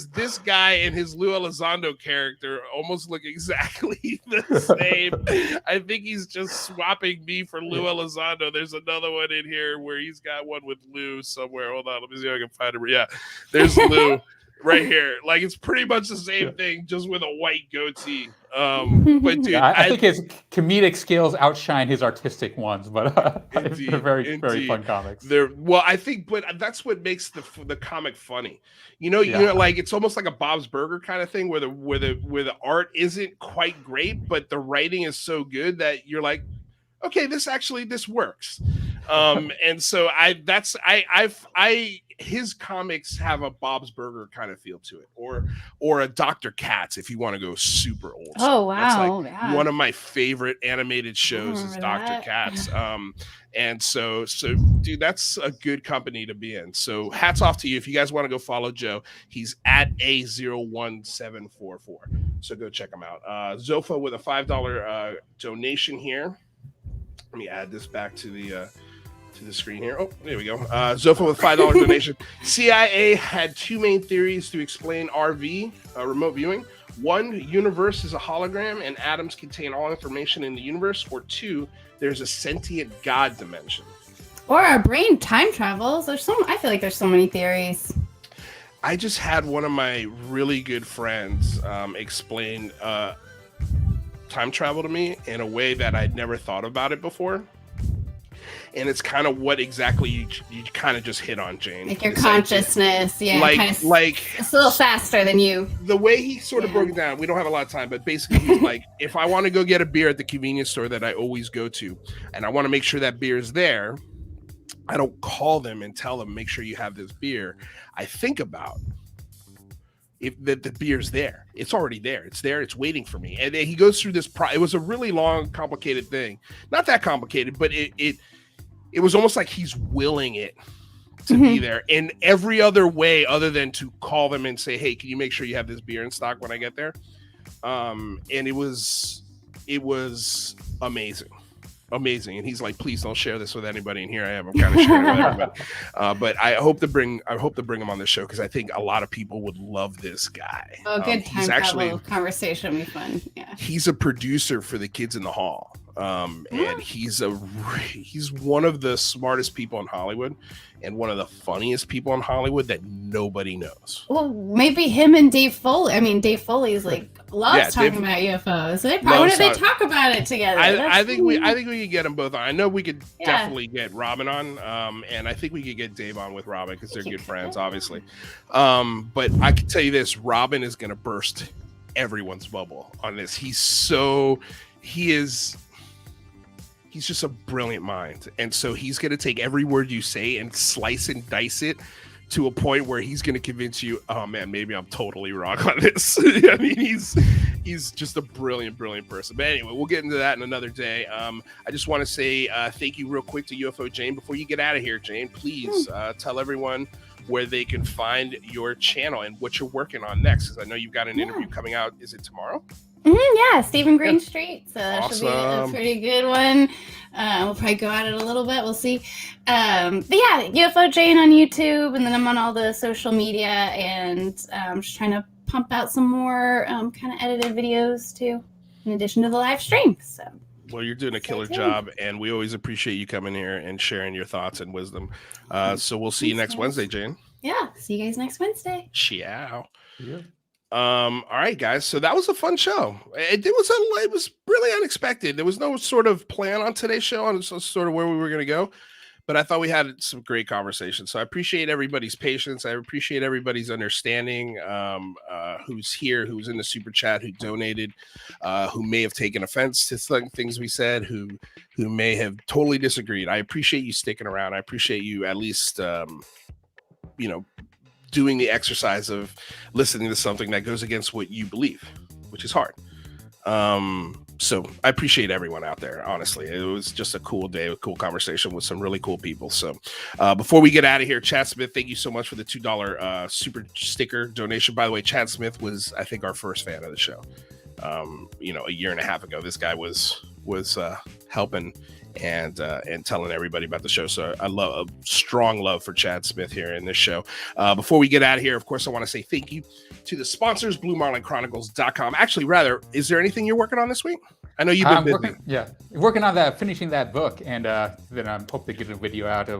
Speaker 1: this guy and his Lue Elizondo character almost look exactly the same. I think he's just swapping me for Lue Elizondo. There's another one in here where he's got one with Lue somewhere. Hold on, let me see if I can find him. Yeah, there's Lue. Right here, like, it's pretty much the same thing, just with a white goatee. But dude,
Speaker 2: I think his comedic skills outshine his artistic ones. But they're very fun comics.
Speaker 1: I think, but that's what makes the comic funny. Like, it's almost like a Bob's Burger kind of thing, where the art isn't quite great, but the writing is so good that you're like, okay, this works. And so his comics have a Bob's Burger kind of feel to it, or a Dr. Katz, if you want to go super old.
Speaker 6: Oh, wow.
Speaker 1: That's like one of my favorite animated shows is Dr. Katz. And so dude, that's a good company to be in. So hats off to you. If you guys want to go follow Joe, he's at A01744. So go check him out. Zofa with a $5 donation here. Let me add this back to the screen here. Oh, there we go. Zofa with $5 donation. CIA had two main theories to explain RV, remote viewing. One, universe is a hologram and atoms contain all information in the universe. Or two, there's a sentient God dimension.
Speaker 6: Or our brain time travels. I feel like there's so many theories.
Speaker 1: I just had one of my really good friends explain time travel to me in a way that I'd never thought about it before. And it's kind of what exactly you kind of just hit on, Jane.
Speaker 6: Like your consciousness, yeah.
Speaker 1: Like
Speaker 6: it's a little faster than you.
Speaker 1: The way he sort of broke it down, we don't have a lot of time, but basically he's like, if I want to go get a beer at the convenience store that I always go to, and I want to make sure that beer is there, I don't call them and tell them, make sure you have this beer. I think about if the beer's there. It's already there. It's there. It's waiting for me. And then he goes through this. It was a really long, complicated thing. Not that complicated, but it was almost like he's willing it to be there in every other way other than to call them and say, hey, can you make sure you have this beer in stock when I get there? And it was amazing. And he's like, please don't share this with anybody. And here I am. I'm kind of sharing it with everybody. But I hope to bring him on the show because I think a lot of people would love this guy.
Speaker 6: Oh, good time travel conversation will be fun. Yeah.
Speaker 1: He's a producer for the Kids in the Hall. And he's one of the smartest people in Hollywood and one of the funniest people in Hollywood that nobody knows.
Speaker 6: Well, maybe him and Dave Foley. I mean, Dave Foley's loves talking about UFOs. So why don't they talk about it together?
Speaker 1: I think we could get them both on. I know we could definitely get Robin on, and I think we could get Dave on with Robin because they're good friends, obviously. But I can tell you this: Robin is going to burst everyone's bubble on this. He's just a brilliant mind. And so he's going to take every word you say and slice and dice it to a point where he's going to convince you, oh man, maybe I'm totally wrong on this. I mean, he's just a brilliant person. But anyway, we'll get into that in another day. I just want to say thank you real quick to UFO Jane. Before you get out of here, Jane, please tell everyone where they can find your channel and what you're working on next. Because I know you've got an interview coming out. Is it tomorrow?
Speaker 6: Yeah, Stephen Green Street. So that should be a pretty good one. We'll probably go at it a little bit. We'll see. But yeah, UFO Jane on YouTube, and then I'm on all the social media, and I'm just trying to pump out some more kind of edited videos too, in addition to the live stream. So.
Speaker 1: Well, you're doing a killer job, and we always appreciate you coming here and sharing your thoughts and wisdom. So we'll see you next Wednesday, Jane.
Speaker 6: Yeah, see you guys next Wednesday.
Speaker 1: Ciao. Yeah. All right, guys. So that was a fun show. It was really unexpected. There was no sort of plan on today's show on sort of where we were going to go, but I thought we had some great conversations. So I appreciate everybody's patience. I appreciate everybody's understanding. Who's here, who's in the super chat, who donated, who may have taken offense to some things we said, who may have totally disagreed. I appreciate you sticking around. I appreciate you at least, doing the exercise of listening to something that goes against what you believe, which is hard. So I appreciate everyone out there. Honestly, it was just a cool day, a cool conversation with some really cool people. So before we get out of here, Chad Smith, thank you so much for the $2 super sticker donation. By the way, Chad Smith was, I think, our first fan of the show. A year and a half ago, this guy was helping and telling everybody about the show. So I love a strong love for Chad Smith here in this show. Before we get out of here, of course, I want to say thank you to the sponsors, BlueMarlinChronicles.com. Actually, rather, is there anything you're working on this week? I know you've been busy.
Speaker 2: Working on finishing that book, and then I hope to get a video out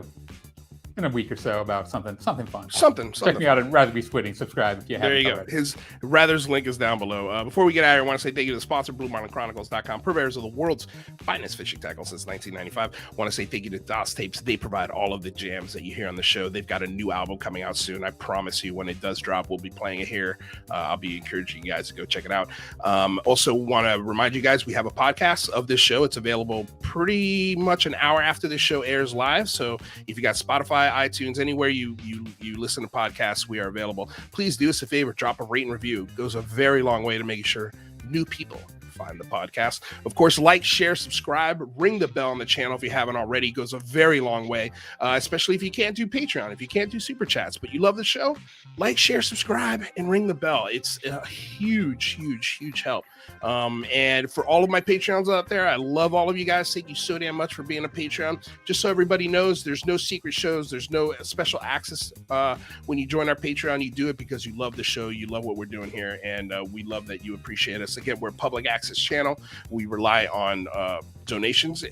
Speaker 2: in a week or so about something fun. Check me out at Rather Be Squitting. Subscribe if you haven't.
Speaker 1: There you go. His Rather's link is down below. Before we get out of here, I want to say thank you to the sponsor, BlueMarlinChronicles.com, purveyors of the world's finest fishing tackle since 1995. I want to say thank you to DOS Tapes. They provide all of the jams that you hear on the show. They've got a new album coming out soon. I promise you, when it does drop, we'll be playing it here. I'll be encouraging you guys to go check it out. Also want to remind you guys, we have a podcast of this show. It's available pretty much an hour after this show airs live. So if you got Spotify, iTunes, anywhere you listen to podcasts, we are available. Please do us a favor, drop a rate and review. It goes a very long way to making sure new people find the podcast. Of course, like, share, subscribe, ring the bell on the channel if you haven't already. It goes a very long way, especially if you can't do Patreon, if you can't do super chats, but you love the show, like, share, subscribe, and ring the bell. It's a huge help. And for all of my Patreons out there, I love all of you guys. Thank you so damn much for being a Patreon. Just so everybody knows, there's no secret shows, there's no special access. When you join our Patreon, you do it because you love the show, you love what we're doing here, and we love that you appreciate us. Again, we're public access Texas channel. We rely on donations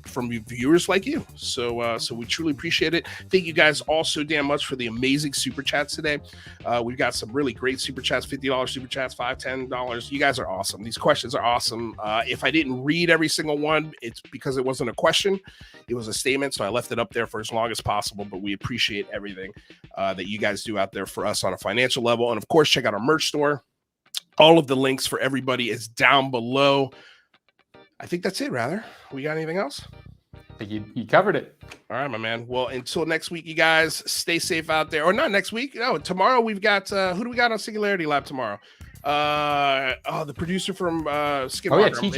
Speaker 1: from viewers like you. So we truly appreciate it. Thank you guys all so damn much for the amazing super chats today. We've got some really great super chats, $50 super chats, $5, $10. You guys are awesome. These questions are awesome. If I didn't read every single one, it's because it wasn't a question. It was a statement. So I left it up there for as long as possible, but we appreciate everything that you guys do out there for us on a financial level. And of course, check out our merch store. All of the links for everybody is down below. I think that's it, rather. We got anything else?
Speaker 2: I think you covered it.
Speaker 1: All right, my man. Well, until next week, you guys stay safe out there. Or not next week. No, tomorrow we've got, who do we got on Singularity Lab tomorrow? The producer from Skinwalkers.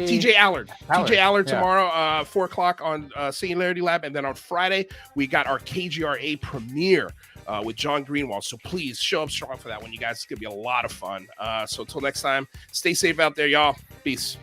Speaker 1: TJ Allard. TJ Allard tomorrow, 4 o'clock on Singularity Lab. And then on Friday, we got our KGRA premiere with John Greenwald. So please show up strong for that one, you guys. It's going to be a lot of fun. So until next time, stay safe out there, y'all. Peace.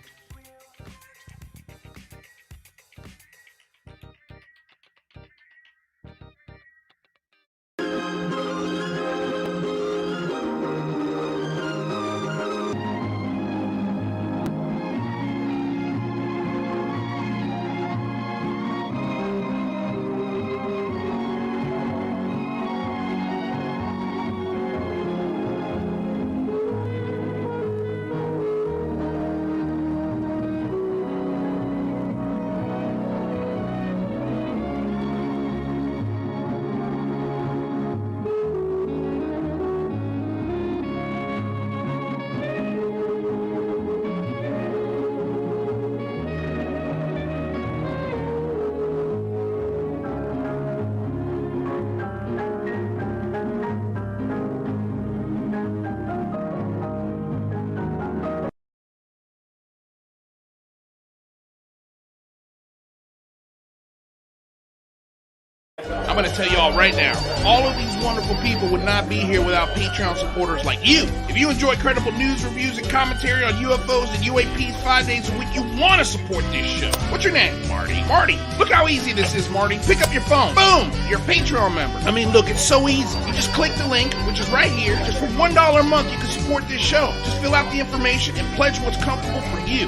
Speaker 1: I'm going to tell y'all right now, all of these wonderful people would not be here without Patreon supporters like you. If you enjoy credible news, reviews, and commentary on UFOs and UAPs 5 days a week, you want to support this show. What's your name? Marty. Marty, look how easy this is, Marty. Pick up your phone. Boom! You're a Patreon member. I mean, look, it's so easy. You just click the link, which is right here. Just for $1 a month, you can support this show. Just fill out the information and pledge what's comfortable for you.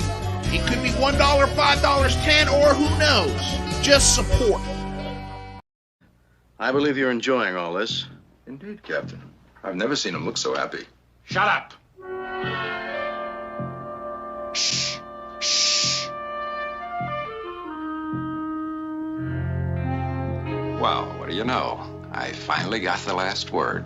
Speaker 1: It could be $1, $5, $10, or who knows. Just support.
Speaker 7: I believe you're enjoying all this. Indeed, Captain. I've never seen him look so happy.
Speaker 1: Shut up.
Speaker 7: Shh. Shh. Well, what do you know? I finally got the last word.